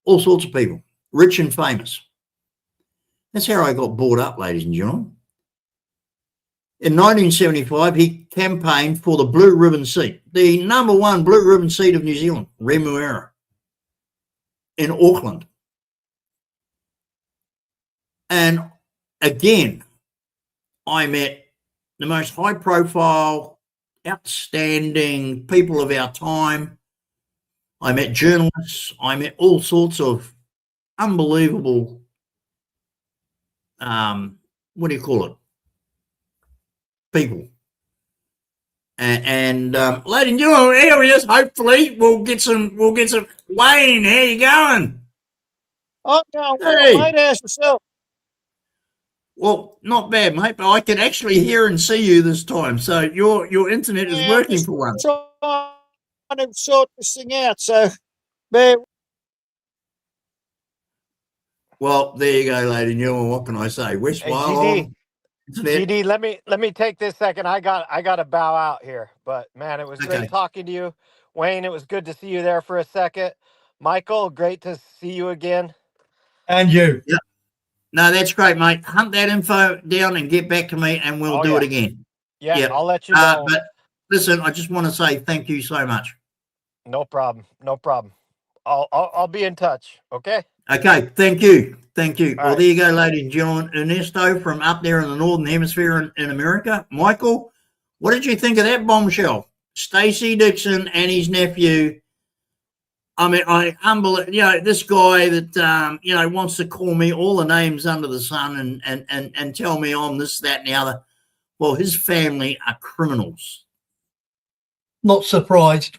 all sorts of people, rich and famous. That's how I got brought up, ladies and gentlemen. In 1975, he campaigned for the Blue Ribbon seat, the number one Blue Ribbon seat of New Zealand, Remuera, in Auckland. And again, I met the most high-profile, outstanding people of our time. I met journalists. I met all sorts of unbelievable, what do you call it? People. And ladies and gentlemen, here he is. Hopefully, we'll get some. Wayne, how you going? Oh, no, Hey. mate, how's yourself? Well, not bad, mate. But I can actually hear and see you this time. So your internet is Yeah, working just for once. trying to sort this thing out. So, bear Well, there you go, ladies and gentlemen. What can I say? West Hey, Wyalong. Internet. GD, let me take this second. I got to bow out here, but man, it was Okay. great talking to you, Wayne. It was good to see you there for a second. Michael, great to see you again. And you. No, that's great, mate. Hunt that info down and get back to me, and we'll Oh, do yeah. it again. Yeah, Yeah. I'll let you know. But listen, I just want to say thank you so much. No problem. No problem. I'll be in touch. Okay. Okay, thank you. Thank you. All Well, right. there you go, ladies and gentlemen. Ernesto from up there in the Northern Hemisphere in America. Michael, what did you think of that bombshell? Stacey Dixon and his nephew I mean, unbelievable. You know, this guy that you know wants to call me all the names under the sun and tell me I'm this, that, and the other. Well, his family are criminals. Not surprised.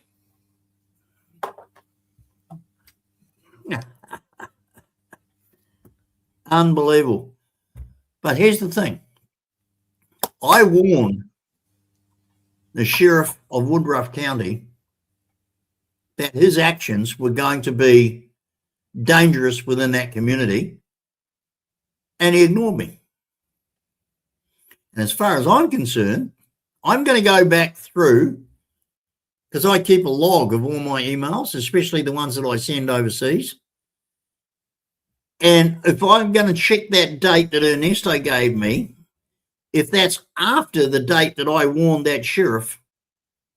Unbelievable. But here's the thing. I warned the sheriff of Woodruff County that his actions were going to be dangerous within that community, and he ignored me. And as far as I'm concerned, I'm going to go back through, because I keep a log of all my emails, especially the ones that I send overseas. And if I'm going to check that date that Ernesto gave me, if that's after the date that I warned that sheriff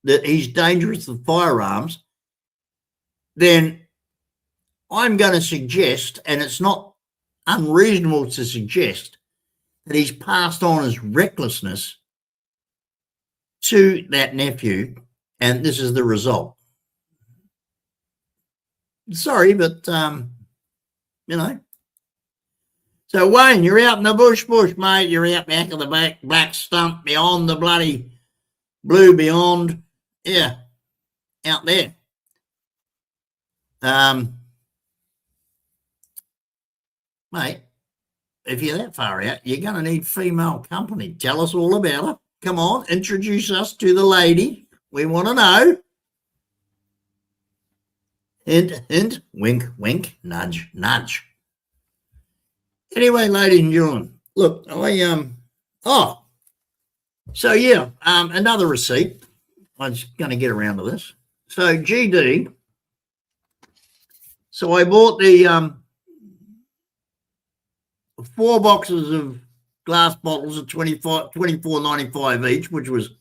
that he's dangerous with firearms, then I'm going to suggest, and it's not unreasonable to suggest, that he's passed on his recklessness to that nephew, and this is the result. Sorry, but, you know. So, Wayne, you're out in the bush, mate. You're out back of the back stump beyond the bloody blue beyond. Yeah, out there. Mate, if you're that far out, you're going to need female company. Tell us all about her. Come on, introduce us to the lady. We want to know. Hint, hint, wink, wink, nudge, nudge. Anyway, ladies and gentlemen, look, another receipt. I was going to get around to this. So GD. So I bought the 4 boxes of glass bottles of $24.95 each, which was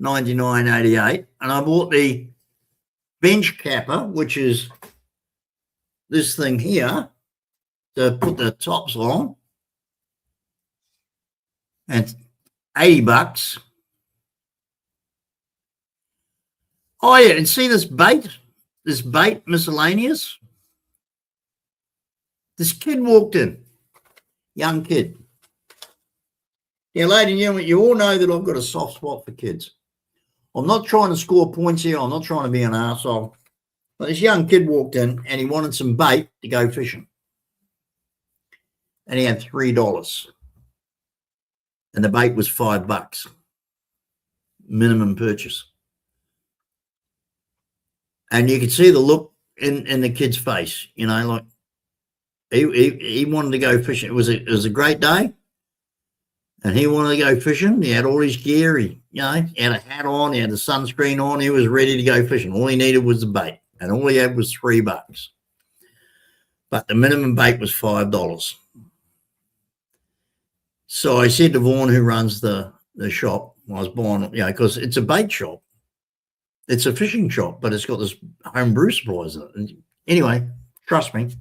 $99.88, and I bought the bench capper, which is this thing here, to put the tops on, and $80. Oh yeah, and see this bait miscellaneous. This kid walked in, young kid. Now, ladies and gentlemen, you all know that I've got a soft spot for kids. I'm not trying to score points here. I'm not trying to be an arsehole. But this young kid walked in and he wanted some bait to go fishing. And he had $3. And the bait was $5. Minimum purchase. And you could see the look in the kid's face, you know, like he wanted to go fishing. It was a great day. And he wanted to go fishing. He had all his gear. He had a hat on. He had the sunscreen on. He was ready to go fishing. All he needed was the bait. And all he had was $3. But the minimum bait was $5. So I said to Vaughn, who runs the shop, I was buying, because it's a bait shop. It's a fishing shop, but it's got this homebrew supplies in it. And anyway, trust me.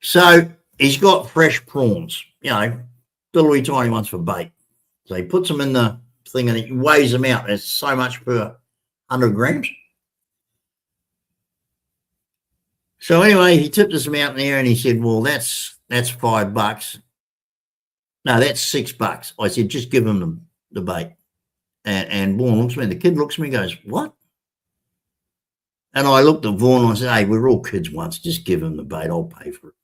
So he's got fresh prawns, little wee tiny ones for bait. So he puts them in the thing and he weighs them out. It's so much per 100 grams. So anyway, he tipped us out in there and he said, well, that's $5. No, that's $6. I said, just give him the bait. And Vaughan looks at me. The kid looks at me and goes, what? And I looked at Vaughan and I said, hey, we were all kids once. Just give him the bait. I'll pay for it.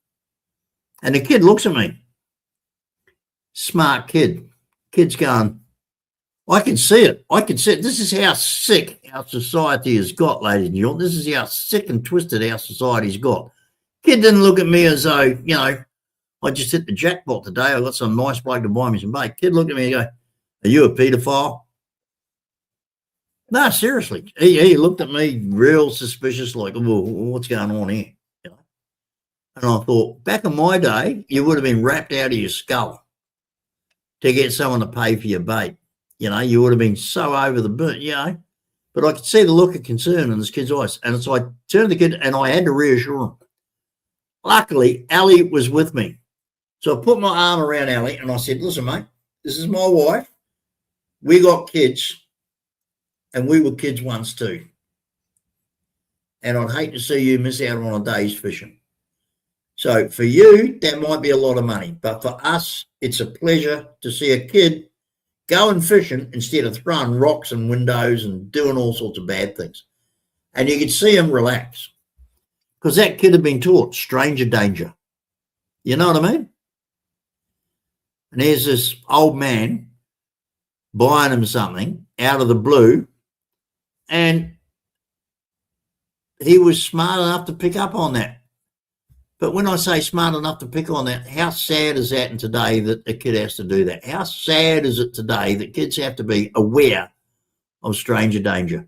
And the kid looks at me. Smart kid. Kid's going, I can see it. I can see it. This is how sick our society has got, ladies and gentlemen. This is how sick and twisted our society's got. Kid didn't look at me as though, I just hit the jackpot today. I got some nice bloke to buy me some bait. Kid looked at me and go, are you a paedophile? No, seriously. He looked at me real suspicious, like, well, what's going on here? And I thought, back in my day, you would have been wrapped out of your skull to get someone to pay for your bait. You would have been so over the burn, But I could see the look of concern in this kid's eyes. And so I turned to the kid and I had to reassure him. Luckily, Ali was with me. So I put my arm around Ali and I said, listen, mate, this is my wife. We got kids. And we were kids once too. and I'd hate to see you miss out on a day's fishing. So for you, that might be a lot of money, but for us, it's a pleasure to see a kid going fishing instead of throwing rocks and windows and doing all sorts of bad things. And you could see him relax because that kid had been taught stranger danger. You know what I mean? And there's this old man buying him something out of the blue, and he was smart enough to pick up on that. But when I say smart enough to pick on that, how sad is that in today that a kid has to do that? How sad is it today that kids have to be aware of stranger danger?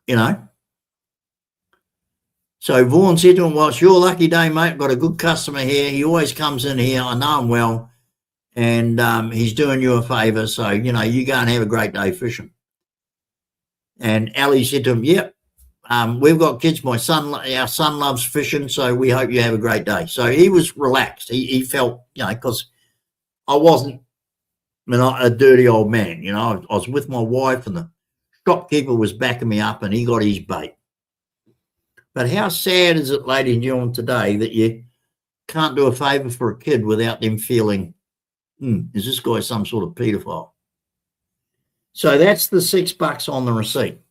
You know? So Vaughan said to him, well, it's your lucky day, mate. I've got a good customer here. He always comes in here. I know him well. And he's doing you a favour. So, you know, you go and have a great day fishing. And Ali said to him, yep. We've got kids. Our son loves fishing, so we hope you have a great day. So he was relaxed. He felt, you know, because I wasn't a dirty old man. You know, I was with my wife, and the shopkeeper was backing me up, and he got his bait. But how sad is it, ladies and gentlemen, today that you can't do a favour for a kid without them feeling, is this guy some sort of paedophile? So that's the $6 on the receipt.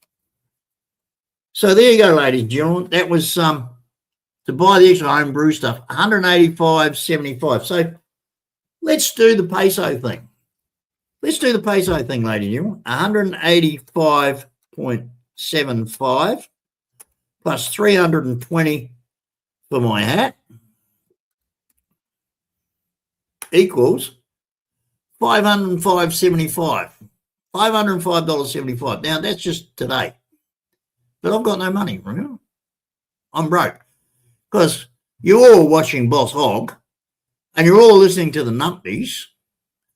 So there you go, ladies and gentlemen. That was to buy the extra home brew stuff, $185.75. So let's do the peso thing. Let's do the peso thing, ladies and gentlemen. $185.75 plus $320 for my hat equals $505.75. $505.75. Now that's just today. But I've got no money, remember? I'm broke. Because you're all watching Boss Hog and you're all listening to the numpties,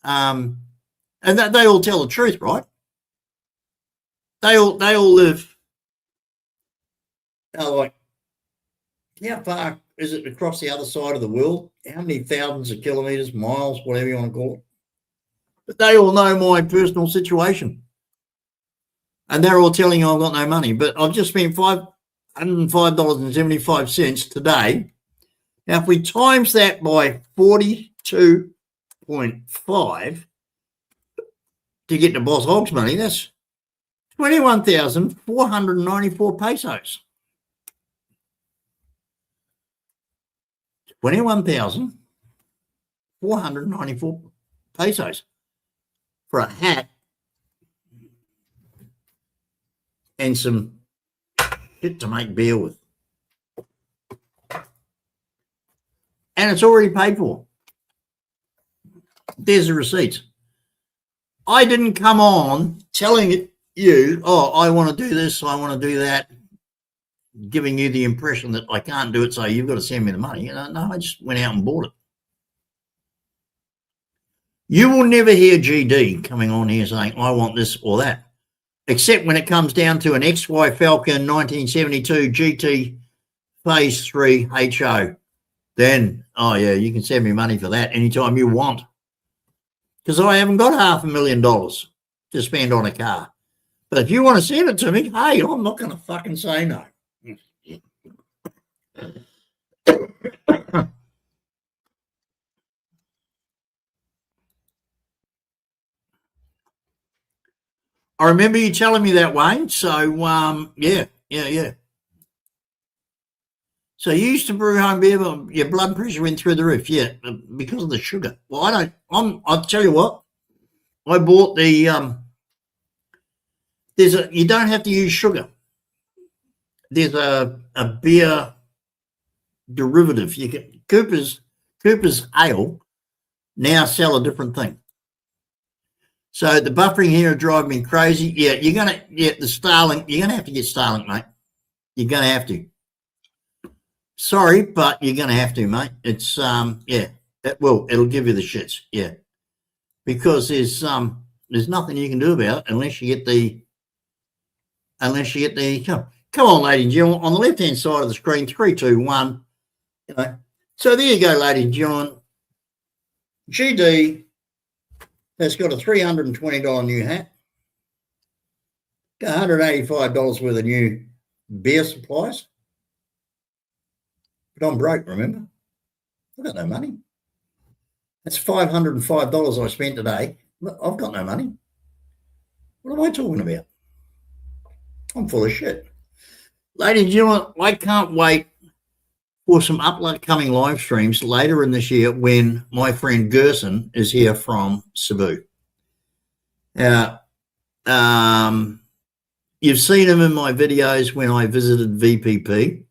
and that they all tell the truth, right? They all live, like, how far is it across the other side of the world? How many thousands of kilometres, miles, whatever you want to call it? But they all know my personal situation. And they're all telling you I've got no money. But I've just spent $505.75 today. Now, if we times that by 42.5 to get to Boss Hog's money, that's 21,494 pesos. 21,494 pesos for a hat and some shit to make beer with. And it's already paid for. There's the receipts. I didn't come on telling you, oh, I want to do this, I want to do that, giving you the impression that I can't do it, so you've got to send me the money. You know, no, I just went out and bought it. You will never hear GD coming on here saying, I want this or that, except when it comes down to an XY Falcon 1972 GT Phase 3 HO. Then, oh yeah, you can send me money for that anytime you want. Because I haven't got $500,000 to spend on a car. But if you want to send it to me, hey, I'm not going to fucking say no. I remember you telling me that, Wayne. So, yeah. So you used to brew home beer, but your blood pressure went through the roof, yeah, because of the sugar. Well, I'll tell you what, I bought the, you don't have to use sugar. There's a beer derivative. You can, Cooper's Ale now sell a different thing. So the buffering here drive me crazy. Yeah, you're going to get the Starlink. You're going to have to get Starlink, mate. You're going to have to. Sorry, but you're going to have to, mate. It's, yeah, it'll give you the shits. Yeah. Because there's nothing you can do about it unless you get the, come on, ladies and gentlemen, on the left-hand side of the screen, 3, 2, 1. You know. So there you go, ladies and gentlemen. GD has got a $320 new hat, got $185 worth of new beer supplies. But I'm broke, remember? I've got no money. That's $505 I spent today. Look, I've got no money. What am I talking about? I'm full of shit. Ladies and gentlemen, I can't wait for some upcoming live streams later in this year when my friend Gerson is here from Cebu. Now, you've seen him in my videos when I visited VPP.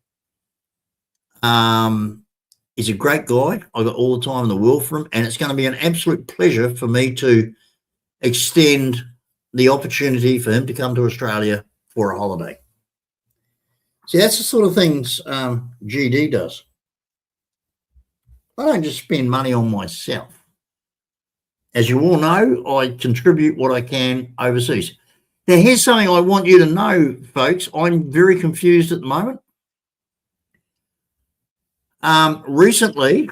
He's a great guy. I've got all the time in the world for him, and it's going to be an absolute pleasure for me to extend the opportunity for him to come to Australia for a holiday. See, that's the sort of things GD does. I don't just spend money on myself. As you all know, I contribute what I can overseas. Now, here's something I want you to know, folks. I'm very confused at the moment. Recently,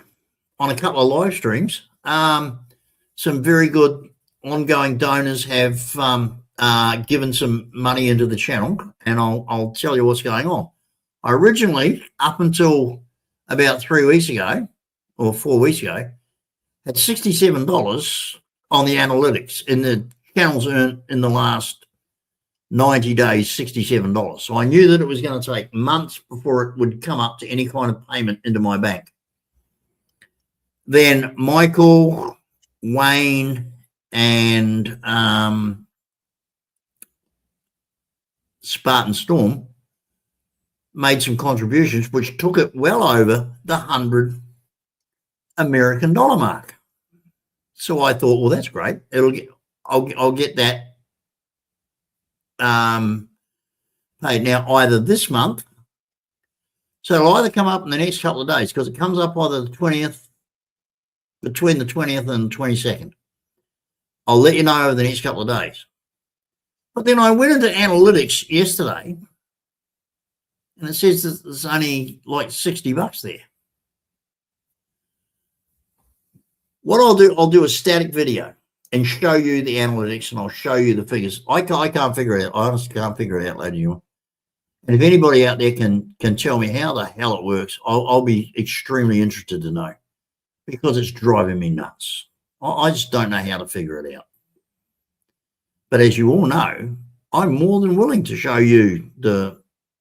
on a couple of live streams, some very good ongoing donors have given some money into the channel, and I'll tell you what's going on. I originally, up until about 3 weeks ago, or 4 weeks ago, had $67 on the analytics, and the channel's earned in the last 90 days $67. So I knew that it was going to take months before it would come up to any kind of payment into my bank. Then Michael, Wayne, and Spartan Storm made some contributions which took it well over the $100 American mark. So I thought, well, that's great. I'll get that paid now either this month. So it'll either come up in the next couple of days, because it comes up either the 20th, between the 20th and 22nd. I'll let you know over the next couple of days. But then I went into analytics yesterday, and it says that there's only like $60 there. What I'll do a static video and show you the analytics, and I'll show you the figures. I can't figure it out. I honestly can't figure it out, ladies and gentlemen. And if anybody out there can tell me how the hell it works, I'll be extremely interested to know, because it's driving me nuts. I just don't know how to figure it out. But as you all know, I'm more than willing to show you the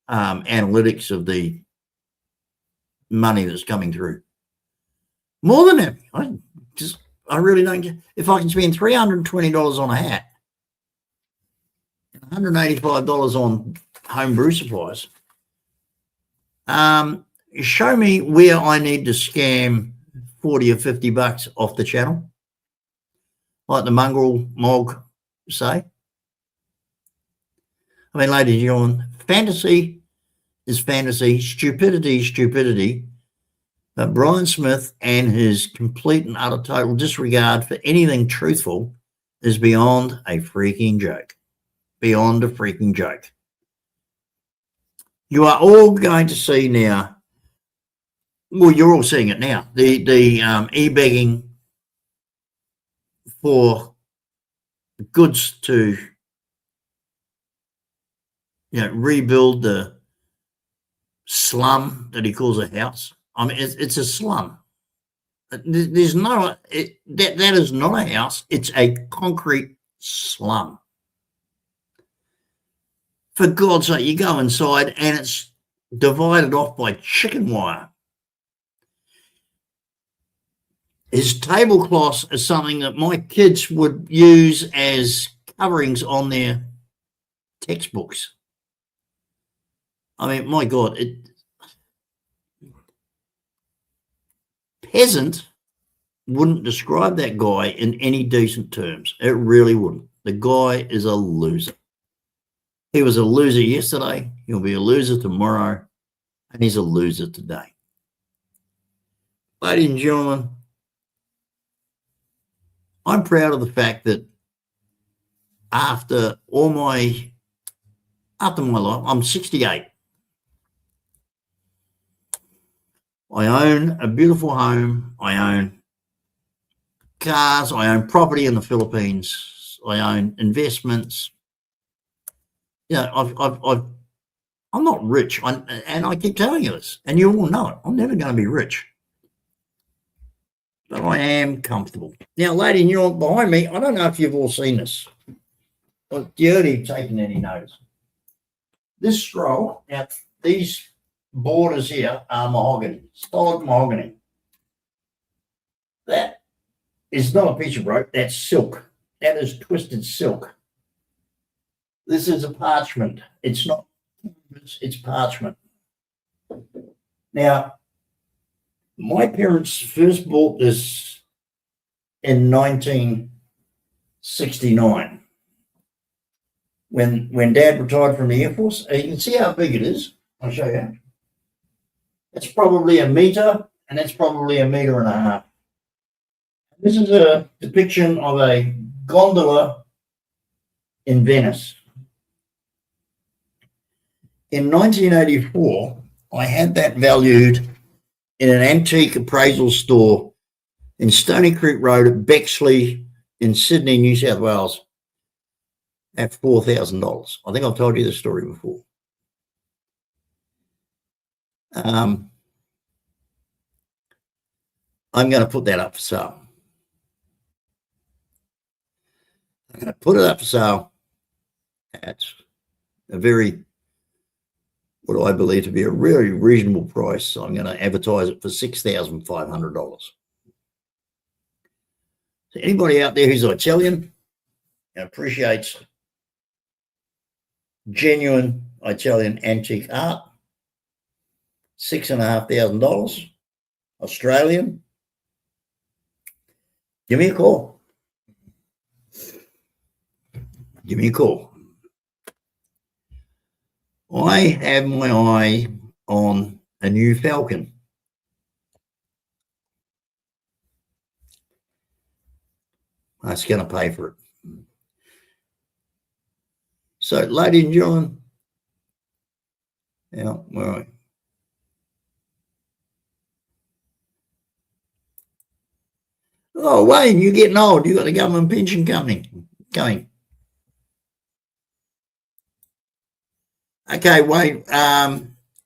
analytics of the money that's coming through. More than happy. I really don't get. If I can spend $320 on a hat, $185 on home brew supplies, show me where I need to scam $40 or $50 off the channel, like the mongrel mog say. I mean, ladies and gentlemen, fantasy is fantasy, stupidity is stupidity. But Brian Smith and his complete and utter total disregard for anything truthful is beyond a freaking joke. Beyond a freaking joke. You are all going to see now, well, you're all seeing it now, the e-begging for goods to, rebuild the slum that he calls a house. I mean, it's a slum. There's no, that is not a house. It's a concrete slum. For God's sake, you go inside and it's divided off by chicken wire. His tablecloths is something that my kids would use as coverings on their textbooks. I mean, my God, peasant wouldn't describe that guy in any decent terms. It really wouldn't. The guy is a loser. He was a loser yesterday. He'll be a loser tomorrow. And he's a loser today. Ladies and gentlemen, I'm proud of the fact that after my life, I'm 68. I own a beautiful home. I own cars. I own property in the Philippines. I own investments. I'm I'm not rich, and I keep telling you this, and you all know it. I'm never going to be rich, but I am comfortable. Now, lady, and you're behind me. I don't know if you've all seen this. Well, you already taken any notice? This scroll, now these borders here are mahogany, solid mahogany. That is not a piece of rope. That's silk. That is twisted silk. This is a parchment. It's not. It's parchment. Now, my parents first bought this in 1969 when Dad retired from the Air Force. You can see how big it is. I'll show you. It's probably a meter, and that's probably a meter and a half. This is a depiction of a gondola in Venice. In 1984, I had that valued in an antique appraisal store in Stony Creek Road at Bexley in Sydney, New South Wales at $4,000. I think I've told you the story before. I'm going to put that up for sale. I'm going to put it up for sale at a very, what I believe to be a really reasonable price. So I'm going to advertise it for $6,500. So anybody out there who's Italian and appreciates genuine Italian antique art, $6,500 Australian, give me a call. Give me a call. I have my eye on a new Falcon. That's going to pay for it. So, ladies and gentlemen, yeah, where are we? Oh, Wayne, you're getting old. You got the government pension coming. Okay, Wayne,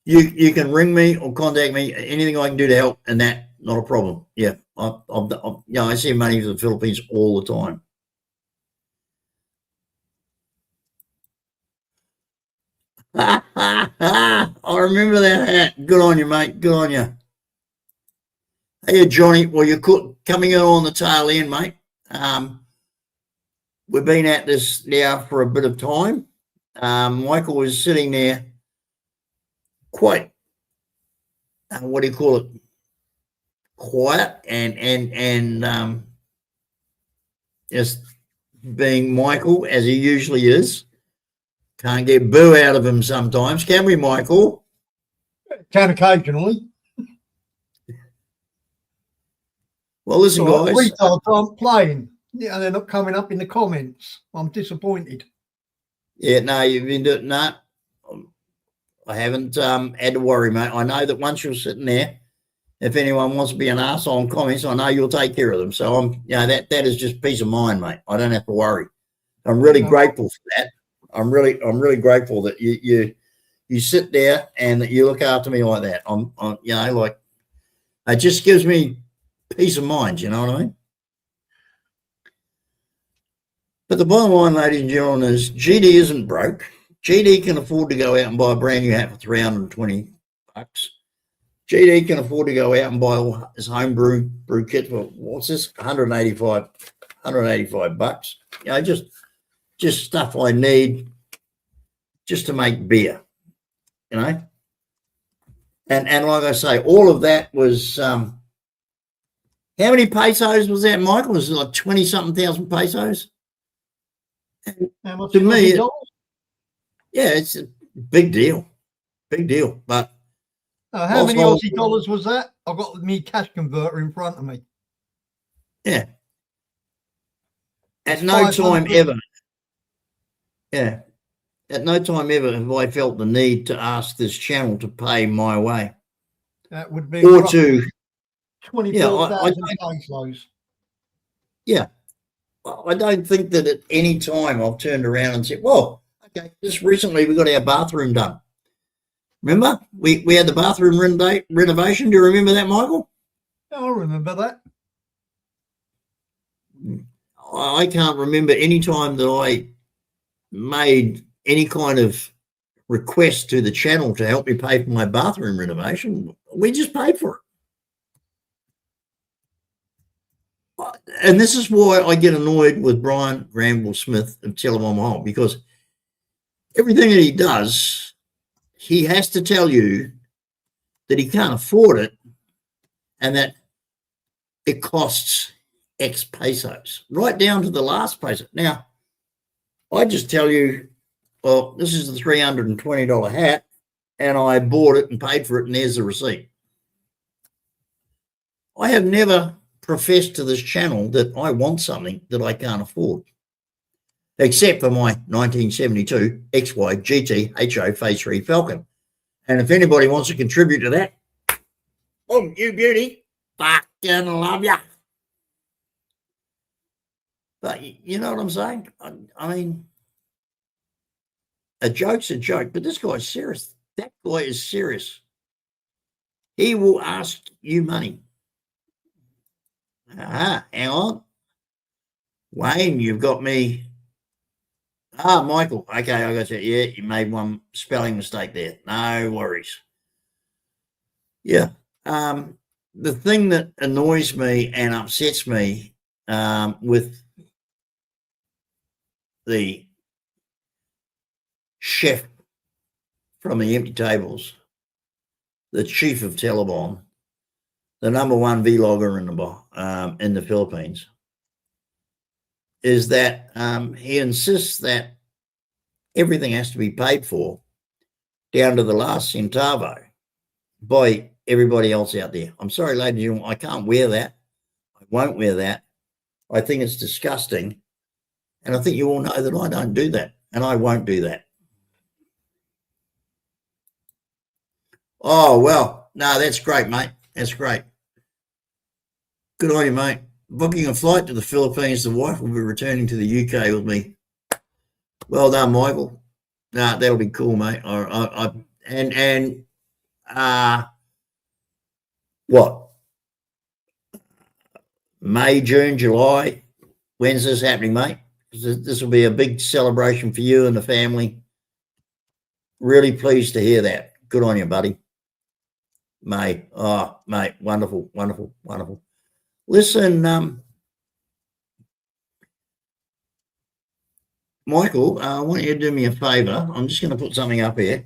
you can ring me or contact me. Anything I can do to help, and that, not a problem. Yeah, I send money to the Philippines all the time. I remember that hat. Good on you, mate. Good on you. Hey, Johnny. Well, you're coming in on the tail end, mate. We've been at this now for a bit of time. Michael was sitting there quite, what do you call it? Quiet and just being Michael as he usually is. Can't get boo out of him sometimes, can we, Michael? Can occasionally. Well, listen, guys. Retards aren't playing. Yeah, they're not coming up in the comments. I'm disappointed. Yeah, no, you've been doing no. I haven't had to worry, mate. I know that once you're sitting there, if anyone wants to be an arsehole in comments, I know you'll take care of them. So that is just peace of mind, mate. I don't have to worry. I'm really grateful for that. I'm really grateful that you sit there and that you look after me like that. Like it just gives me peace of mind. You know what I mean? But the bottom line, ladies and gentlemen, is GD isn't broke. GD can afford to go out and buy a brand new hat for $320. GD can afford to go out and buy all his home brew kit for, what's this, $185. Just stuff I need just to make beer, And like I say, all of that was, how many pesos was that, Michael? Was it like 20-something thousand pesos? How much To me, yeah, it's a big deal. But how many Aussie dollars was that? I've got me cash converter in front of me. Yeah. At no time ever. Yeah. At no time ever have I felt the need to ask this channel to pay my way. That would be Or to 24,000 pesos. Yeah. I don't think that at any time I've turned around and said, well, okay, just recently we got our bathroom done. Remember, we had the bathroom renovation. Do you remember that, Michael? I remember that. I can't remember any time that I made any kind of request to the channel to help me pay for my bathroom renovation. We just paid for it. And this is why I get annoyed with Brian Granville Smith of Telebomb Hole, because everything that he does, he has to tell you that he can't afford it and that it costs X pesos, right down to the last peso. Now, I just tell you, well, this is the $320 hat, and I bought it and paid for it, and there's the receipt. I have never professed to this channel that I want something that I can't afford, except for my 1972 XY GT HO Phase 3 Falcon. And if anybody wants to contribute to that, oh, you beauty, fucking love ya. But you know what I'm saying? I mean, a joke's a joke, but this guy's serious. That guy is serious. He will ask you money. Hang on. Wayne, you've got me. Michael. Okay, I got you. Yeah, you made one spelling mistake there. No worries. Yeah. The thing that annoys me and upsets me with the chef from the Empty Tables, the chief of Telebomb, the #1 vlogger in the Philippines, is that he insists that everything has to be paid for down to the last centavo by everybody else out there. I'm sorry, ladies and gentlemen, I can't wear that. I won't wear that. I think it's disgusting. And I think you all know that I don't do that, and I won't do that. Oh, well, no, that's great, mate. That's great. Good on you, mate. Booking a flight to the Philippines. The wife will be returning to the UK with me. Well done, Michael. No, that'll be cool, mate. What? May, June, July. When's this happening, mate? This will be a big celebration for you and the family. Really pleased to hear that. Good on you, buddy. May. Oh, mate, wonderful, wonderful, wonderful. Listen, Michael, I want you to do me a favor. I'm just going to put something up here.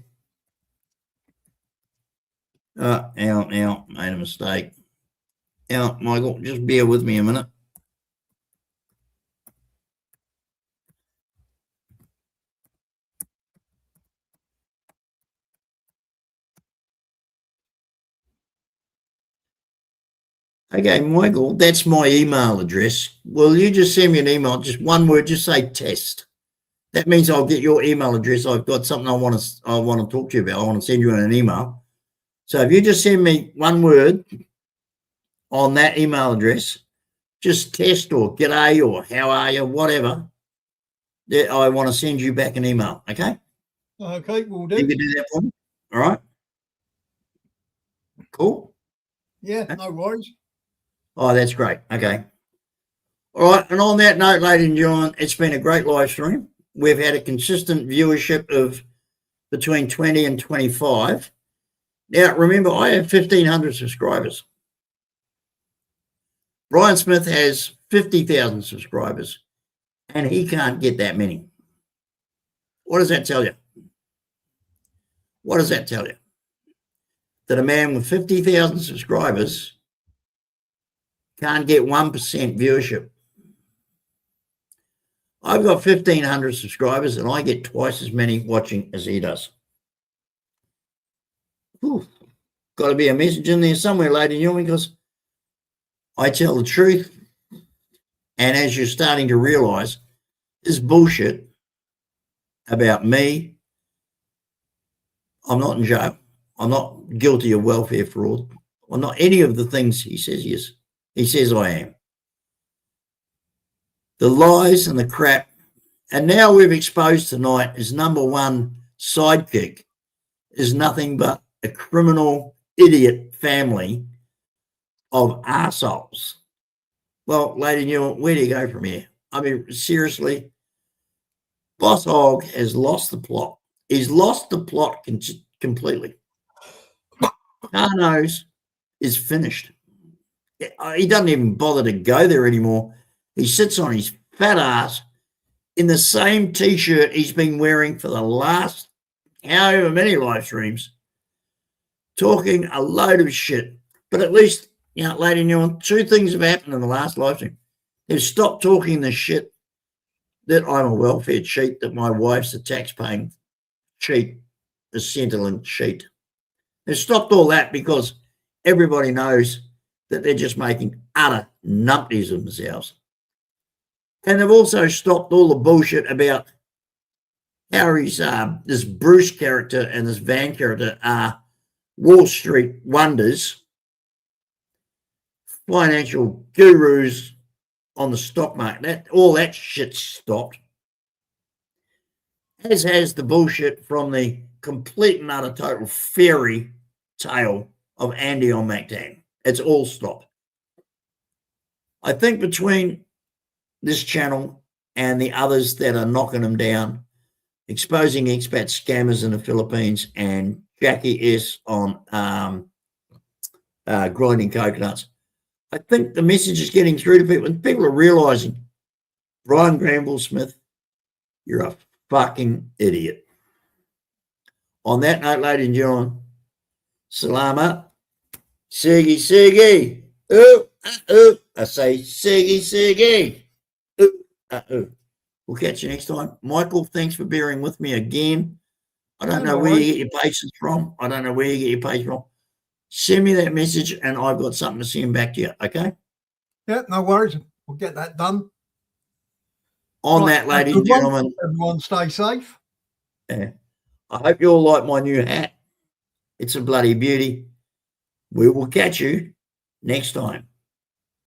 Made a mistake. Michael, just bear with me a minute. Okay, Michael, that's my email address. Will you just send me an email? Just one word, just say test. That means I'll get your email address. I've got something I want to talk to you about. I want to send you an email. So if you just send me one word on that email address, just test or g'day or how are you, whatever, I want to send you back an email. Okay? Okay, we'll do. You can do that for me. All right? Cool. Yeah, no worries. Oh, that's great. Okay. All right. And on that note, ladies and gentlemen, it's been a great live stream. We've had a consistent viewership of between 20 and 25. Now, remember, I have 1,500 subscribers. Brian Smith has 50,000 subscribers, and he can't get that many. What does that tell you? What does that tell you? That a man with 50,000 subscribers can't get 1% viewership. I've got 1,500 subscribers, and I get twice as many watching as he does. Got to be a message in there somewhere, ladies and gentlemen, because I tell the truth. And as you're starting to realize, this bullshit about me, I'm not in jail. I'm not guilty of welfare fraud. I'm not any of the things he says he is. He says I am. The lies and the crap. And now we've exposed tonight his #1 sidekick is nothing but a criminal idiot family of arseholes. Well, lady Newell, where do you go from here? I mean, seriously, Boss Hog has lost the plot. He's lost the plot completely. Carnos is finished. He doesn't even bother to go there anymore. He sits on his fat ass in the same T-shirt he's been wearing for the last however many live streams, talking a load of shit. But at least, lady Newell, two things have happened in the last live stream. They've stopped talking the shit that I'm a welfare cheat, that my wife's a tax-paying cheat, a Centrelink cheat. They've stopped all that because everybody knows that they're just making utter numpties of themselves. And they've also stopped all the bullshit about how he's this Bruce character and this Van character are Wall Street wonders, financial gurus on the stock market. All that shit stopped. As has the bullshit from the complete and utter total fairy tale of Andy on MacDan. It's all stopped. I think between this channel and the others that are knocking them down, exposing expat scammers in the Philippines, and Jackie S on grinding coconuts, I think the message is getting through to people, and people are realizing, Brian Granville Smith, you're a fucking idiot. On that note, ladies and gentlemen, salamat, Siggy Siggy, ooh, ooh. I say Siggy Siggy, ooh, ooh. We'll catch you next time. Michael, thanks for bearing with me again. I don't know where you get your patience from. Send me that message and I've got something to send back to you, okay? Yeah, no worries. We'll get that done. On Right, that, ladies good and one. gentlemen, Everyone stay safe. I hope you all like my new hat. It's a bloody beauty. We will catch you next time.